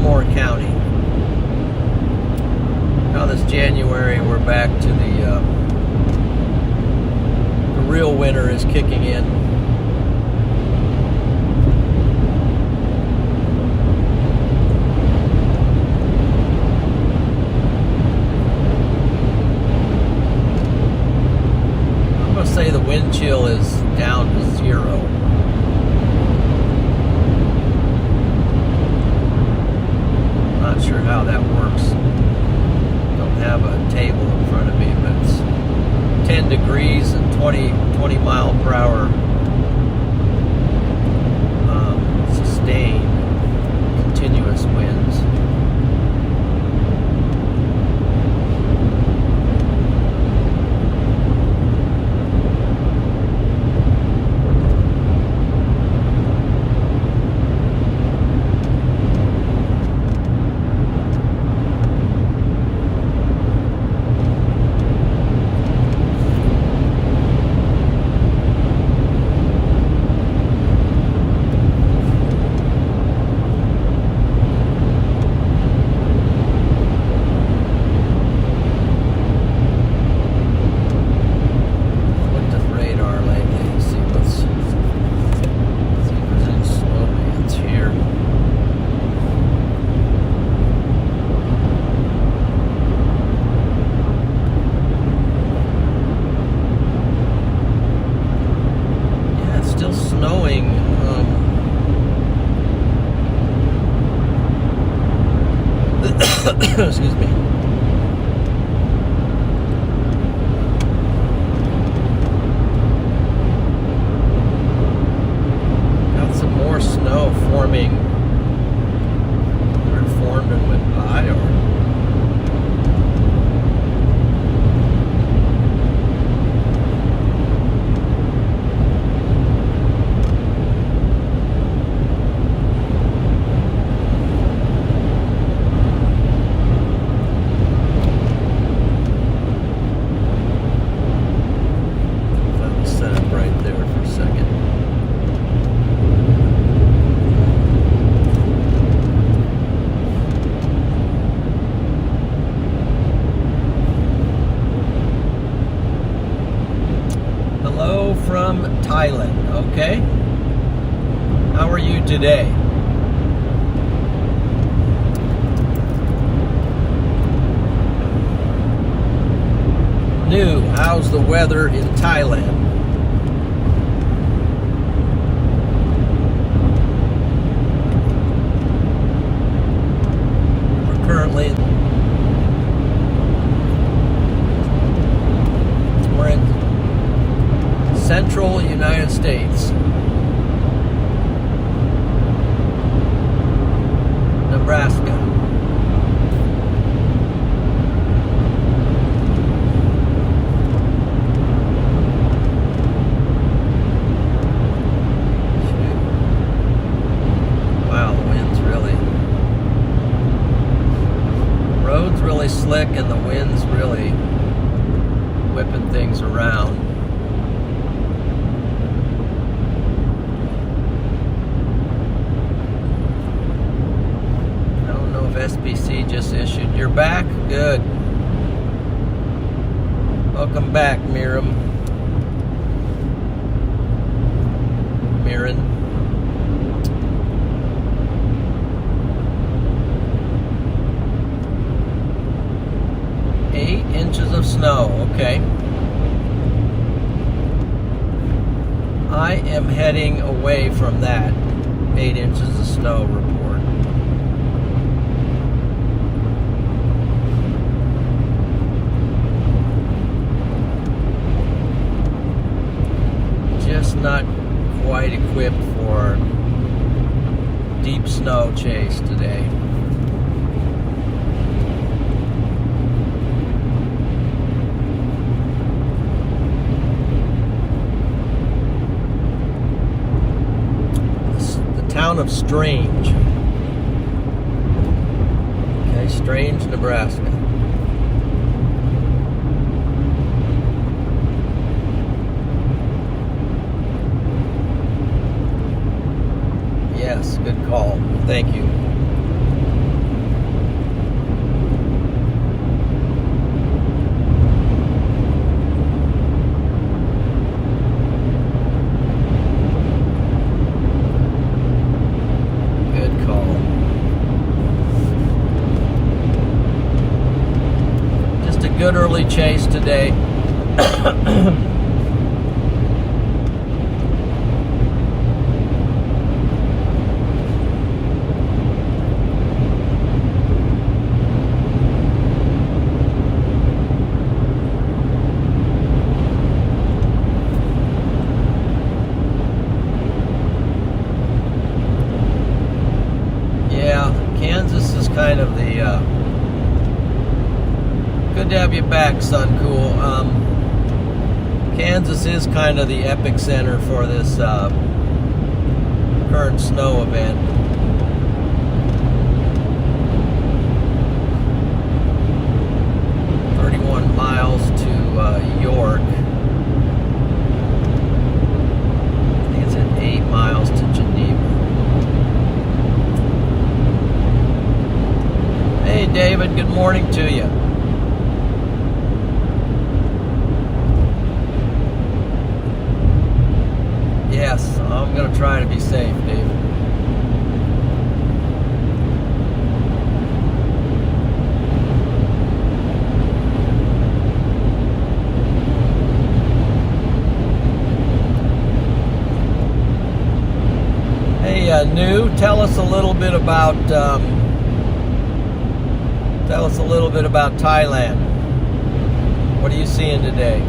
Fillmore County. Now this January, we're back to the real winter is kicking in. I'm going to say the wind chill is down to 0. Not sure how that works. Don't have a table in front of me, but it's 10 degrees and 20 mile per hour sustained continuous winds. Excuse me. Got some more snow forming. Or it formed and went by, or from Thailand, okay? How are you today? New, how's the weather in Thailand? We're currently in central United States. Nebraska. Wow, the wind's really... The road's really slick and the wind's really whipping things around. SPC just issued. You're back? Good. Welcome back, Miriam. Mirren. 8 inches of snow. Okay. I am heading away from that 8 inches of snow report. Just not quite equipped for deep snow chase today. The town of Strange. Okay, Strange, Nebraska. Yes, good call. Thank you. good early chase today. Kansas is kind of the good to have you back, Sun Cool. Kansas is kind of the epicenter for this current snow event. Miles to York. I think it's at 8 miles to Geneva. Hey David, good morning to you. Yes, I'm going to try to be safe, David. New, tell us a little bit about Thailand. What are you seeing today?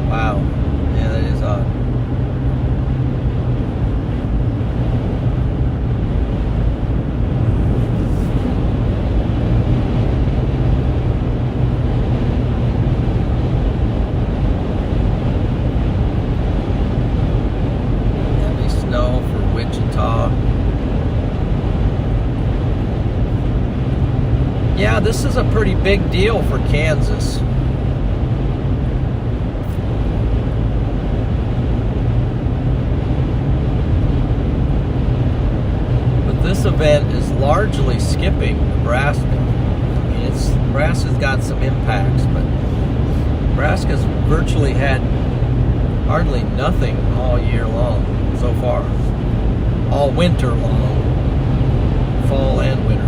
Wow, yeah, that is odd. Yeah, this is a pretty big deal for Kansas. But this event is largely skipping Nebraska. I mean, Nebraska's got some impacts, but Nebraska's virtually had hardly nothing all year long so far. All winter long. Fall and winter.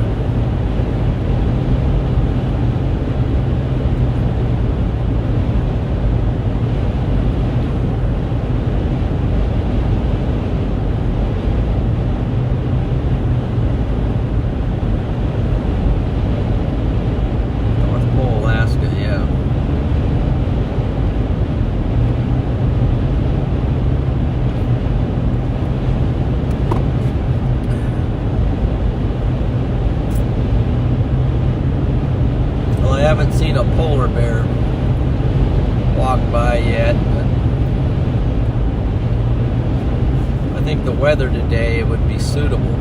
I haven't seen a polar bear walk by yet, but I think the weather today would be suitable.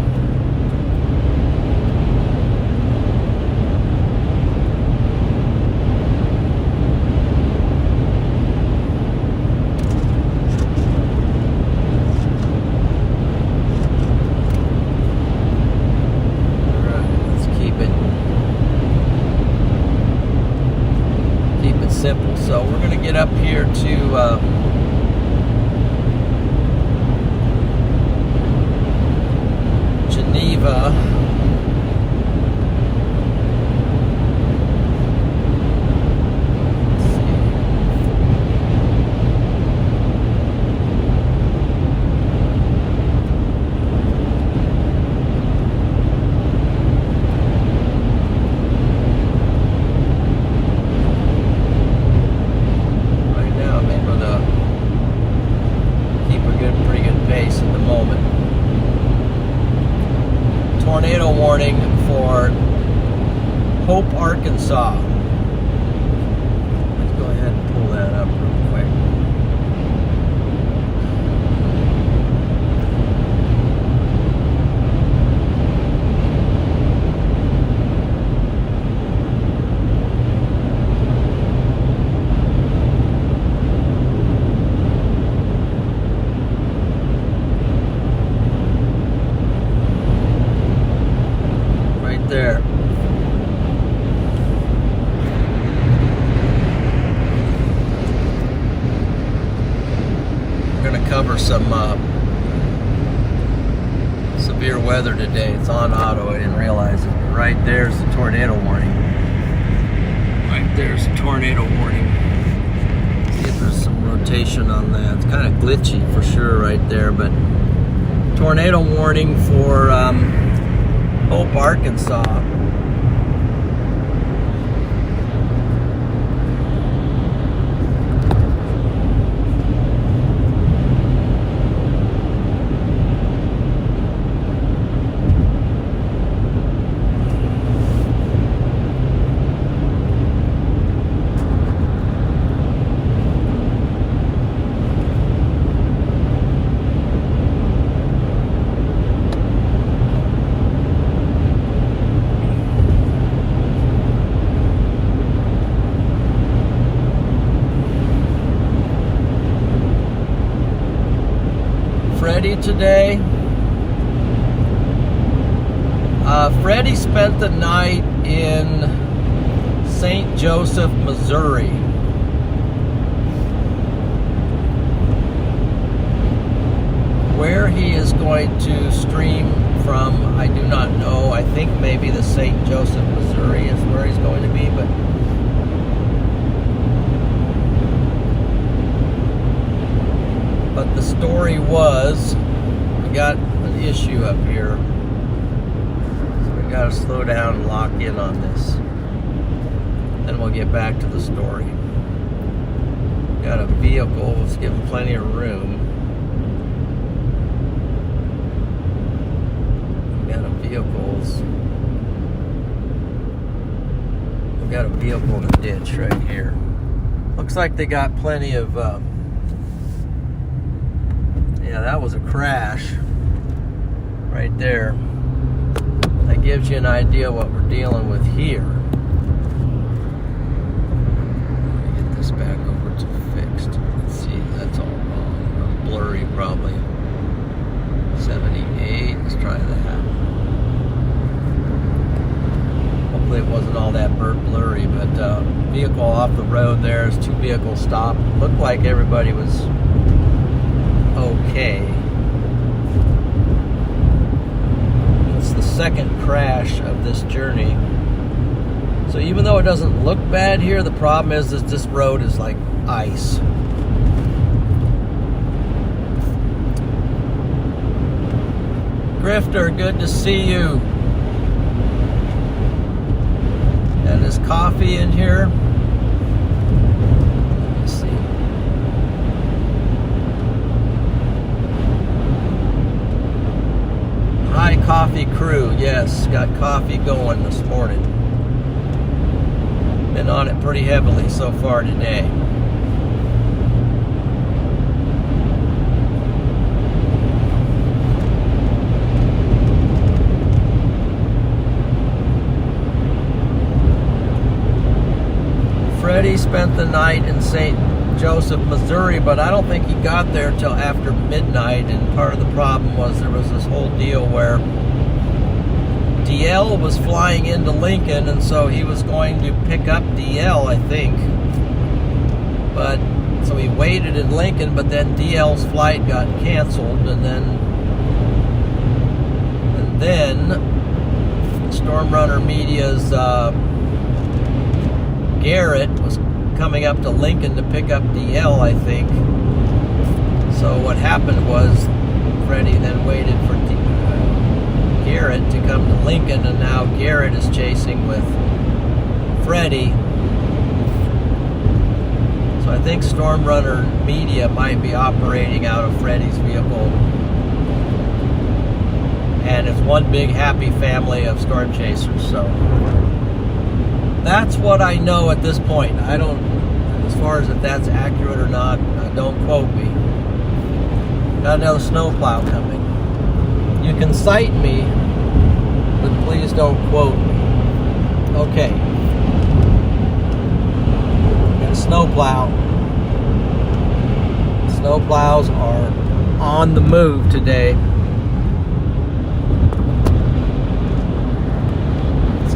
Simple. So we're going to get up here to Geneva. Tornado warning for Hope, Arkansas. Let's go ahead and pull that up real quick. There. some severe weather today. It's on auto. I didn't realize it. Right there's the tornado warning. Right there's the tornado warning. See if there's some rotation on that. It's kind of glitchy for sure right there, but tornado warning for Hope, Arkansas. Freddie today. Freddie spent the night in St. Joseph, Missouri. Where he is going to stream from, I do not know. I think maybe the St. Joseph, Missouri is where he's going to be, but the story was, we got an issue up here, so we got to slow down and lock in on this. Then we'll get back to the story. Got a vehicle, let's give him plenty of room. We got a vehicle in a ditch right here. Looks like they got plenty of yeah, that was a crash right there. That gives you an idea what we're dealing with here. Let me get this back over to fixed. Let's see, that's all wrong. Or blurry probably. 78, let's try that. Hopefully it wasn't all that blurry, but vehicle off the road there's 2 vehicles stopped. Looked like everybody was okay. It's the second crash of this journey. So even though it doesn't look bad here, the problem is that this road is like ice. Grifter, good to see you. And is coffee in here? Let me see. Hi, coffee crew. Yes, got coffee going this morning. Been on it pretty heavily so far today. Freddie spent the night in St. Joseph, Missouri, but I don't think he got there till after midnight, and part of the problem was there was this whole deal where DL was flying into Lincoln, and so he was going to pick up DL, I think. But so he waited in Lincoln, but then DL's flight got canceled, and then Storm Runner Media's Garrett was coming up to Lincoln to pick up DL, I think. So what happened was Freddie then waited for Garrett to come to Lincoln, and now Garrett is chasing with Freddie. So I think Storm Runner Media might be operating out of Freddie's vehicle. And it's one big happy family of storm chasers, so that's what I know at this point. I don't, as far as if that's accurate or not, don't quote me. Got another snowplow coming. You can cite me, but please don't quote me. Okay. Got a snowplow. Snowplows are on the move today. Let's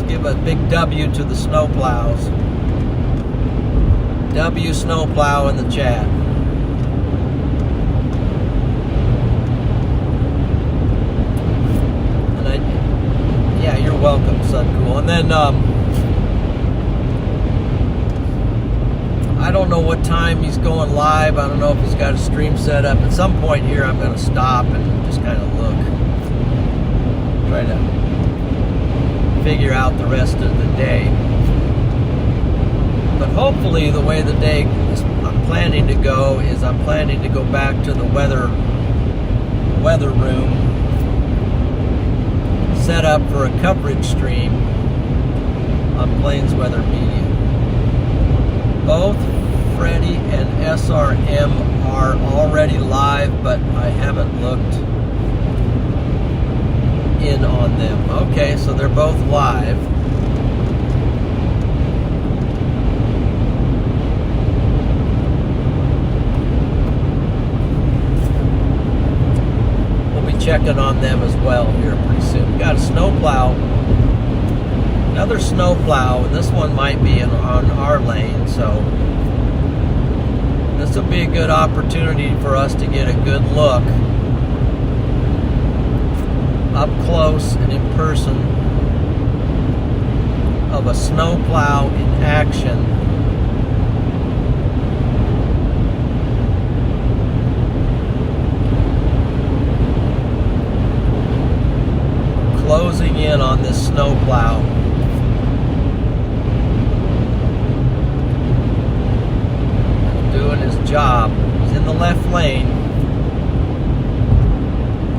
give a big W to the snowplows. W snowplow in the chat. then I don't know what time he's going live. I don't know if he's got a stream set up. At some point here, I'm going to stop and just kind of look. Try to figure out the rest of the day. But hopefully the way the day I'm planning to go is I'm planning to go back to the weather room, set up for a coverage stream on Plains Weather Media. Both Freddie and SRM are already live, but I haven't looked in on them. Okay, so they're both live. We'll be checking on them as well here pretty soon. Got a snowplow, another snowplow, and this one might be on our lane, so this will be a good opportunity for us to get a good look up close and in person of a snowplow in action. Closing in on this snowplow. Doing his job. He's in the left lane.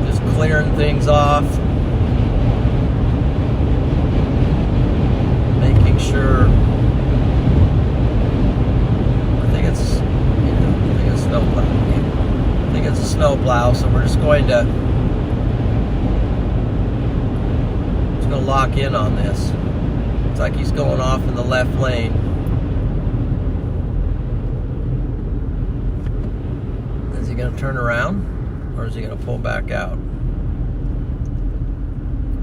Just clearing things off. Making sure. I think it's snowplow. I think it's a snowplow, so we're just going to lock in on this. Looks like he's going off in the left lane. Is he going to turn around, or is he going to pull back out?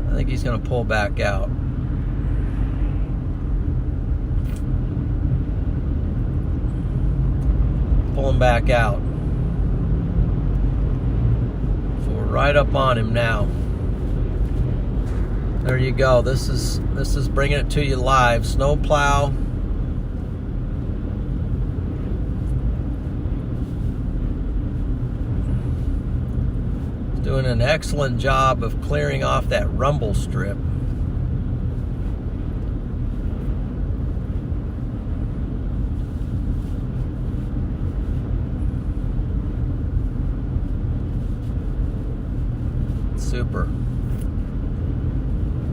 I think he's going to pull back out. Pulling back out. So we're right up on him now. There you go. This is bringing it to you live. Snowplow. Doing an excellent job of clearing off that rumble strip.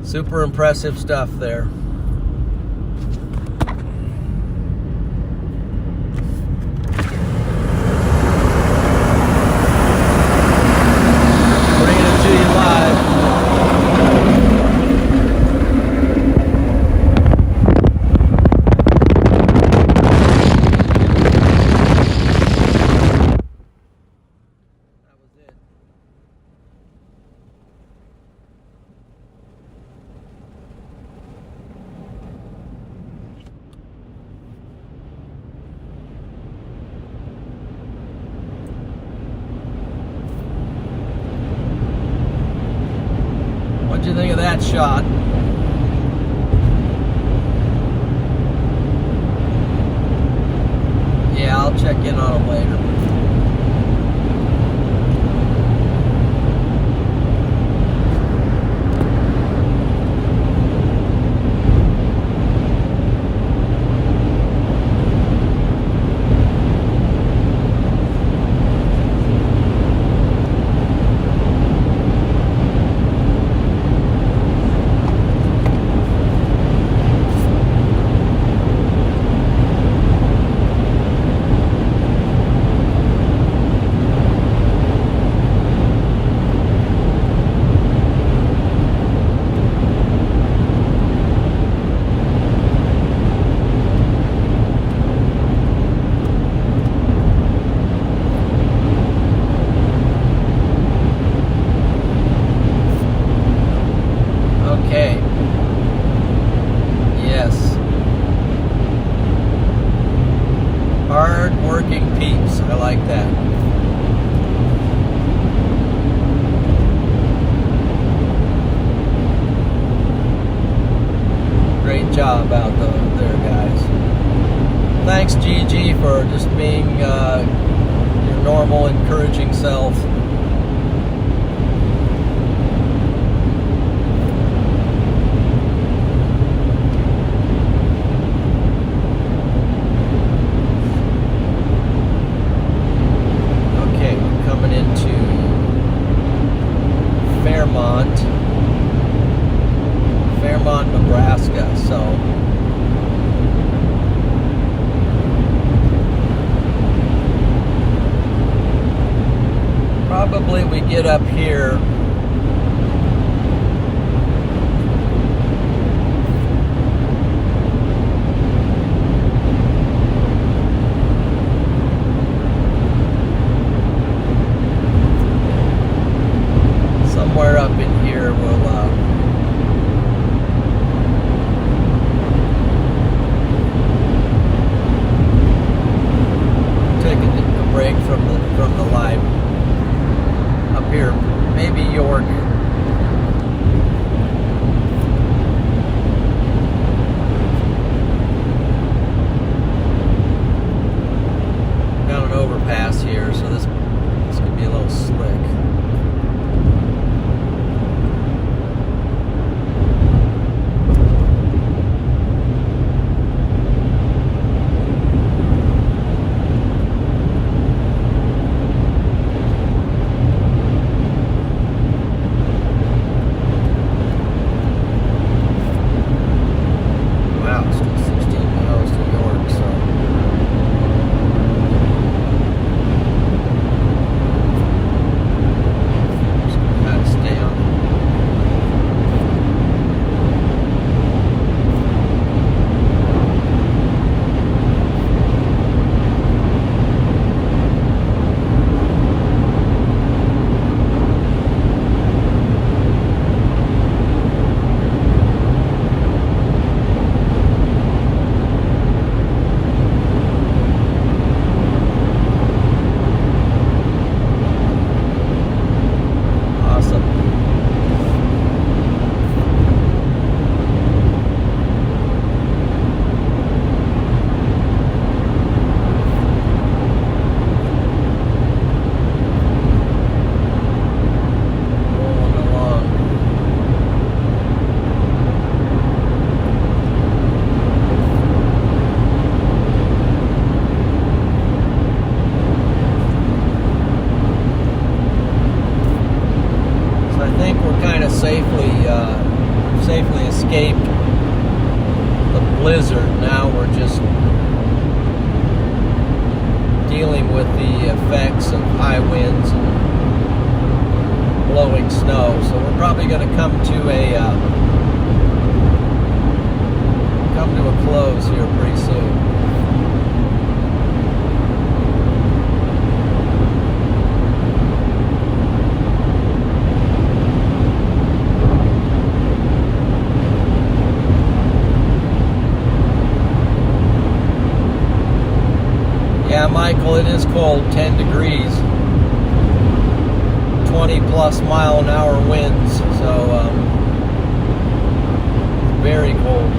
Super impressive stuff there. Bringing it to you live. That was it. What'd you think of that shot? Yeah, I'll check in on him later. Hard-working peeps. I like that. job out there, guys. Thanks, Gigi, for just being your normal, encouraging self. Okay, we're coming into Fairmont, Nebraska. So probably we get up here somewhere up in here. We'll take a break from the live up here, maybe York. Got an overpass here, so this could be a little slick. Safely escaped the blizzard. Now we're just dealing with the effects of high winds and blowing snow. So we're probably going to come to a close here pretty soon. Yeah, Michael, it is cold, 10 degrees, 20 plus mile an hour winds, so very cold.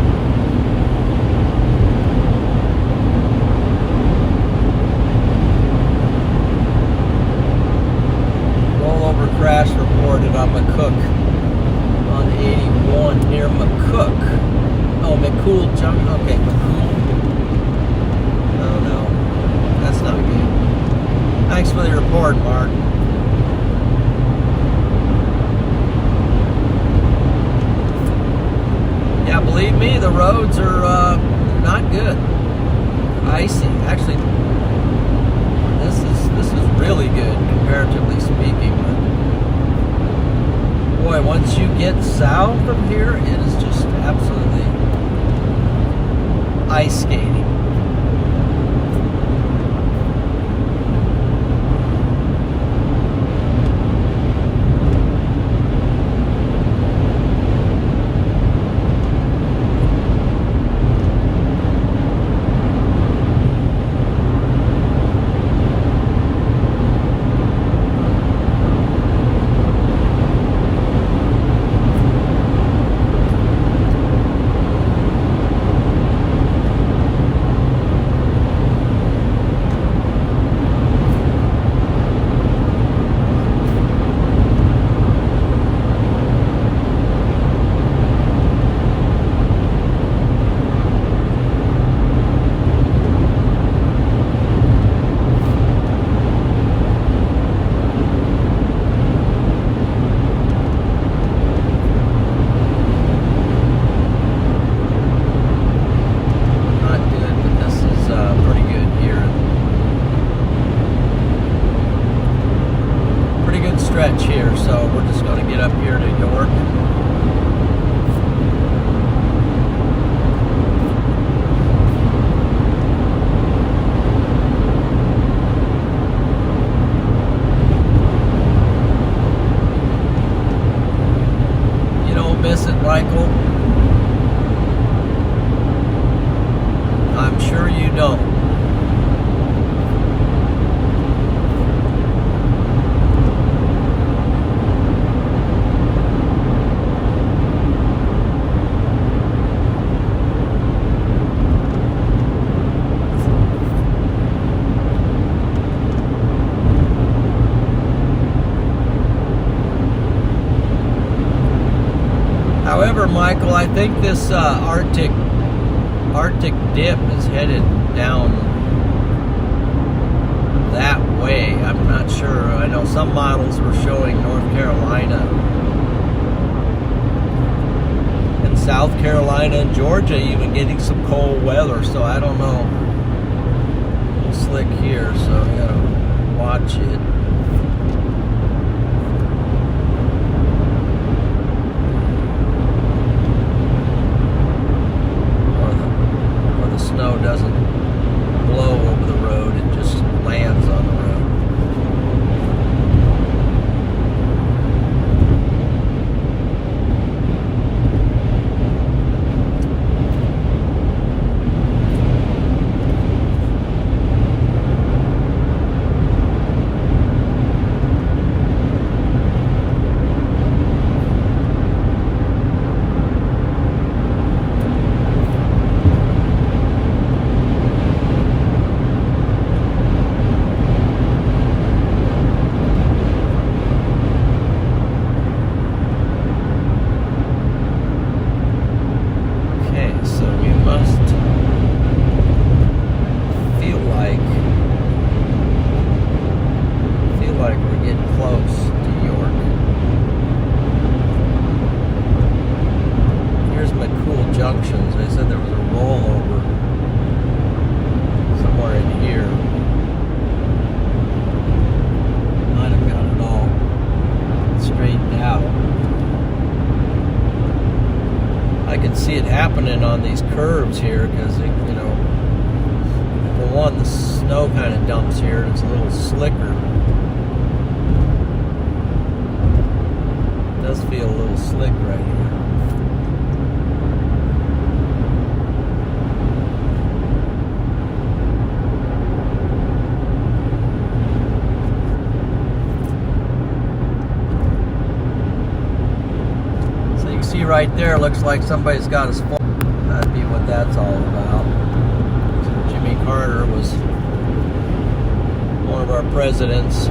Rollover crash reported on McCook on 81 near McCook. Oh, McCool, okay, McCool. Oh no. That's not good. Thanks for the report, Mark. Yeah, believe me, the roads are not good. Icy. Actually, this is really good comparatively speaking. But boy, once you get south of here, it is just absolutely ice skating. miss it, Michael. I'm sure you don't. However, Michael, I think this Arctic dip is headed down that way. I'm not sure. I know some models were showing North Carolina and South Carolina and Georgia even getting some cold weather, so I don't know. A little slick here, so I gotta watch it. Snow doesn't blow over the road, it just lands on the road. Junctions. They said there was a rollover somewhere in here. Might have got it all straightened out. I can see it happening on these curves here because, you know, for one, the snow kind of dumps here and it's a little slicker. It does feel a little slick right here. Right there looks like somebody's got his phone. That'd be what that's all about. So Jimmy Carter was one of our presidents,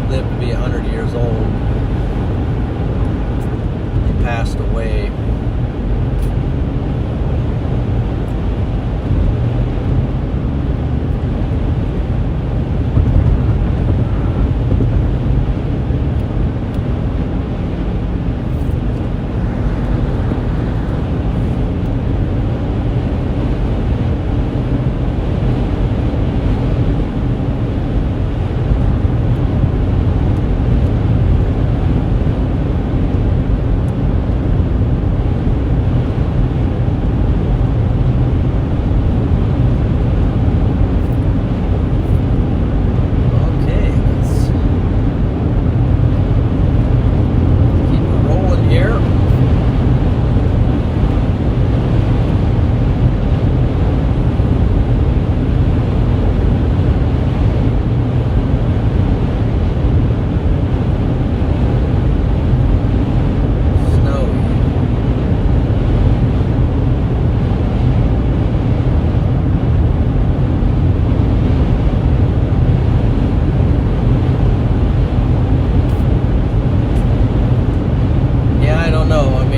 lived to be 100 years old. He passed away.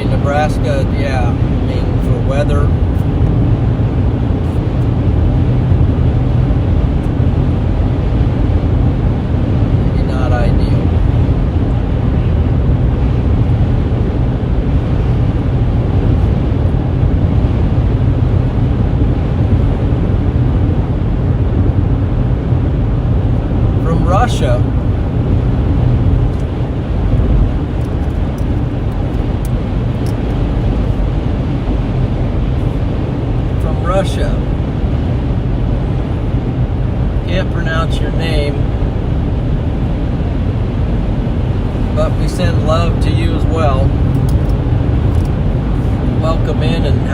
Nebraska, yeah, I mean, for weather, maybe not ideal. From Russia,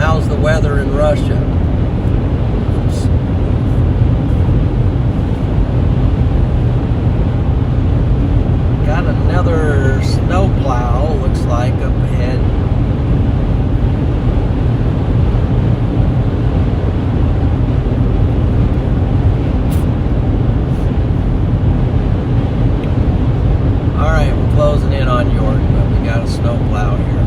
how's the weather in Russia? Oops. Got another snowplow, looks like, up ahead. Alright, we're closing in on York, but we got a snowplow here.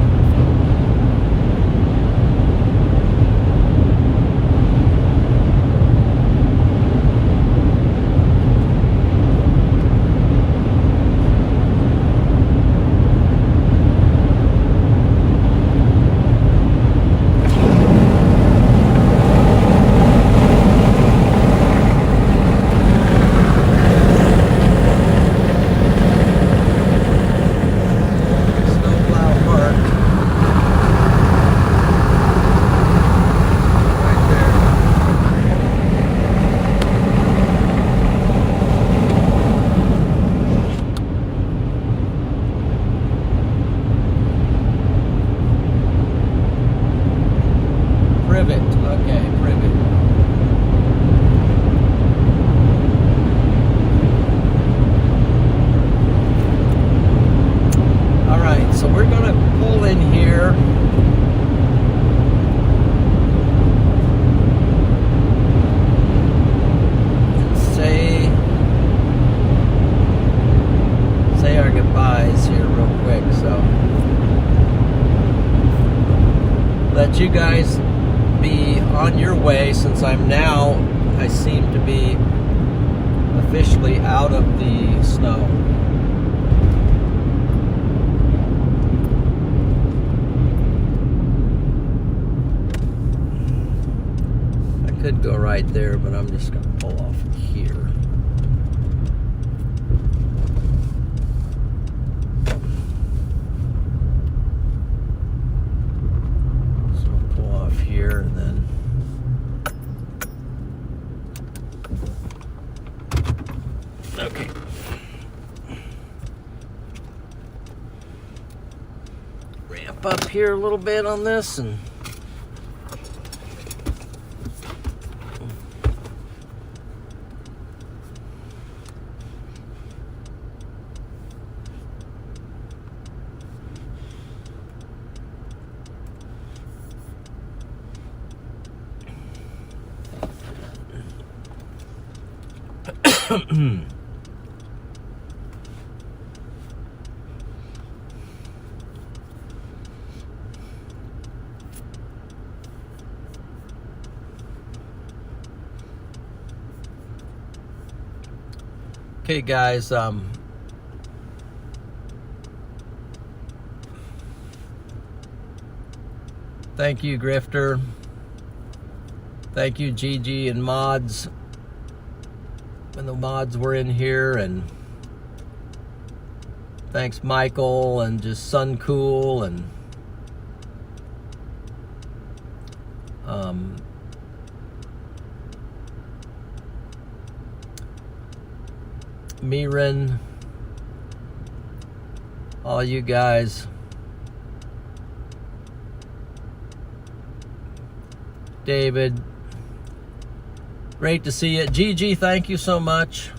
Privet, okay, privet. Alright, so we're gonna pull in here. And say our goodbyes here real quick, so let you guys be on your way, since I seem to be officially out of the snow. I could go right there, but I'm just gonna pull off here. Here and then okay. Ramp up here a little bit on this and okay, guys, thank you, Grifter. Thank you, Gigi and mods, when the mods were in here, and thanks, Michael, and just Suncool, and Miran, all you guys. David, great to see you. Gigi, thank you so much.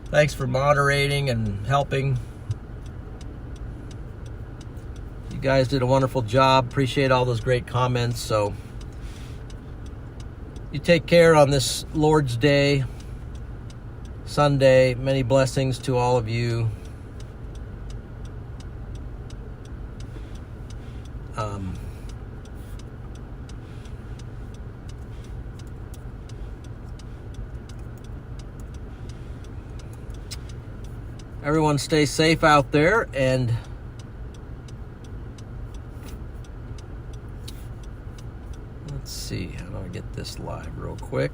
Thanks for moderating and helping. You guys did a wonderful job. Appreciate all those great comments. So you take care on this Lord's Day, Sunday. Many blessings to all of you. Everyone stay safe out there, and let's see, how do I get this live real quick?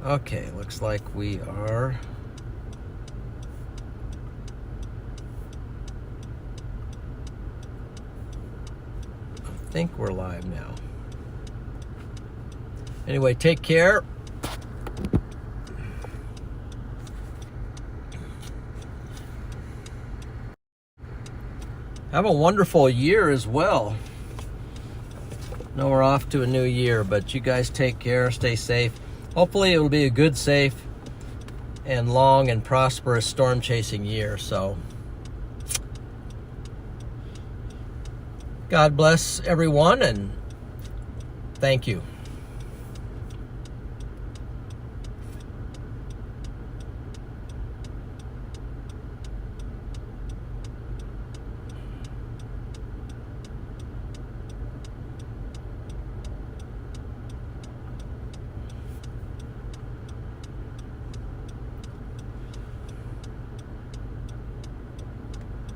Okay, looks like we are. I think we're live now. Anyway, take care. have a wonderful year as well. Know we're off to a new year, but you guys take care, stay safe. Hopefully it will be a good, safe, and long and prosperous storm chasing year. So God bless everyone, and thank you.